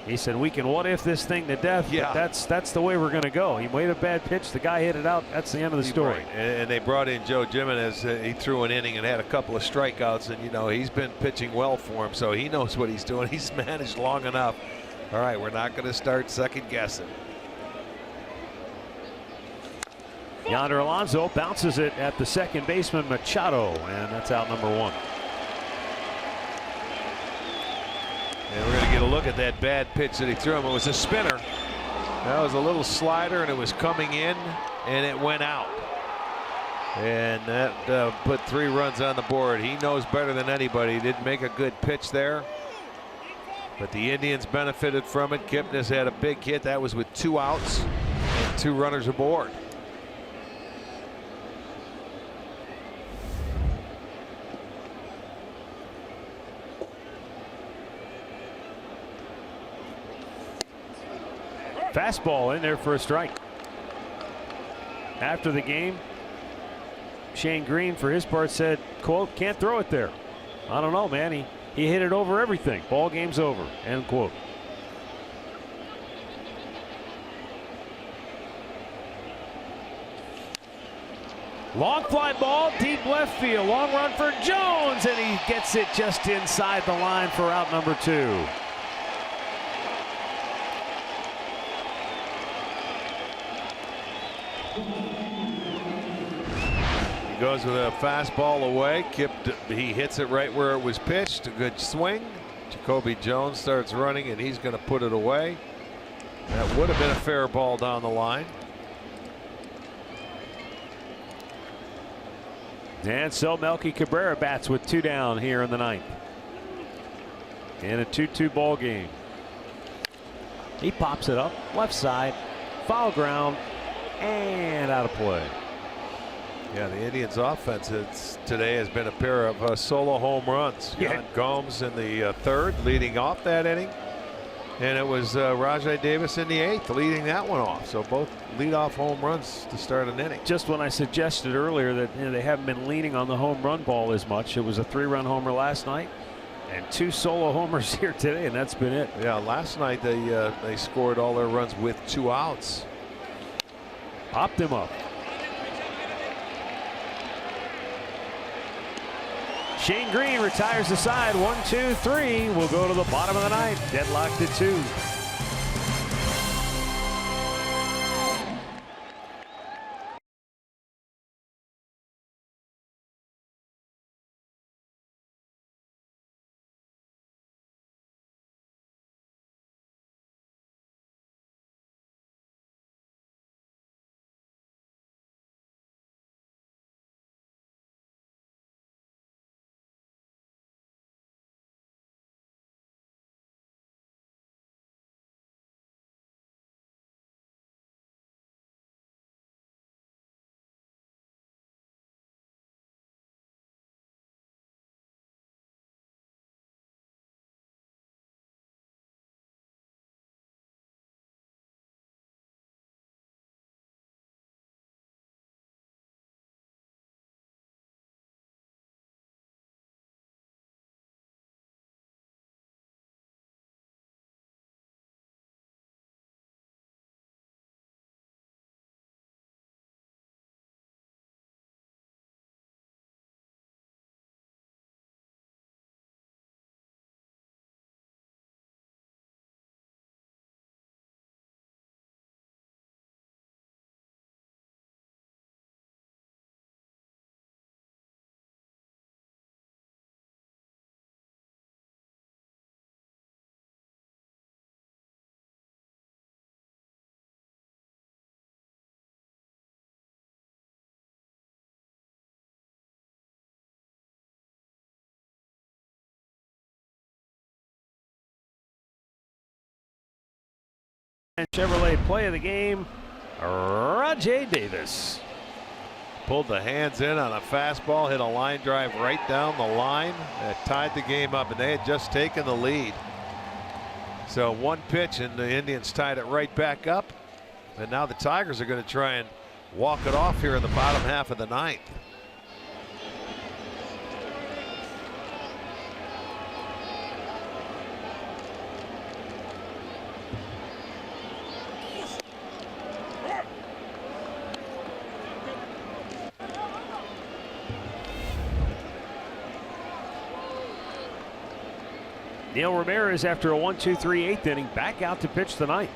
He said we can what if this thing to death. Yeah, but that's the way we're going to go. He made a bad pitch. The guy hit it out. That's the end of the story. Right. And they brought in Joe Jimenez. He threw an inning and had a couple of strikeouts, and you know he's been pitching well for him, so he knows what he's doing. He's managed long enough. All right, we're not going to start second guessing. Yonder Alonso bounces it at the second baseman Machado, and that's out number 1. And we're going to get a look at that bad pitch that he threw him. It was a spinner. That was a little slider, and it was coming in, and it went out. And that put 3 runs on the board. He knows better than anybody. He didn't make a good pitch there, but the Indians benefited from it. Kipnis had a big hit. That was with 2 outs and 2 runners aboard. Fastball in there for a strike. After the game, Shane Green, for his part, said, quote, "Can't throw it there." I don't know, man. He hit it over everything. Ball game's over, end quote. Long fly ball, deep left field. Long run for Jones, and he gets it just inside the line for out number 2. He goes with a fastball away. He hits it right where it was pitched. A good swing. Jacoby Jones starts running, and he's going to put it away. That would have been a fair ball down the line. And so Melky Cabrera bats with 2 down here in the 9th. In a 2-2 ball game. He pops it up left side, foul ground, and out of play. Yeah, the Indians' offense today has been a pair of solo home runs. Yeah. Jan Gomes in the 3rd, leading off that inning, and it was Rajai Davis in the 8th, leading that one off. So both leadoff home runs to start an inning. Just when I suggested earlier that they haven't been leaning on the home run ball as much, it was a 3-run homer last night and 2 solo homers here today, and that's been it. Yeah, last night they scored all their runs with 2 outs. Popped him up. Shane Green retires the side. 1, 2, 3. We'll go to the bottom of the 9th. Deadlocked at 2. Chevrolet play of the game, Rajai Davis. Pulled the hands in on a fastball, hit a line drive right down the line. That tied the game up, and they had just taken the lead. So 1 pitch, and the Indians tied it right back up. And now the Tigers are going to try and walk it off here in the bottom half of the 9th. Neil Ramirez, after a 1-2-3 8th inning, back out to pitch the 9th.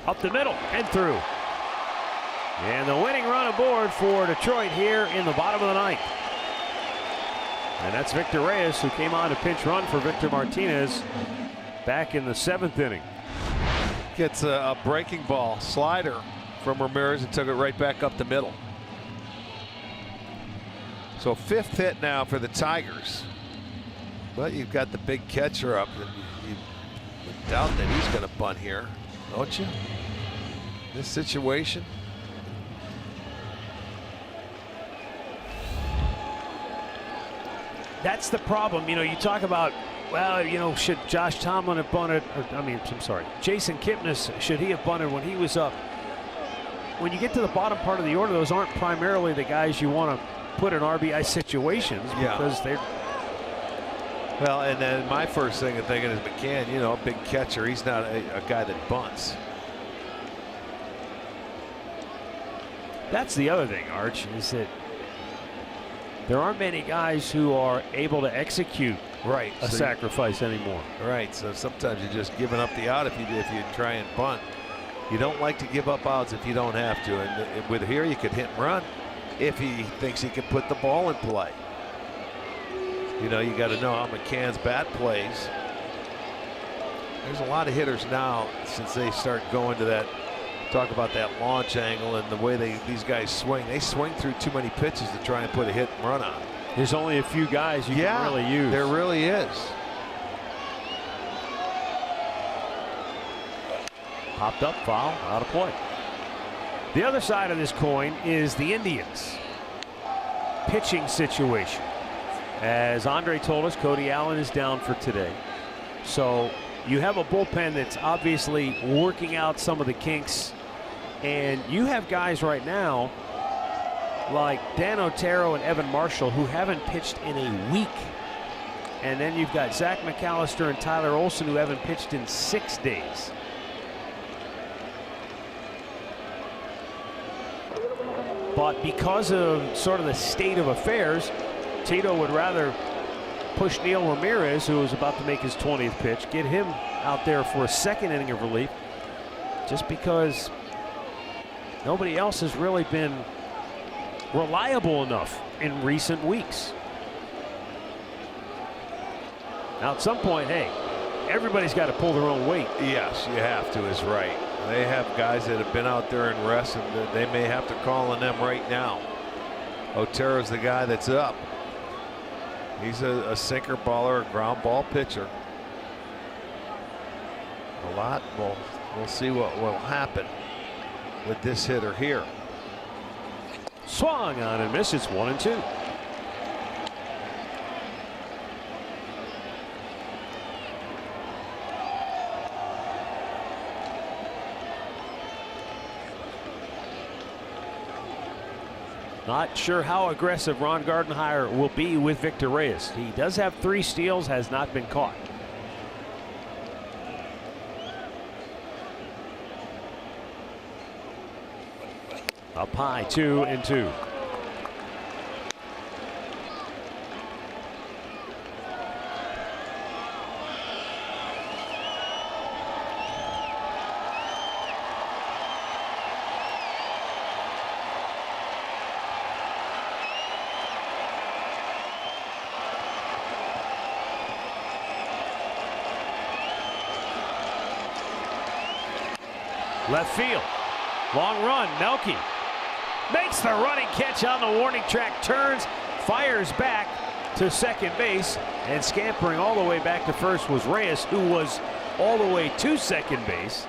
Up the middle and through. And the winning run aboard for Detroit here in the bottom of the ninth. And that's Victor Reyes, who came on to pinch run for Victor Martinez back in the 7th inning. Gets a breaking ball slider from Ramirez and took it right back up the middle. So 5th hit now for the Tigers. But you've got the big catcher up. And you doubt that he's going to bunt here, don't you? This situation. That's the problem. You know, you talk about, well, you know, should Josh Tomlin have bunted? I'm sorry, Jason Kipnis, should he have bunted when he was up? When you get to the bottom part of the order, those aren't primarily the guys you want to put in RBI situations because they're. Well, and then my first thing I'm thinking is Mccann, you know, a big catcher. He's not a guy that bunts. That's the other thing, Arch, is that there aren't many guys who are able to execute a sacrifice anymore. Right. So sometimes you're just giving up the out if you try and bunt. You don't like to give up outs if you don't have to. And with here, you could hit and run if he thinks he can put the ball in play. You know, you got to know how McCann's bat plays. There's a lot of hitters now since they start going to that. Talk about that launch angle and the way these guys swing. They swing through too many pitches to try and put a hit and run on. There's only a few guys you can really use. There really is. Popped up, foul, out of play. The other side of this coin is the Indians' pitching situation. As Andre told us, Cody Allen is down for today. So you have a bullpen that's obviously working out some of the kinks. And you have guys right now like Dan Otero and Evan Marshall who haven't pitched in a week. And then you've got Zach McAllister and Tyler Olson who haven't pitched in 6 days. But because of sort of the state of affairs, Tito would rather push Neil Ramirez, who was about to make his 20th pitch, get him out there for a 2nd inning of relief, just because nobody else has really been reliable enough in recent weeks. Now, at some point, hey, everybody's got to pull their own weight. Yes, you have to, is right. They have guys that have been out there and rest, and they may have to call on them right now. Otero's the guy that's up. He's a sinker baller, a ground ball pitcher. A lot. We'll see what will happen with this hitter here. Swung on and missed. It's 1-2. Not sure how aggressive Ron Gardenhire will be with Victor Reyes. He does have 3 steals, has not been caught. Up high, 2-2. Left field. Long run. Melky makes the running catch on the warning track. Turns. Fires back to second base. And scampering all the way back to first was Reyes, who was all the way to second base.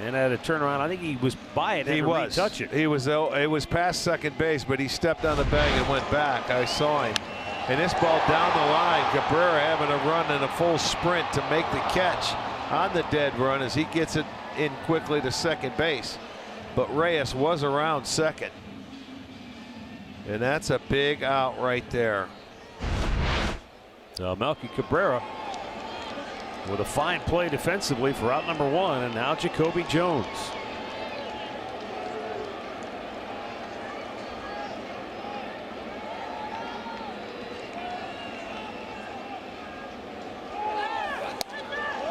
And had a turnaround. I think he was by it. He was. Touch it. He was. It was past second base, but he stepped on the bag and went back. I saw him. And this ball down the line. Cabrera having a run and a full sprint to make the catch on the dead run as he gets it in quickly to second base. But Reyes was around second. And that's a big out right there. Melky Cabrera with a fine play defensively for out number 1, and now Jacoby Jones.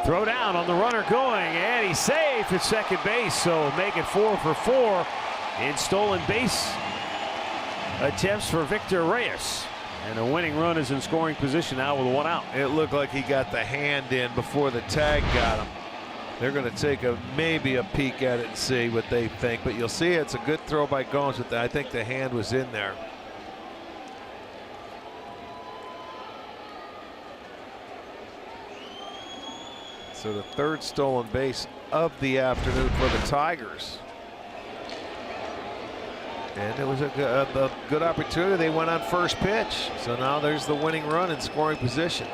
Throw down on the runner going, and he's safe at second base, so make it 4 for 4 in stolen base attempts for Victor Reyes. And a winning run is in scoring position now with 1 out. It looked like he got the hand in before the tag got him. They're going to take maybe a peek at it and see what they think. But you'll see it's a good throw by Gomes. But I think the hand was in there. So the 3rd stolen base of the afternoon for the Tigers. And it was a good opportunity. They went on first pitch. So now there's the winning run in scoring position.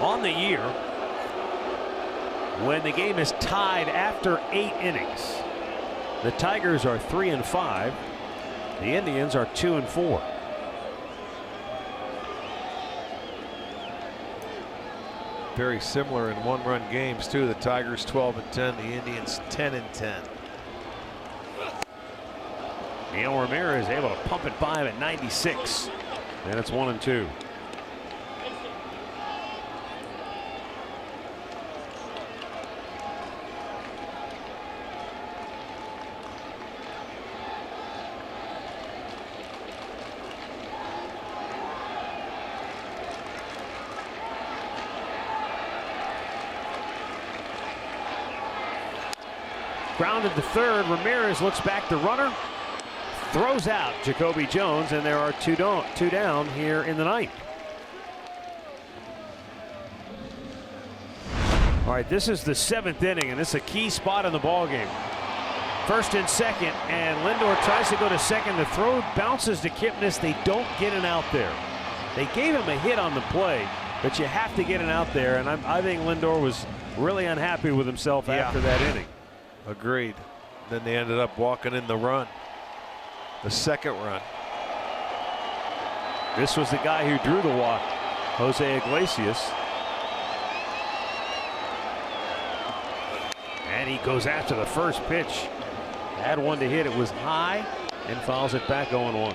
On the year, when the game is tied after 8 innings, the Tigers are 3-5. The Indians are 2-4. Very similar in 1-run games too. The Tigers 12-10, the Indians 10-10. Neil Ramirez able to pump it by him at 96, and it's 1-2. Grounded to third. Ramirez looks back the runner, throws out Jacoby Jones, and there are two down here in the 9th. All right, this is the 7th inning, and this is a key spot in the ball game. 1st and 2nd, and Lindor tries to go to second. The throw bounces to Kipnis. They don't get an out there. They gave him a hit on the play, but you have to get an out there, and I think Lindor was really unhappy with himself after that inning. Agreed. Then they ended up walking in the run. The 2nd run. This was the guy who drew the walk, Jose Iglesias. And he goes after the first pitch. Had one to hit. It was high and fouls it back 0-1.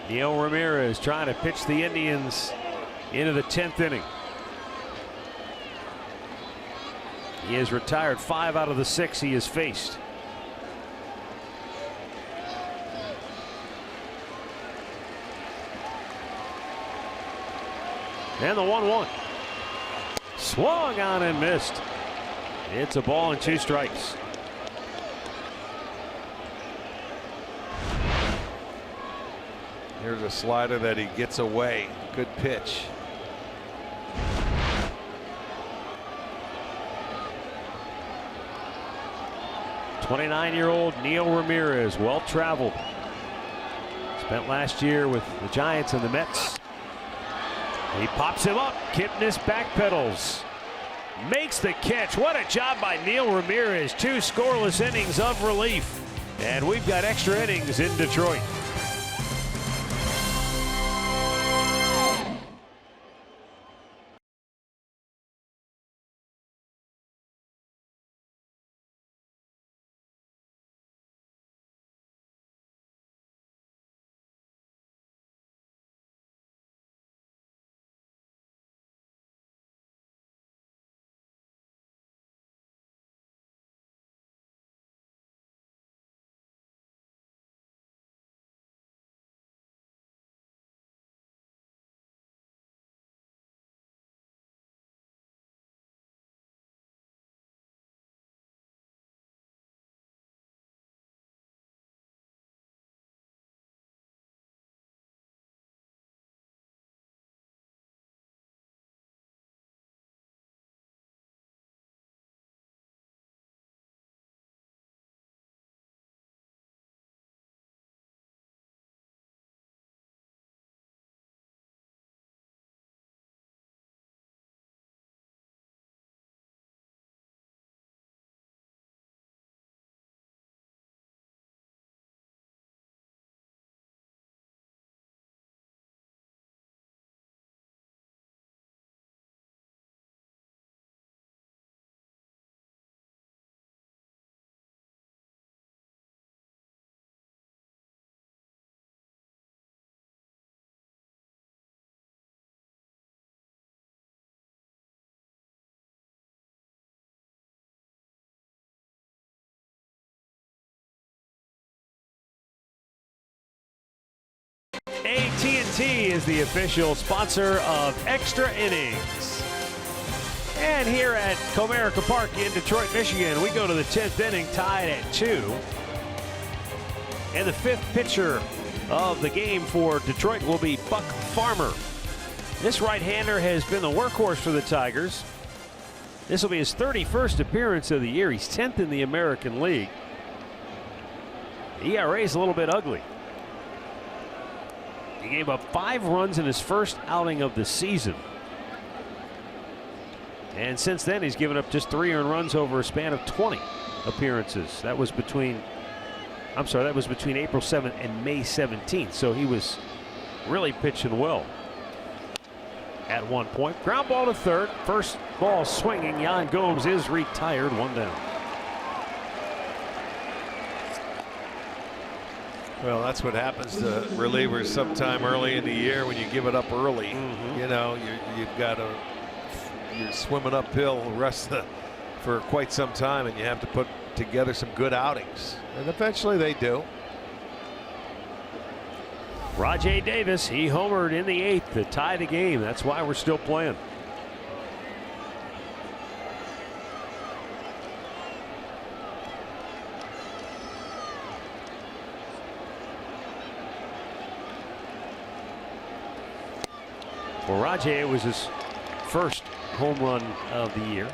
Neil Ramirez trying to pitch the Indians into the 10th inning. He has retired 5 out of the 6 he has faced. And the 1-1. Swung on and missed. It's a ball and 2 strikes. Here's a slider that he gets away. Good pitch. '29-year-old Neil Ramirez, well traveled. Spent last year with the Giants and the Mets. He pops him up. Kipnis backpedals. Makes the catch. What a job by Neil Ramirez. 2 scoreless innings of relief. And we've got extra innings in Detroit. AT&T is the official sponsor of Extra Innings. And here at Comerica Park in Detroit, Michigan, we go to the 10th inning, tied at 2. And the 5th pitcher of the game for Detroit will be Buck Farmer. This right-hander has been the workhorse for the Tigers. This will be his 31st appearance of the year. He's 10th in the American League. The ERA is a little bit ugly. He gave up 5 runs in his first outing of the season. And since then, he's given up just 3 earned runs over a span of 20 appearances. That was between April 7th and May 17th. So he was really pitching well at one point. Ground ball to third. First ball swinging. Yan Gomes is retired. 1 down. Well, that's what happens to relievers sometime early in the year when you give it up early. You know, you're swimming uphill for quite some time, and you have to put together some good outings, and eventually they do. Rajai Davis, he homered in the 8th to tie the game. That's why we're still playing. For Rajai, it was his first home run of the year.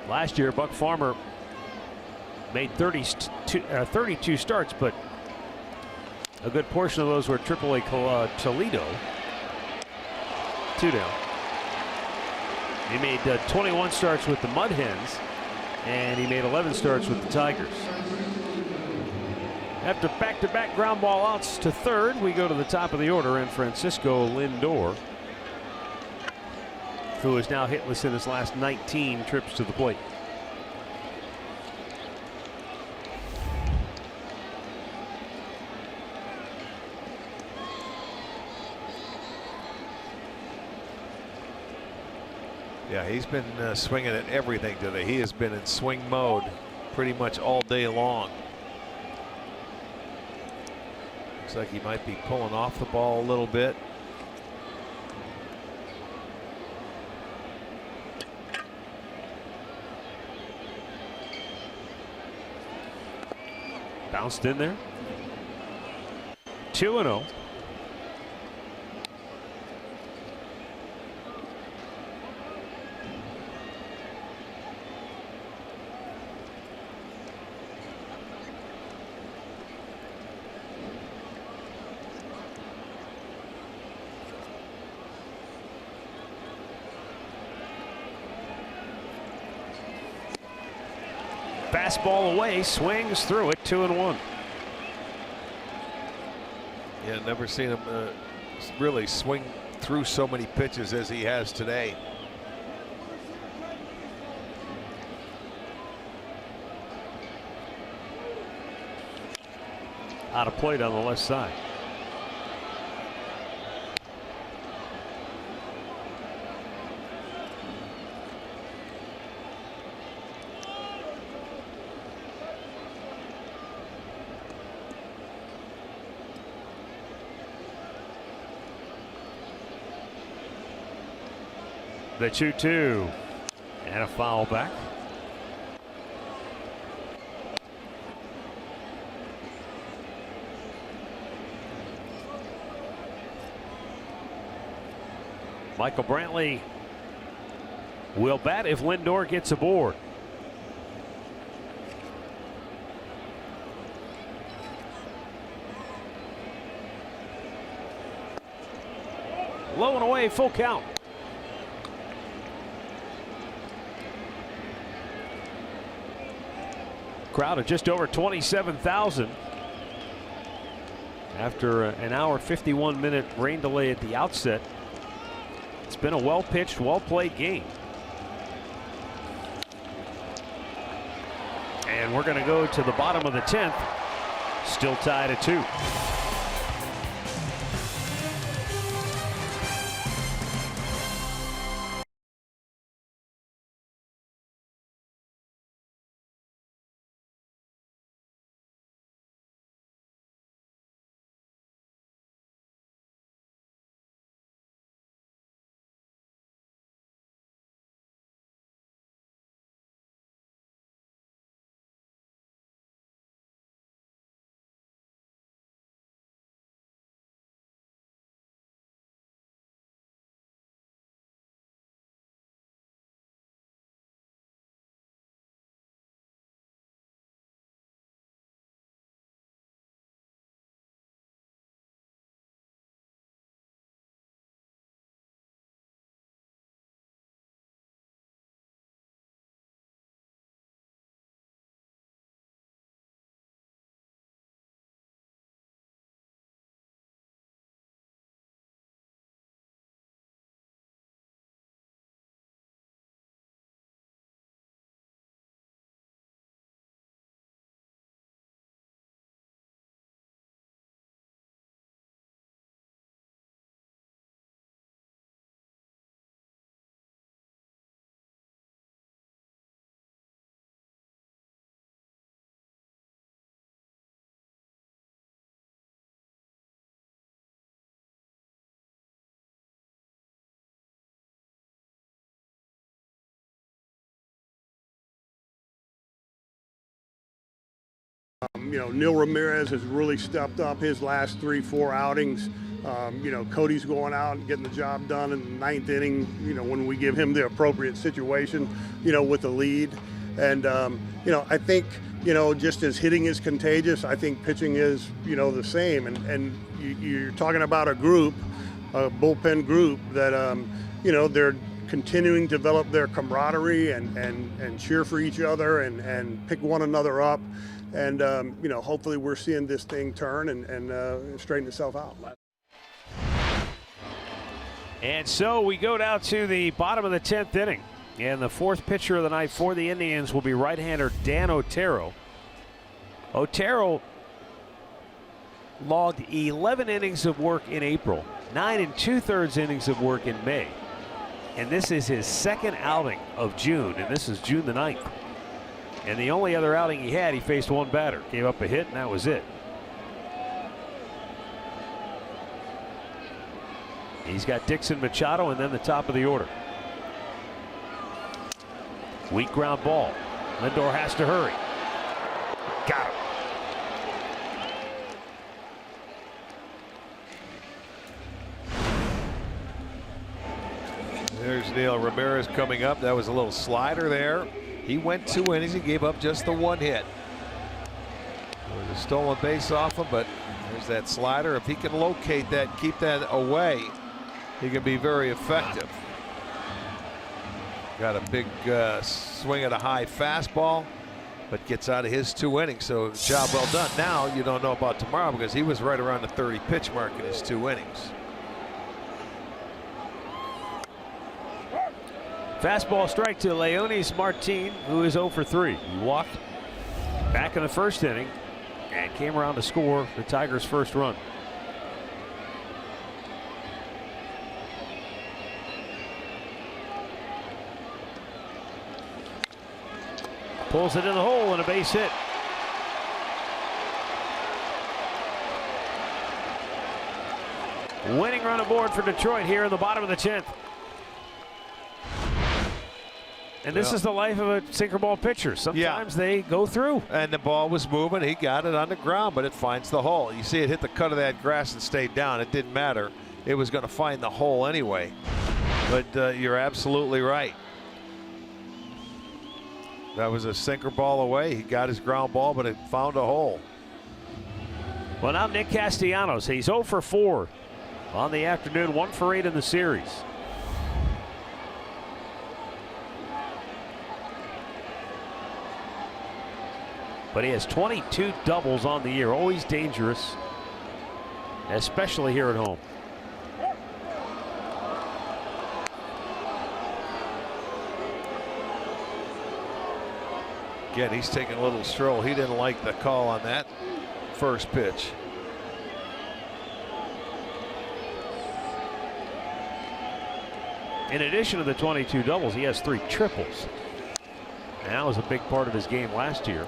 Last year, Buck Farmer made 32 starts, but a good portion of those were AAA Toledo. 2 down. He made 21 starts with the Mud Hens, and he made 11 starts with the Tigers. After back-to-back ground ball outs to third, we go to the top of the order, and Francisco Lindor, who is now hitless in his last 19 trips to the plate. Yeah, he's been swinging at everything today. He has been in swing mode pretty much all day long. Looks like he might be pulling off the ball a little bit. Bounced in there. 2-0. Fastball away, swings through it, 2-1. Yeah, never seen him really swing through so many pitches as he has today. Out of plate on the left side. The 2-2 and a foul back. Michael Brantley will bat if Lindor gets aboard. Low and away, full count. Crowd of just over 27,000 after an hour 51-minute rain delay at the outset. It's been a well-pitched, well-played game. And we're going to go to the bottom of the 10th. Still tied at 2. Neil Ramirez has really stepped up his last 3-4 outings. Cody's going out and getting the job done in the 9th inning, when we give him the appropriate situation, with the lead. And, I think, just as hitting is contagious, I think pitching is, the same. And you're talking about a group, a bullpen group that, they're continuing to develop their camaraderie and cheer for each other and pick one another up. And, hopefully we're seeing this thing turn and straighten itself out. And so we go down to the bottom of the 10th inning. And the 4th pitcher of the night for the Indians will be right-hander Dan Otero. Otero logged 11 innings of work in April, 9 2/3 innings of work in May. And this is his 2nd outing of June, and this is June the 9th. And the only other outing he had, he faced one batter, gave up a hit, and that was it. He's got Dixon, Machado, and then the top of the order. Weak ground ball. Lindor has to hurry. Got him. There's Neil Ramirez coming up. That was a little slider there. He went 2 innings. He gave up just the 1 hit. There was a stolen base off him, but there's that slider. If he can locate that, keep that away, he can be very effective. Got a big swing at a high fastball, but gets out of his 2 innings. So job well done. Now you don't know about tomorrow because he was right around the 30 pitch mark in his 2 innings. Fastball strike to Leonis Martin, who is 0 for 3. He walked back in the 1st inning and came around to score the Tigers' first run. Pulls it in the hole and a base hit. Winning run aboard for Detroit here in the bottom of the 10th. And this is the life of a sinker ball pitcher. Sometimes they go through. And the ball was moving. He got it on the ground, but it finds the hole. You see it hit the cut of that grass and stayed down. It didn't matter. It was going to find the hole anyway. But you're absolutely right. That was a sinker ball away. He got his ground ball, but it found a hole. Well, now Nick Castellanos. He's 0 for 4 on the afternoon, 1 for 8 in the series. But he has 22 doubles on the year. Always dangerous, especially here at home. Again, he's taking a little stroll. He didn't like the call on that first pitch. In addition to the 22 doubles, he has 3 triples. And that was a big part of his game last year.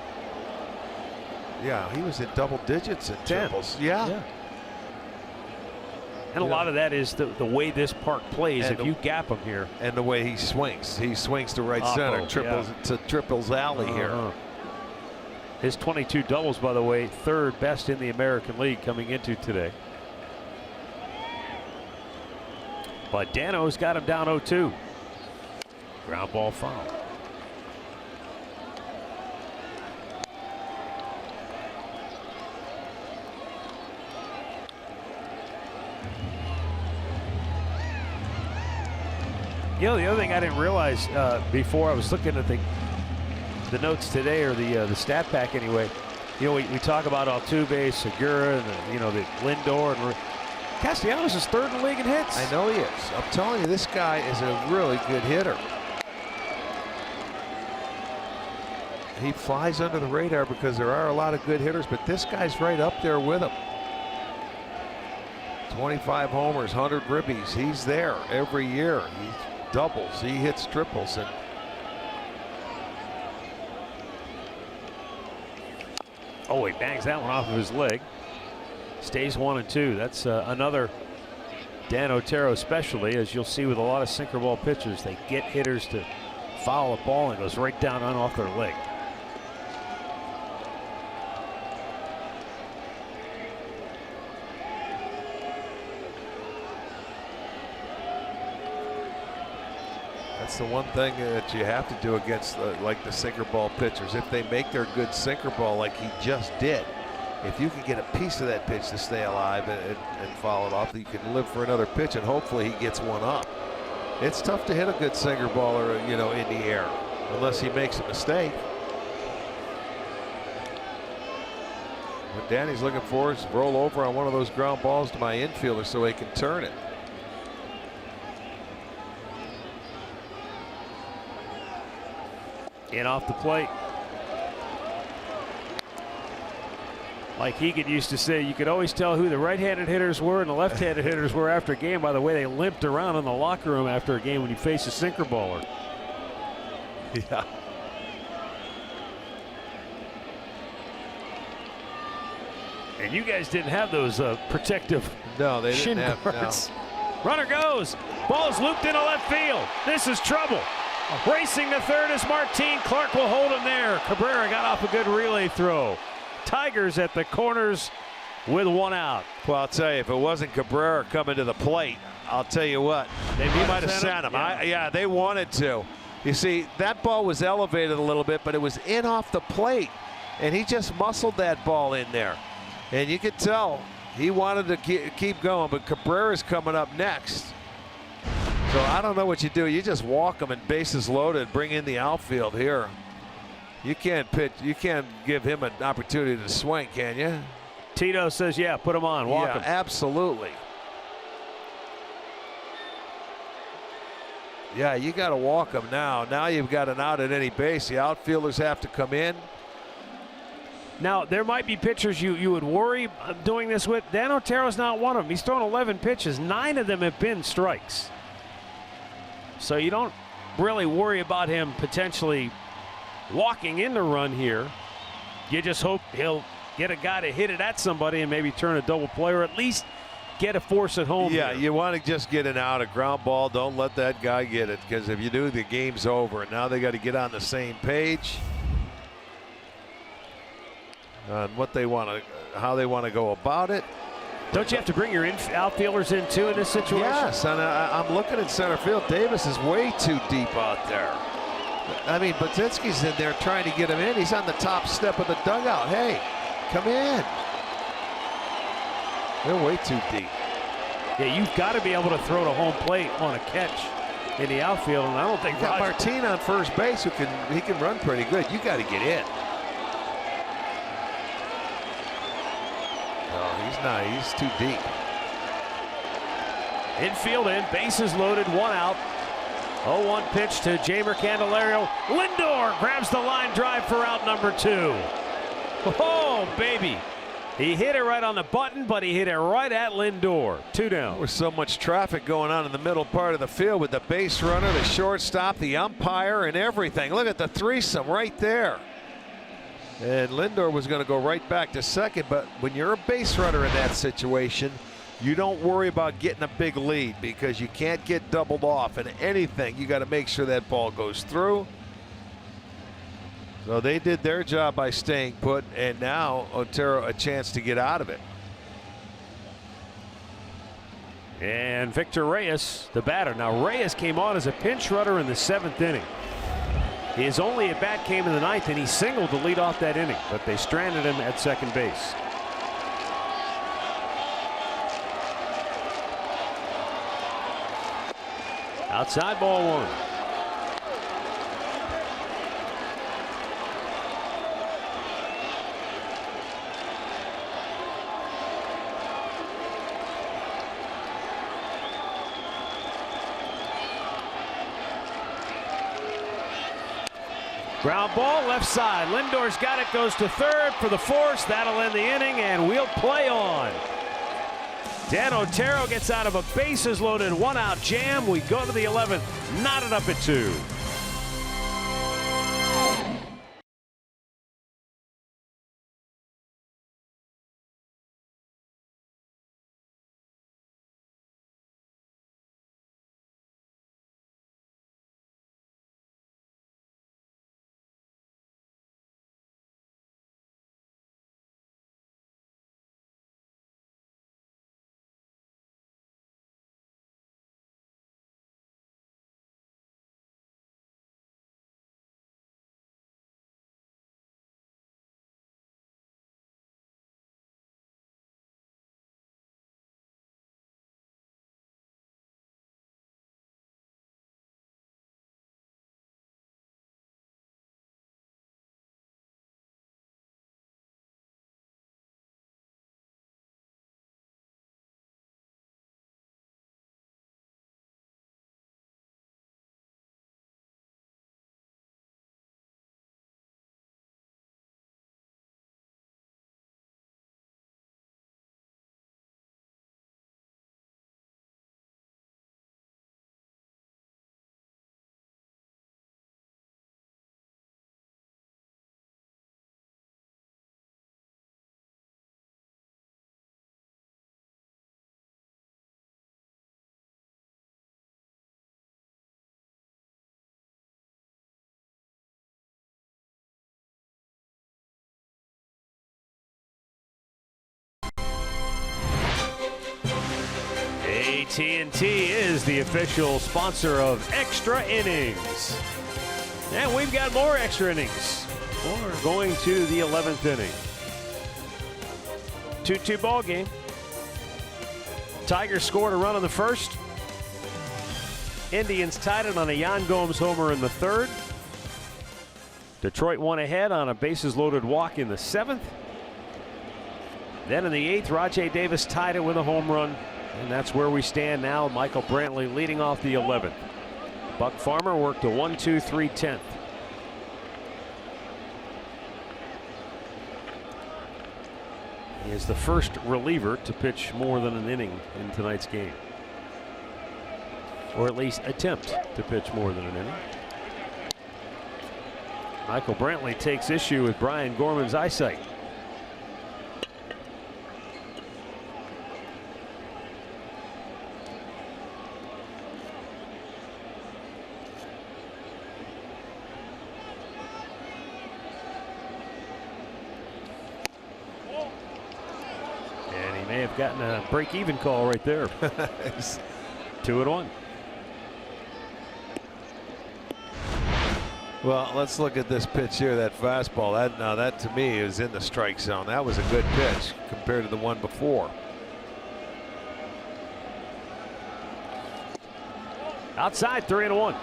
Yeah, he was in double digits at triples. Yeah. And a lot of that is the way this park plays. And if you gap him here. And the way he swings to right center. Triples alley here. His 22 doubles, by the way, 3rd best in the American League coming into today. But Dano's got him down 0-2. Ground ball foul. You know, the other thing I didn't realize before I was looking at the notes today, or the stat pack anyway. You know, we talk about Altuve, Segura, and the Lindor, and Castellanos is 3rd in the league in hits. I know he is. I'm telling you, this guy is a really good hitter. He flies under the radar because there are a lot of good hitters, but this guy's right up there with him. 25 homers, 100 ribbies. He's there every year. He doubles, he hits triples, and he bangs that one off of his leg. Stays 1-2. That's another Dan Otero specialty, as you'll see with a lot of sinker ball pitchers. They get hitters to foul a ball and goes right down and off their leg. that's the one thing that you have to do against like the sinker ball pitchers. If they make their good sinker ball like he just did, if you can get a piece of that pitch to stay alive and foul it off, you can live for another pitch, and hopefully he gets one up. It's tough to hit a good sinker baller, in the air, unless he makes a mistake. What Danny's looking for is roll over on one of those ground balls to my infielder so he can turn it. In off the plate. Like Egan used to say, you could always tell who the right-handed hitters were and the left-handed hitters were after a game by the way they limped around in the locker room after a game when you face a sinker baller. Yeah. And you guys didn't have those protective shin guards. Runner goes. Ball's looped into left field. This is trouble. Racing to third is Martin. Clark will hold him there. Cabrera got off a good relay throw. Tigers at the corners with one out. Well, I'll tell you, if it wasn't Cabrera coming to the plate, I'll tell you what, he might have sent him. Yeah, they wanted to. You see, that ball was elevated a little bit, but it was in off the plate, and he just muscled that ball in there. And you could tell he wanted to keep going, but Cabrera's coming up next. So I don't know what you do. You just walk him and bases loaded, bring in the outfield here. You can't pitch. You can't give him an opportunity to swing, can you? Tito says, yeah, put him on. Walk him. Absolutely. Yeah, you got to walk him now. Now you've got an out at any base. The outfielders have to come in. Now, there might be pitchers you would worry doing this with. Dan Otero's not one of them. He's thrown 11 pitches. 9 of them have been strikes. So you don't really worry about him potentially walking in the run here. You just hope he'll get a guy to hit it at somebody and maybe turn a double play, or at least get a force at home. Yeah, here. You want to just get an out, a ground ball. Don't let that guy get it, because if you do, the game's over. And now they got to get on the same page on what they want to, how they want to go about it. Don't you have to bring your outfielders in too in this situation? Yes, and I'm looking at center field. Davis is way too deep out there. I mean, Batinski's in there trying to get him in. He's on the top step of the dugout. Hey, come in. They're way too deep. Yeah, you've got to be able to throw to home plate on a catch in the outfield, and I don't think got Martin on first base who can run pretty good. You got to get in. No, he's not. He's too deep. Infield in, bases loaded, one out. 0-1 pitch to Jamer Candelario. Lindor grabs the line drive for out number 2. Oh, baby. He hit it right on the button, but he hit it right at Lindor. 2 down. There's so much traffic going on in the middle part of the field with the base runner, the shortstop, the umpire, and everything. Look at the threesome right there. And Lindor was going to go right back to second, but when you're a base runner in that situation, you don't worry about getting a big lead because you can't get doubled off in anything. You got to make sure that ball goes through. So they did their job by staying put, and now Otero a chance to get out of it. And Victor Reyes, the batter. Now Reyes came on as a pinch runner in the 7th inning. His only at bat came in the 9th, and he singled to lead off that inning, but they stranded him at second base. Outside, ball 1. Ground ball, left side. Lindor's got it, goes to third for the force. That'll end the inning, and we'll play on. Dan Otero gets out of a bases loaded 1-out jam. We go to the 11th, knotted up at 2. AT&T is the official sponsor of Extra Innings. And we've got more extra innings. We're going to the 11th inning. 2-2 ball game. Tigers scored a run on the first. Indians tied it on a Yan Gomes homer in the 3rd. Detroit won ahead on a bases loaded walk in the 7th. Then in the 8th, Rajai Davis tied it with a home run. And that's where we stand now. Michael Brantley leading off the 11th. Buck Farmer worked a 1-2-3-10th. He is the first reliever to pitch more than an inning in tonight's game. Or at least attempt to pitch more than an inning. Michael Brantley takes issue with Brian Gorman's eyesight. May have gotten a break-even call right there. 2-1. Well, let's look at this pitch here, that fastball. That to me is in the strike zone. That was a good pitch compared to the one before. Outside, 3-1.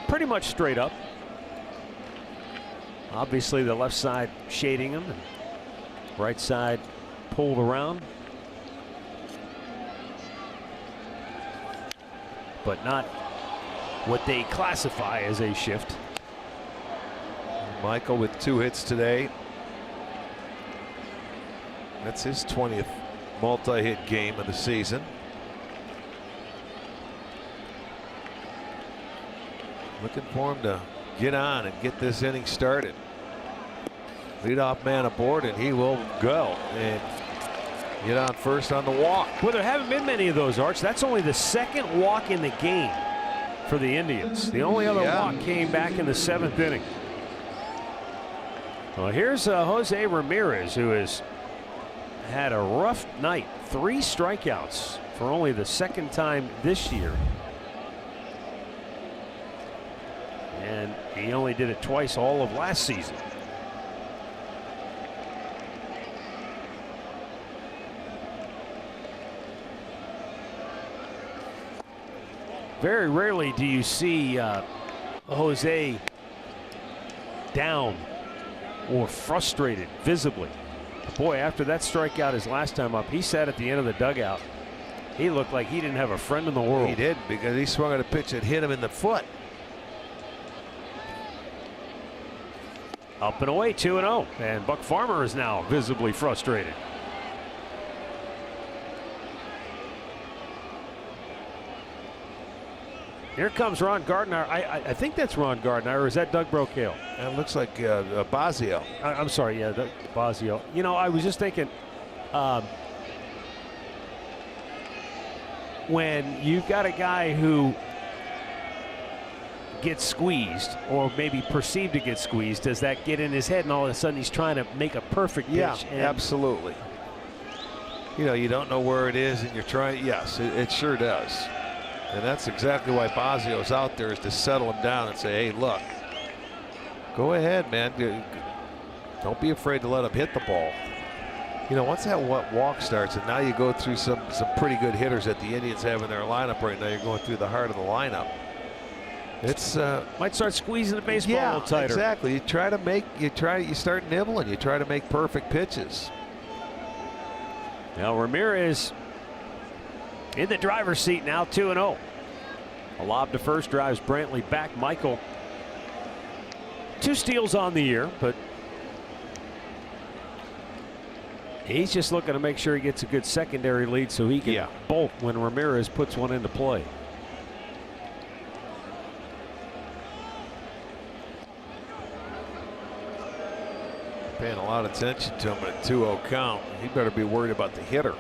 Pretty much straight up. Obviously the left side shading him, and right side pulled around. But not what they classify as a shift. Michael with 2 hits today. That's his 20th multi-hit game of the season. Looking for him to get on and get this inning started. Leadoff man aboard, and he will go and get on first on the walk. Well, there haven't been many of those, Arch. That's only the second walk in the game for the Indians. The only other walk came back in the 7th inning. Well, here's Jose Ramirez, who has had a rough night. 3 strikeouts for only the 2nd time this year. And he only did it twice all of last season. Very rarely do you see Jose down or frustrated visibly. Boy, after that strikeout his last time up, he sat at the end of the dugout. He looked like he didn't have a friend in the world. He did, because he swung at a pitch that hit him in the foot. Up and away, 2-0, and Buck Farmer is now visibly frustrated. Here comes Ron Gardenhire. I think that's Ron Gardenhire, or is that Doug Brocail? It looks like Basio. I'm sorry, yeah, Basio. You know, I was just thinking, when you've got a guy who gets squeezed, or maybe perceived to get squeezed, does that get in his head, and all of a sudden he's trying to make a perfect pitch? Yeah, absolutely. You know, you don't know where it is, and you're trying. Yes, it sure does. And that's exactly why Basio's out there, is to settle him down and say, hey, look, go ahead, man. Don't be afraid to let him hit the ball. You know, once that walk starts, and now you go through some pretty good hitters that the Indians have in their lineup right now, you're going through the heart of the lineup. It's might start squeezing the baseball a little tighter. Exactly. You start nibbling. You try to make perfect pitches. Now Ramirez in the driver's seat now, 2-0. A lob to first drives Brantley back. Michael, 2 steals on the year, but he's just looking to make sure he gets a good secondary lead so he can bolt when Ramirez puts one into play. Paying a lot of attention to him at a 2-0 count. He better be worried about the hitter.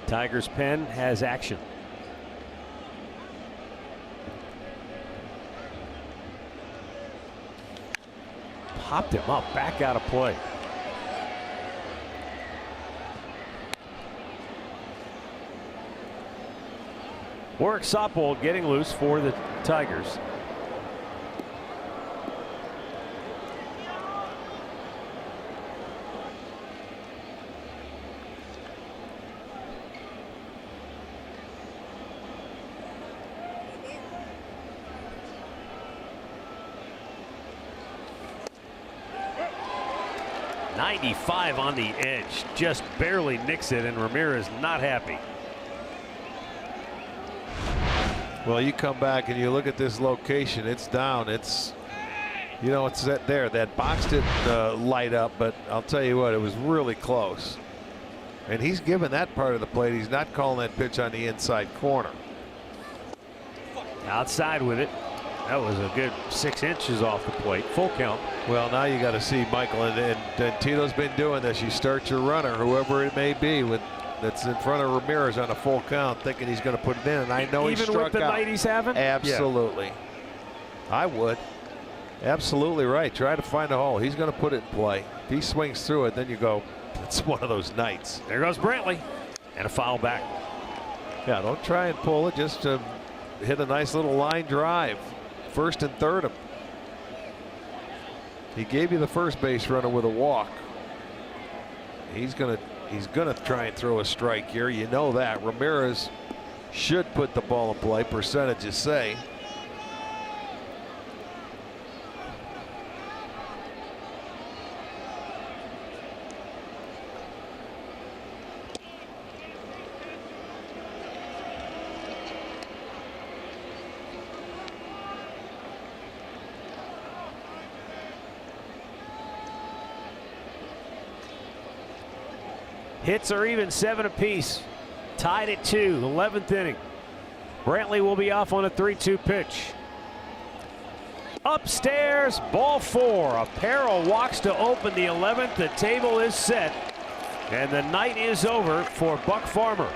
Tigers pen has action. Popped him up, back out of play. Warwick Soppold getting loose for the Tigers. .95 on the edge, just barely nicks it, and Ramirez not happy. Well, you come back and you look at this location. It's down. It's, you know, it's that box didn't light up, but I'll tell you what, it was really close. And he's given that part of the plate. He's not calling that pitch on the inside corner. Outside with it. That was a good 6 inches off the plate. Full count. Well, now you got to see Michael, and Tito's been doing this. You start your runner, whoever it may be, that's in front of Ramirez on a full count, thinking he's going to put it in. And I know he struck out. Even with the night he's having? Absolutely. Yeah. I would. Absolutely right. Try to find a hole. He's going to put it in play. If he swings through it, then you go, it's one of those nights. There goes Brantley. And a foul back. Yeah, don't try and pull it. Just hit a nice little line drive. First and third him. He gave you the first base runner with a walk. He's gonna try and throw a strike here. You know that. Ramirez should put the ball in play. Percentages say. Hits are even 7 apiece. Tied at 2, 11th inning. Brantley will be off on a 3-2 pitch. Upstairs, ball 4. A pair of walks to open the 11th. The table is set, and the night is over for Buck Farmer.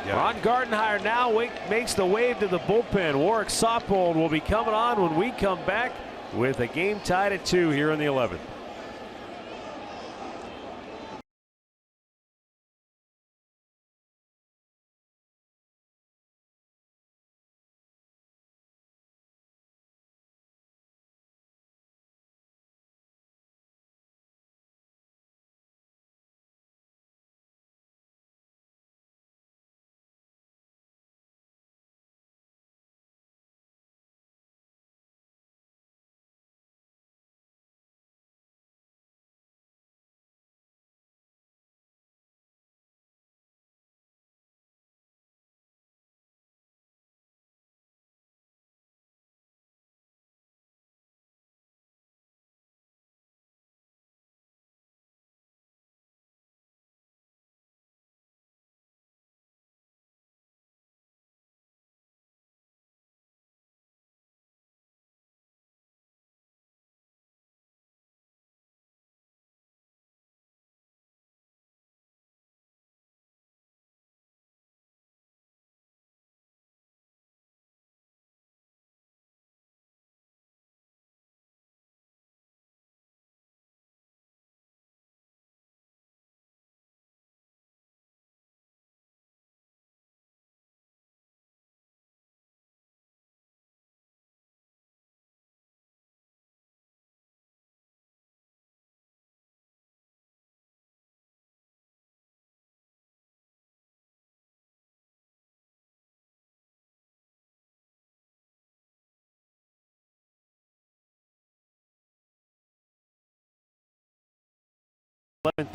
Ron Gardenhire now makes the wave to the bullpen. Warwick Saupold will be coming on when we come back with a game tied at 2 here in the 11th.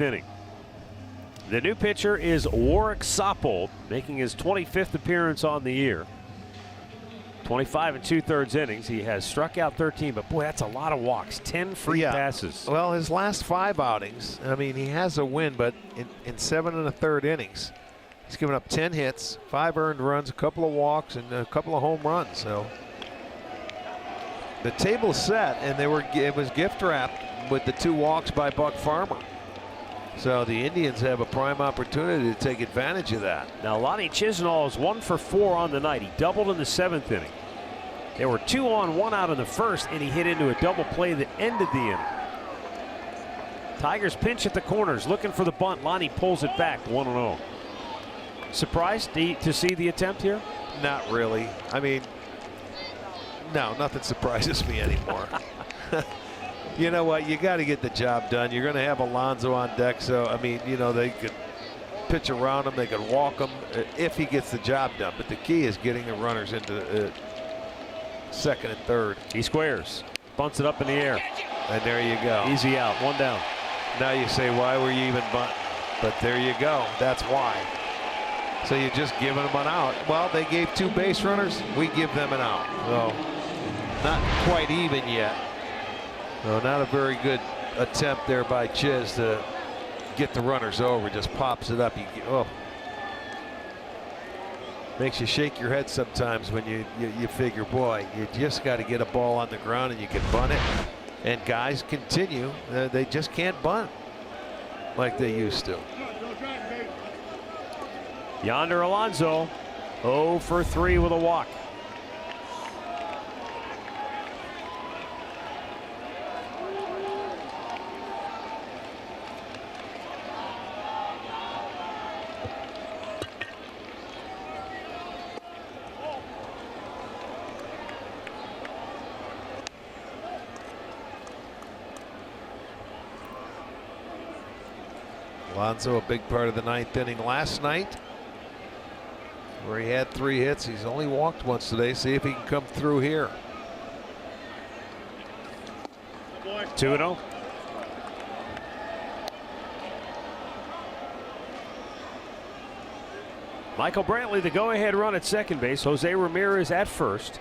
Inning. The new pitcher is Warwick Saupold, making his 25th appearance on the year. 25 2/3 innings. He has struck out 13, but boy, that's a lot of walks. 10 free passes. Well, his last 5 outings, I mean, he has a win, but in 7 1/3 innings, he's given up 10 hits, 5 earned runs, a couple of walks, and a couple of home runs. So the table's set, and it was gift wrapped with the 2 walks by Buck Farmer. So the Indians have a prime opportunity to take advantage of that. Now Lonnie Chisenhall is 1 for 4 on the night. He doubled in the 7th inning. There were 2 on, 1 out in the 1st, and he hit into a double play that ended the inning. Tigers pinch at the corners, looking for the bunt. Lonnie pulls it back, 1-0. Surprised to see the attempt here? Not really. I mean, no, nothing surprises me anymore. You know what? You got to get the job done. You're going to have Alonso on deck, so I mean, you know, they could pitch around him, they could walk him if he gets the job done. But the key is getting the runners into 2nd and 3rd. He squares, bunts it up in the air, and there you go. Easy out, 1 down. Now you say, why were you even bunting? But there you go. That's why. So you're just giving them an out. Well, they gave 2 base runners. We give them an out. So not quite even yet. No, not a very good attempt there by Chiz to get the runners over. Just pops it up. Makes you shake your head sometimes when you figure, boy, you just got to get a ball on the ground and you can bunt it. And guys continue. They just can't bunt like they used to. Yonder Alonso, 0 for 3 with a walk. Alonso, a big part of the 9th inning last night, where he had 3 hits. He's only walked once today. See if he can come through here. 2-0. Michael Brantley, the go-ahead run at second base. Jose Ramirez at first.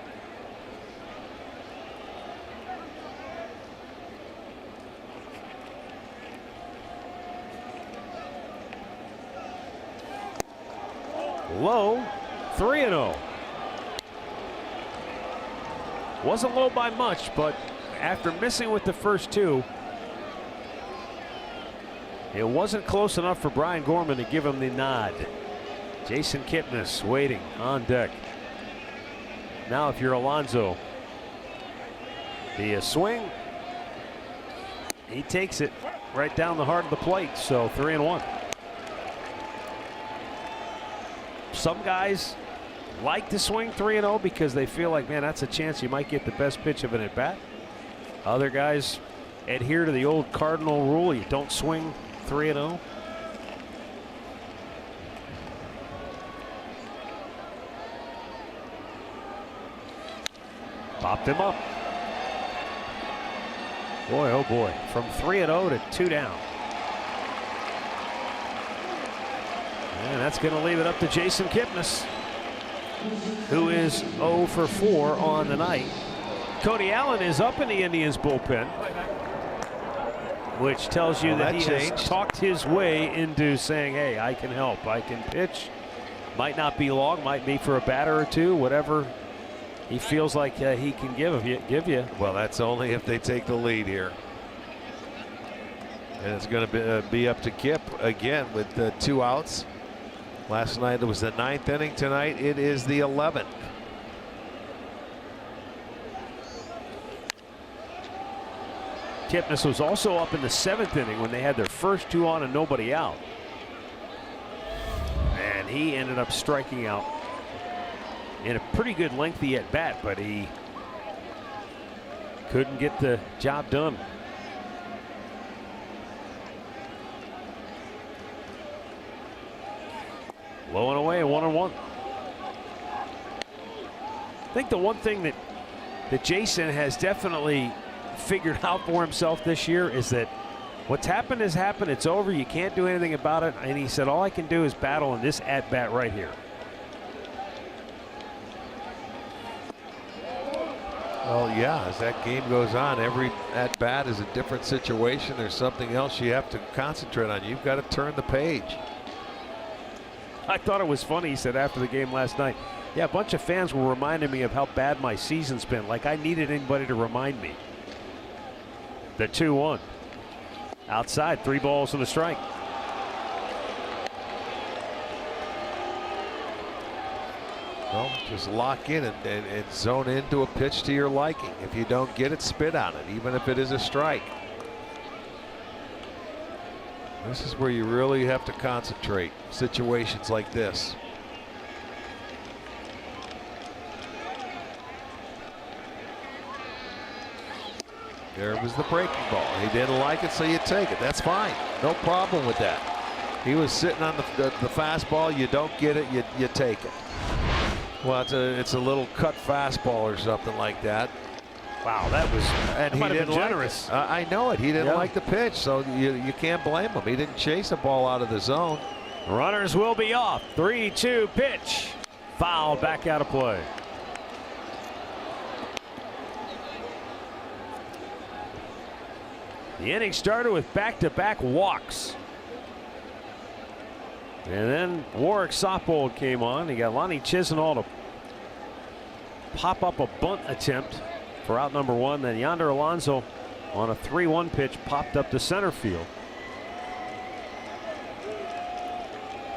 Low, 3-0. Wasn't low by much, but after missing with the first two, it wasn't close enough for Brian Gorman to give him the nod. Jason Kipnis waiting on deck. Now if you're Alonso, the swing, he takes it right down the heart of the plate, so 3-1. Some guys like to swing 3-0 because they feel like, man, that's a chance you might get the best pitch of an at bat. Other guys adhere to the old Cardinal rule, you don't swing 3-0. Popped him up. Boy, oh boy, from 3-0 to 2 down. And that's going to leave it up to Jason Kipnis, who is 0 for 4 on the night. Cody Allen is up in the Indians bullpen, which tells you that he has talked his way into saying, hey, I can help, I can pitch. Might not be long, might be for a batter or two, whatever he feels like he can give you. Well, that's only if they take the lead here. And it's going to be up to Kip again with 2 outs. Last night it was the 9th inning. Tonight it is the 11th. Kipnis was also up in the 7th inning when they had their first 2 on and nobody out. And he ended up striking out in a pretty good lengthy at bat, but he couldn't get the job done. Low and away, 1-1. I think the one thing that Jason has definitely figured out for himself this year is that what's happened has happened. It's over. You can't do anything about it. And he said, all I can do is battle in this at bat right here. Well, yeah, as that game goes on, every at bat is a different situation. There's something else you have to concentrate on. You've got to turn the page. I thought it was funny, he said after the game last night, yeah, a bunch of fans were reminding me of how bad my season's been, like I needed anybody to remind me. The 2-1. Outside, 3 balls and a strike. Well, just lock in and zone into a pitch to your liking. If you don't get it, spit on it, even if it is a strike. This is where you really have to concentrate. Situations like this. There was the breaking ball. He didn't like it, so you take it. That's fine. No problem with that. He was sitting on the fastball. You don't get it, you take it. Well, it's a little cut fastball or something like that. Wow, that he didn't generous. I know it. He didn't like the pitch, so you can't blame him. He didn't chase a ball out of the zone. Runners will be off. 3-2 pitch. Foul, back out of play. The inning started with back-to-back walks. And then Warwick Soppold came on. He got Lonnie Chisenhall to pop up a bunt attempt for out number 1. Then Yonder Alonso on a 3-1 pitch popped up to center field.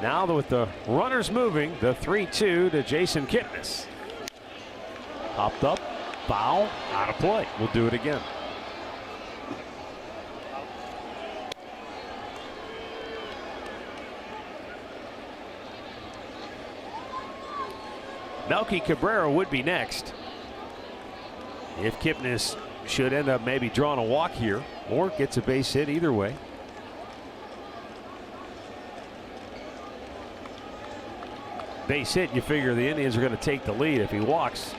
Now with the runners moving, the 3-2 to Jason Kipnis. Popped up, foul, out of play. We'll do it again. Melky Cabrera would be next if Kipnis should end up maybe drawing a walk here or gets a base hit, either way. Base hit, you figure the Indians are going to take the lead. If he walks,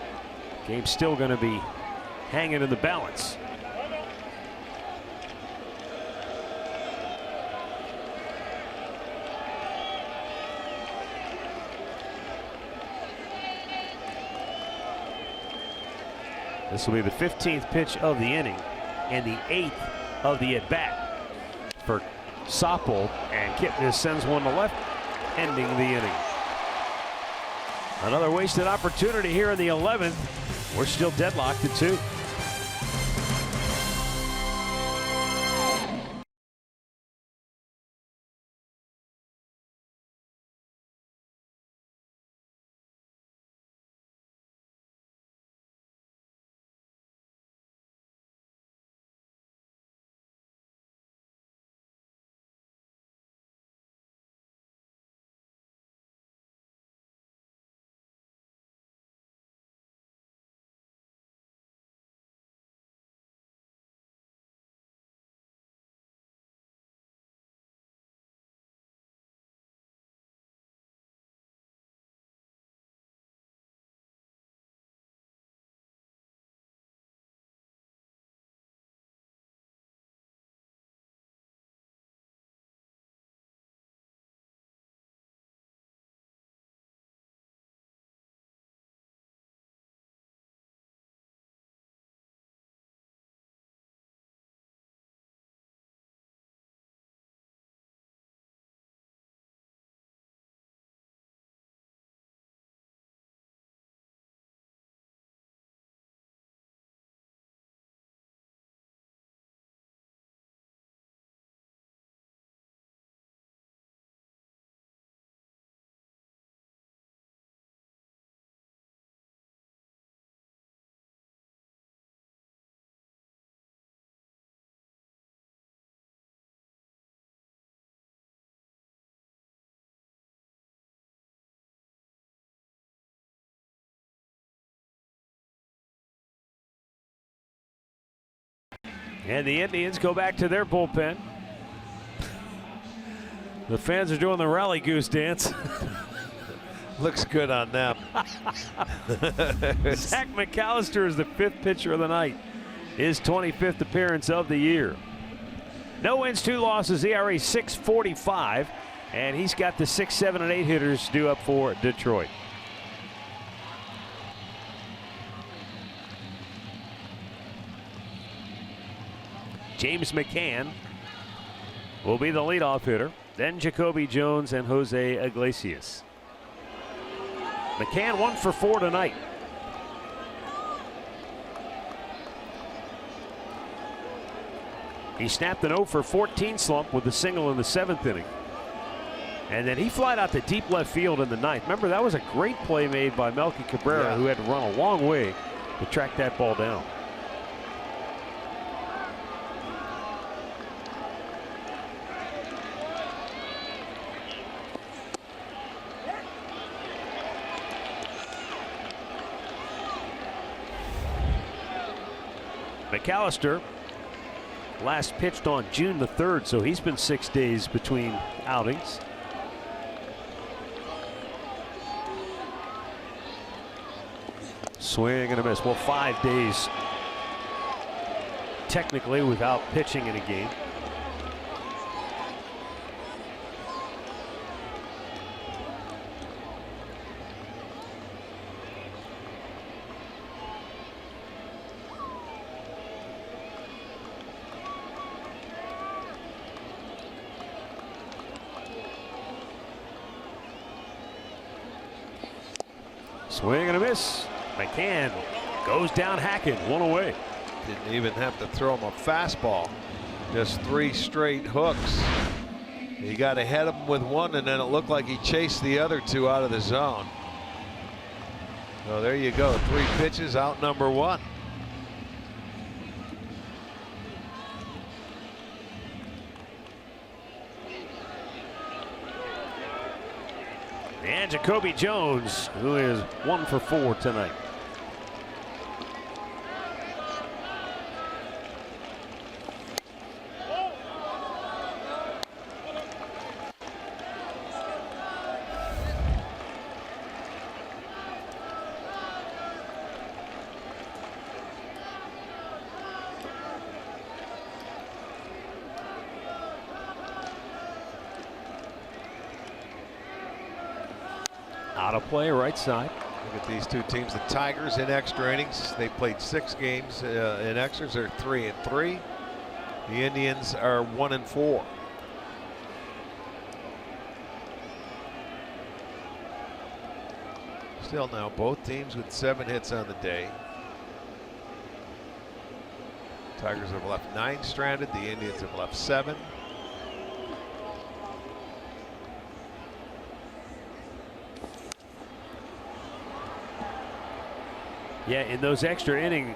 game's still going to be hanging in the balance. This will be the 15th pitch of the inning and the 8th of the at-bat for Soppold, and Kipnis sends one to left, ending the inning. Another wasted opportunity here in the 11th. We're still deadlocked at 2. And the Indians go back to their bullpen. The fans are doing the rally goose dance. Looks good on them. Zach McAllister is the 5th pitcher of the night. His 25th appearance of the year. No wins, 2 losses, ERA 6.45. And he's got the 6, 7, and 8 hitters due up for Detroit. James Mccann will be the leadoff hitter. Then Jacoby Jones and Jose Iglesias. McCann 1 for 4 tonight. He snapped an 0 for 14 slump with a single in the 7th inning. And then he flied out to deep left field in the 9th. Remember, that was a great play made by Melky Cabrera, who had to run a long way to track that ball down. McAllister last pitched on June the 3rd, so he's been 6 days between outings. Swing and a miss. Well, 5 days technically without pitching in a game. Swing and a miss. McCann goes down hacking, 1 away. Didn't even have to throw him a fastball. Just 3 straight hooks. He got ahead of him with 1, and then it looked like he chased the other 2 out of the zone. So there you go. 3 pitches, out number 1. And Jacoby Jones, who is 1 for 4 tonight. Out of play, right side. Look at these 2 teams. The Tigers in extra innings. They played 6 games in extras. They're 3-3. The Indians are 1-4. Still now, both teams with 7 hits on the day. Tigers have left 9 stranded. The Indians have left 7. Yeah, in those extra inning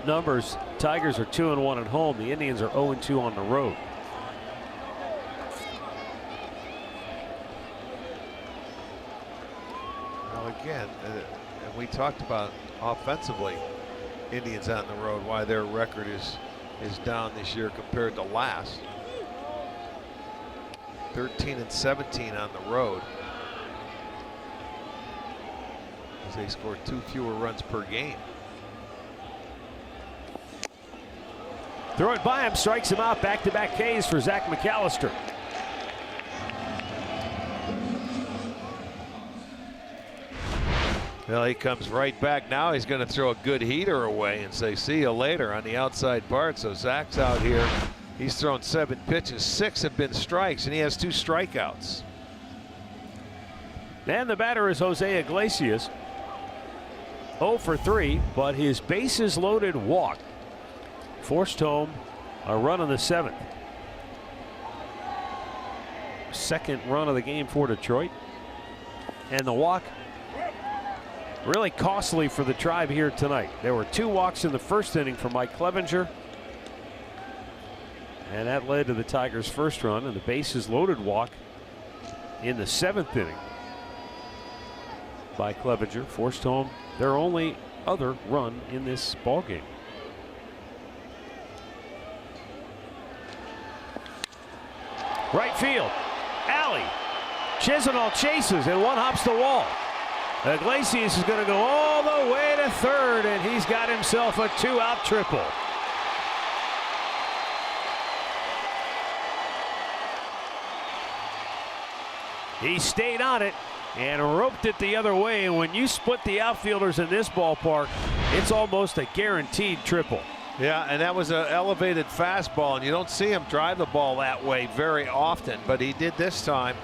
numbers, Tigers are 2-1 at home. The Indians are 0-2 on the road. Well, again, and we talked about offensively, Indians on the road, why their record is down this year compared to last. 13-17 on the road, as they scored 2 fewer runs per game. Throw it by him, strikes him out. Back-to-back Ks for Zach McAllister. Well, he comes right back now. He's going to throw a good heater away and say, see you later on the outside part. So Zach's out here. He's thrown 7 pitches. 6 have been strikes, and he has 2 strikeouts. And the batter is Jose Iglesias. 0 for 3, but his bases loaded walk forced home a run on the 7th. Second run of the game for Detroit. And the walk really costly for the Tribe here tonight. There were 2 walks in the first inning for Mike Clevenger, and that led to the Tigers' first run, and the bases loaded walk in the 7th inning by Clevenger forced home their only other run in this ball game. Right field, alley. Chisenhall chases and one hops the wall. Iglesias is going to go all the way to third, and he's got himself a 2-out triple. He stayed on it and roped it the other way, and when you split the outfielders in this ballpark, it's almost a guaranteed triple. Yeah, and that was an elevated fastball, and you don't see him drive the ball that way very often, but he did this time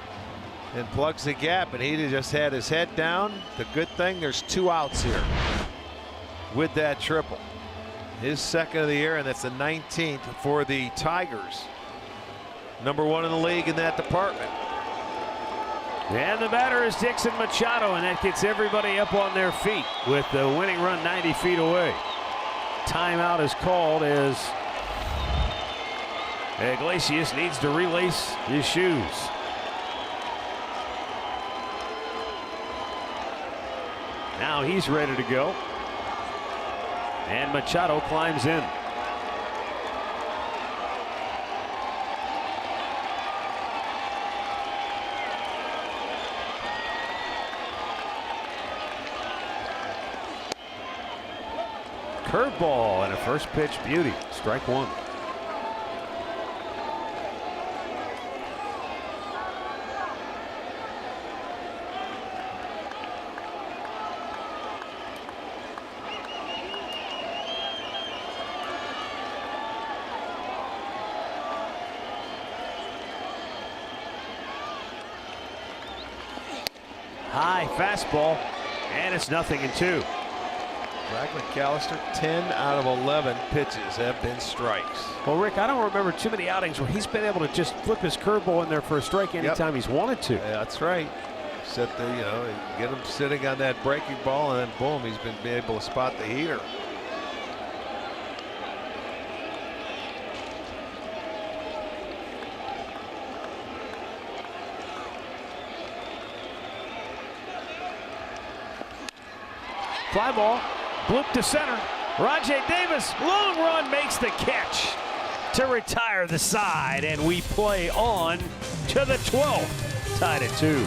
and plugs the gap, and he just had his head down. The good thing, there's 2 outs here with that triple. His 2nd of the year, and that's the 19th for the Tigers. Number 1 in the league in that department. And the batter is Dixon Machado, and that gets everybody up on their feet with the winning run 90 feet away. Timeout is called as Iglesias needs to relace his shoes. Now he's ready to go. And Machado climbs in. Curveball and a first pitch beauty. Strike 1. High fastball, and it's 0-2. Zach McAllister, 10 out of 11 pitches have been strikes. Well, Rick, I don't remember too many outings where he's been able to just flip his curveball in there for a strike anytime he's wanted to. Yeah, that's right. Set the, get him sitting on that breaking ball, and then boom, he's been able to spot the heater. Fly ball, bloop to center. Rajai Davis, long run, makes the catch to retire the side, and we play on to the 12th, tied at 2.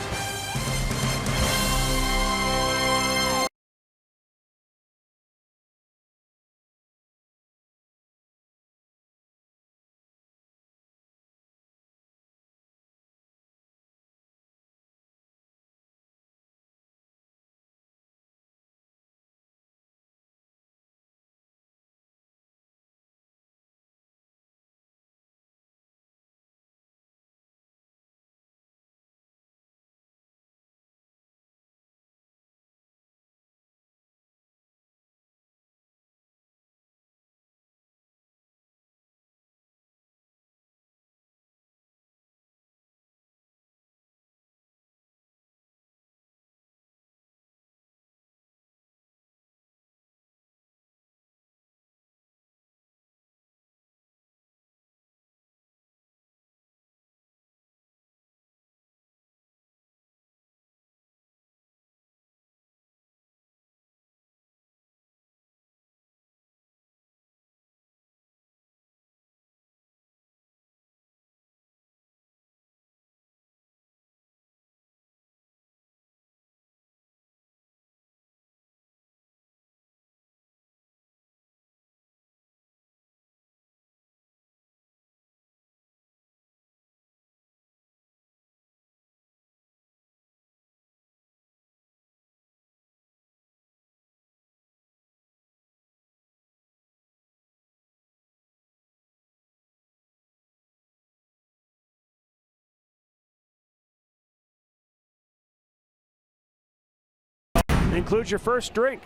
includes your first drink.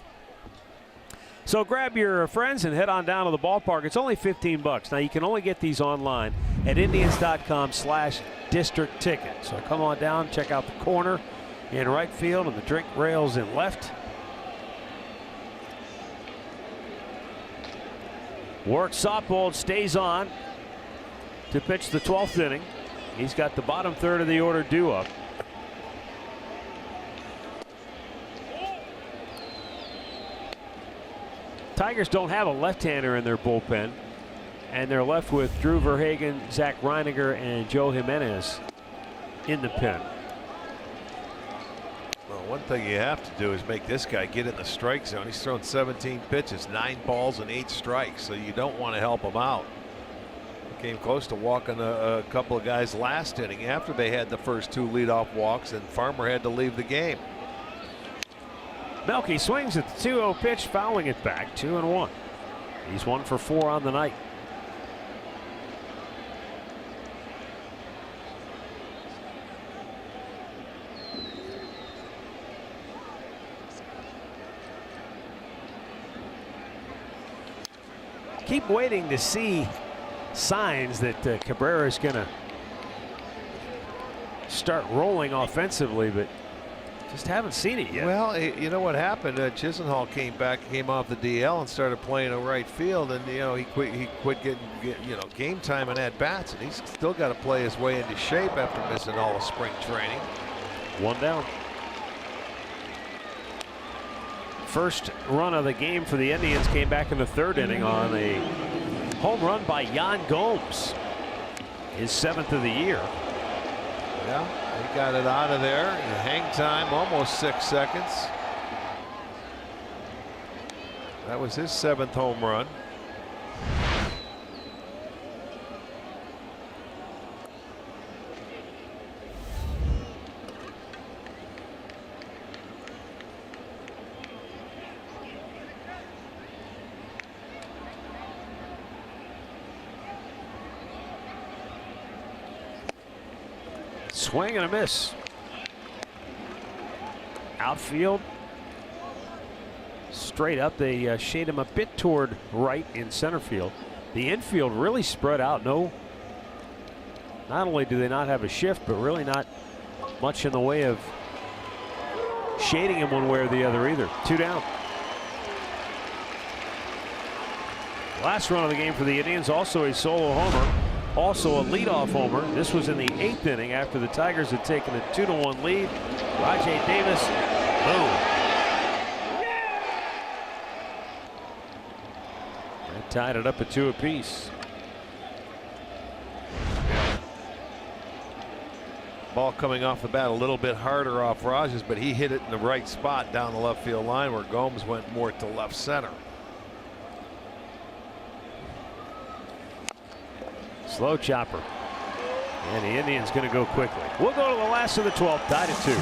So grab your friends and head on down to the ballpark. It's only $15. Now you can only get these online at Indians.com/district ticket. So come on down, check out the corner in right field and the drink rails in left. Warwick Softball stays on to pitch the 12th inning. He's got the bottom third of the order due up. Tigers don't have a left-hander in their bullpen, and they're left with Drew Verhagen, Zach Reiniger, and Joe Jimenez in the pen. Well, one thing you have to do is make this guy get in the strike zone. He's thrown 17 pitches, 9 balls and 8 strikes, so you don't want to help him out. Came close to walking a couple of guys last inning after they had the first 2 leadoff walks, and Farmer had to leave the game. Melky swings at the 2-0 pitch, fouling it back, 2-1. He's 1 for 4 on the night. Keep waiting to see signs that Cabrera is going to start rolling offensively, but just haven't seen it yet. Well, you know what happened? Chisenhall came off the DL and started playing in right field, and he quit getting game time and at bats, and he's still got to play his way into shape after missing all of spring training. 1 down. First run of the game for the Indians came back in the 3rd inning on a home run by Yan Gomes, his 7th of the year. Yeah, he got it out of there. Hang time almost 6 seconds. That was his 7th home run. Swing and a miss. Outfield. Straight up, they shade him a bit toward right in center field. The infield really spread out. Not only do they not have a shift, but really not much in the way of shading him one way or the other either. 2 down. Last run of the game for the Indians, also a solo homer. Also a leadoff homer. This was in the 8th inning after the Tigers had taken a 2-1 lead. Rajai Davis, boom. That tied it up at 2 apiece. Ball coming off the bat a little bit harder off Rogers, but he hit it in the right spot down the left field line where Gomes went more to left center. Slow chopper. And the Indians going to go quickly. We'll go to the last of the 12th, tied at 2.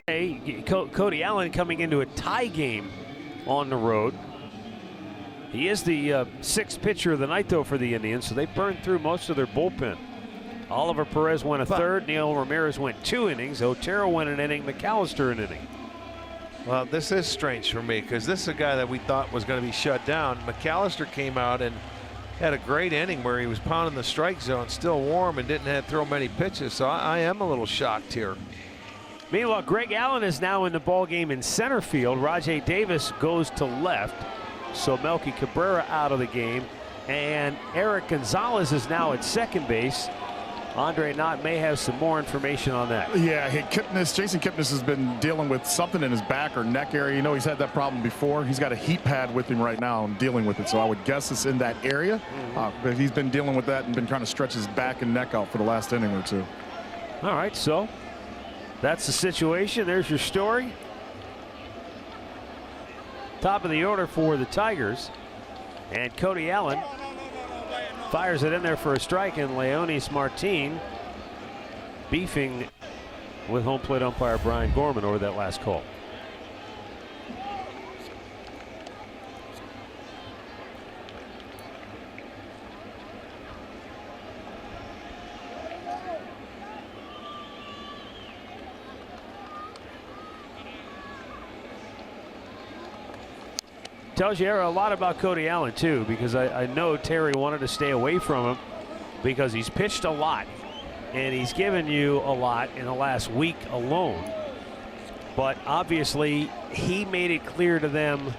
say Cody Allen coming into a tie game on the road. He is the sixth pitcher of the night, though, for the Indians, so they burned through most of their bullpen. Oliver Perez went a third. Neil Ramirez went 2 innings. Otero went an inning. McAllister an inning. Well, this is strange for me because this is a guy that we thought was going to be shut down. McAllister came out and had a great inning where he was pounding the strike zone, still warm, and didn't have to throw many pitches. So I am a little shocked here. Meanwhile, Greg Allen is now in the ball game in center field. Rajai Davis goes to left. So Melky Cabrera out of the game. And Eric Gonzalez is now at second base. Andre Knott may have some more information on that. Yeah, Jason Kipnis has been dealing with something in his back or neck area. You know, he's had that problem before. He's got a heat pad with him right now and dealing with it. So I would guess it's in that area. But he's been dealing with that and been trying to stretch his back and neck out for the last inning or two. All right, so that's the situation. There's your story. Top of the order for the Tigers. And Cody Allen fires it in there for a strike, and Leonis Martin beefing with home plate umpire Brian Gorman over that last call. Tells you a lot about Cody Allen, too, because I know Terry wanted to stay away from him because he's pitched a lot and he's given you a lot in the last week alone. But obviously, he made it clear to them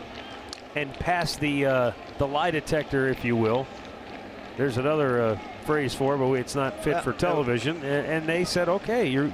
and passed the lie detector, if you will. There's another phrase for it, but it's not fit for television. And they said, okay,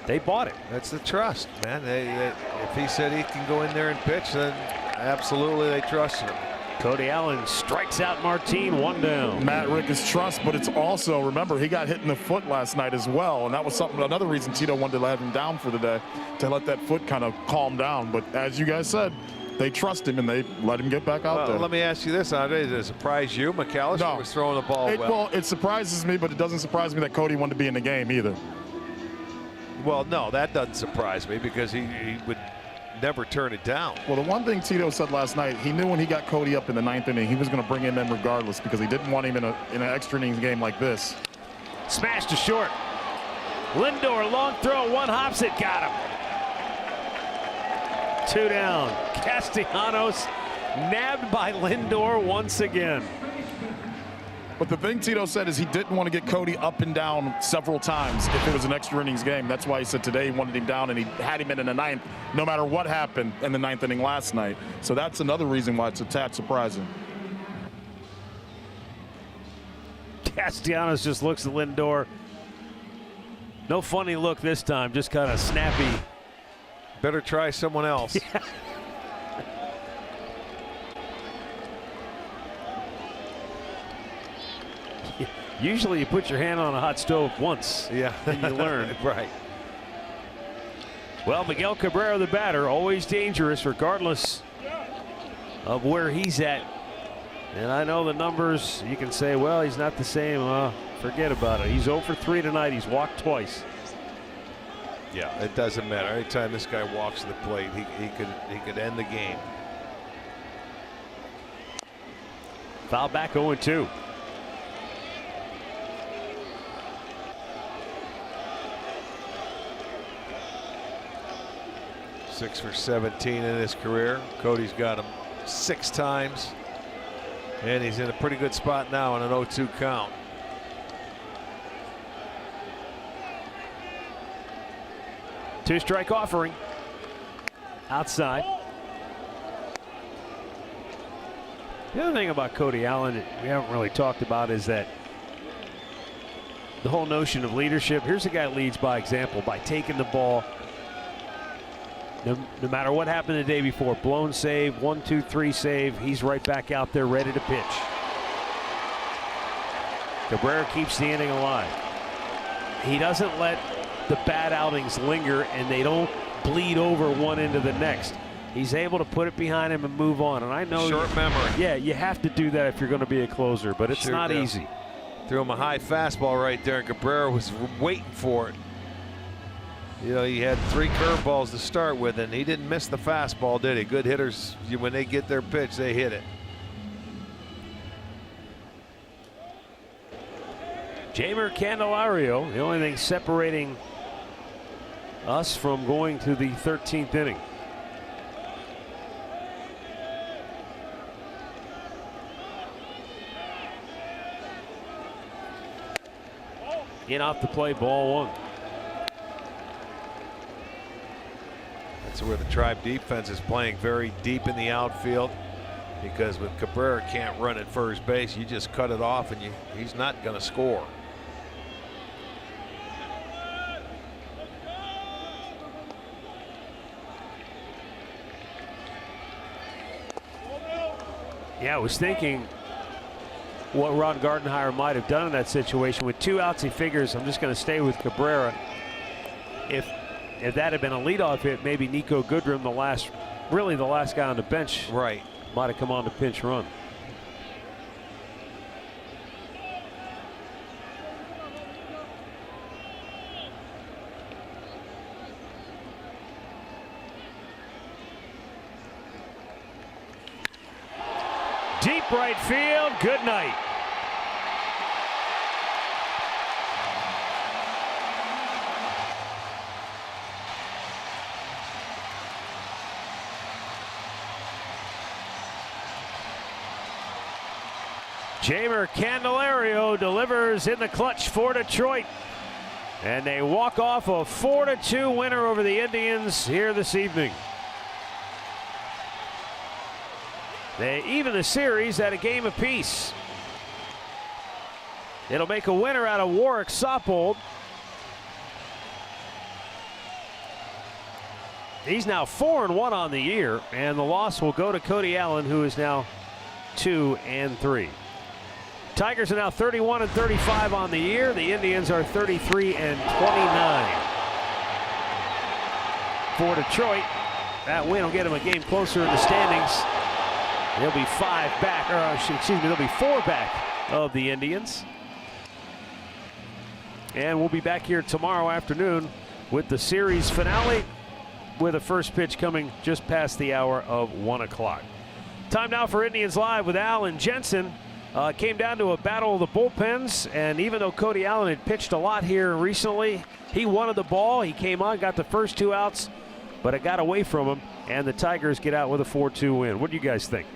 they bought it. That's the trust, man. If he said he can go in there and pitch, then absolutely they trusted him. Cody Allen strikes out Martin, 1 down. Matt Rick is trust, but it's also, remember, he got hit in the foot last night as well, and that was another reason Tito wanted to let him down for the day, to let that foot kind of calm down. But as you guys said, they trust him and they let him get back out there. Let me ask you this, Andre. Did it surprise you? McAllister was throwing the ball well. Well, it surprises me, but it doesn't surprise me that Cody wanted to be in the game either. Well, no, that doesn't surprise me because he would never turn it down. Well, the one thing Tito said last night, he knew when he got Cody up in the 9th inning, he was going to bring him in regardless because he didn't want him in an extra innings game like this. Smashed to short. Lindor, long throw, one hops it, got him. 2 down. Castellanos nabbed by Lindor once again. But the thing Tito said is he didn't want to get Cody up and down several times if it was an extra innings game. That's why he said today he wanted him down and he had him in the 9th no matter what happened in the 9th inning last night. So that's another reason why it's a tad surprising. Castellanos just looks at Lindor. No funny look this time, just kind of snappy. Better try someone else. Yeah. Usually you put your hand on a hot stove once. Yeah. And you learn. Right. Well, Miguel Cabrera, the batter, always dangerous regardless of where he's at. And I know the numbers, you can say, well, he's not the same. Forget about it. He's 0 for 3 tonight. He's walked twice. Yeah, it doesn't matter. Anytime this guy walks the plate, he could end the game. Foul back 0-2. Six for 17 in his career. Cody's got him 6 times. And he's in a pretty good spot now on an 0-2 count. Two-strike offering. Outside. The other thing about Cody Allen that we haven't really talked about is that the whole notion of leadership. Here's a guy that leads by example, by taking the ball. No matter what happened the day before, blown save, 1-2-3 save, he's right back out there ready to pitch. Cabrera keeps the inning alive. He doesn't let the bad outings linger and they don't bleed over one into the next. He's able to put it behind him and move on. And I know short memory. Yeah, you have to do that if you're going to be a closer, but it's not easy. Threw him a high fastball right there, and Cabrera was waiting for it. You know, he had 3 curveballs to start with, and he didn't miss the fastball, did he? Good hitters, when they get their pitch, they hit it. Jeimer Candelario, the only thing separating us from going to the 13th inning. In off the play, ball 1. That's where the Tribe defense is playing very deep in the outfield, because with Cabrera can't run at first base, you just cut it off and he's not going to score. Yeah, I was thinking what Ron Gardenhire might have done in that situation. With 2 outs, he figures, I'm just going to stay with Cabrera. If that had been a leadoff hit, maybe Nico Goodrum, the last guy on the bench, right, might have come on to pinch run. Deep right field, good night. Jeimer Candelario delivers in the clutch for Detroit. And they walk off a 4-2 winner over the Indians here this evening. They even the series at a game apiece. It'll make a winner out of Warwick Soppold. He's now 4-1 on the year, and the loss will go to Cody Allen, who is now 2-3. Tigers are now 31-35 on the year. The Indians are 33-29. For Detroit, that win will get them a game closer in the standings. They'll be 5 back, or excuse me, they'll be 4 back of the Indians. And we'll be back here tomorrow afternoon with the series finale, with a first pitch coming just past the hour of 1 o'clock. Time now for Indians Live with Al and Jensen. Came down to a battle of the bullpens, and even though Cody Allen had pitched a lot here recently, he wanted the ball. He came on, got the first 2 outs, but it got away from him, and the Tigers get out with a 4-2 win. What do you guys think?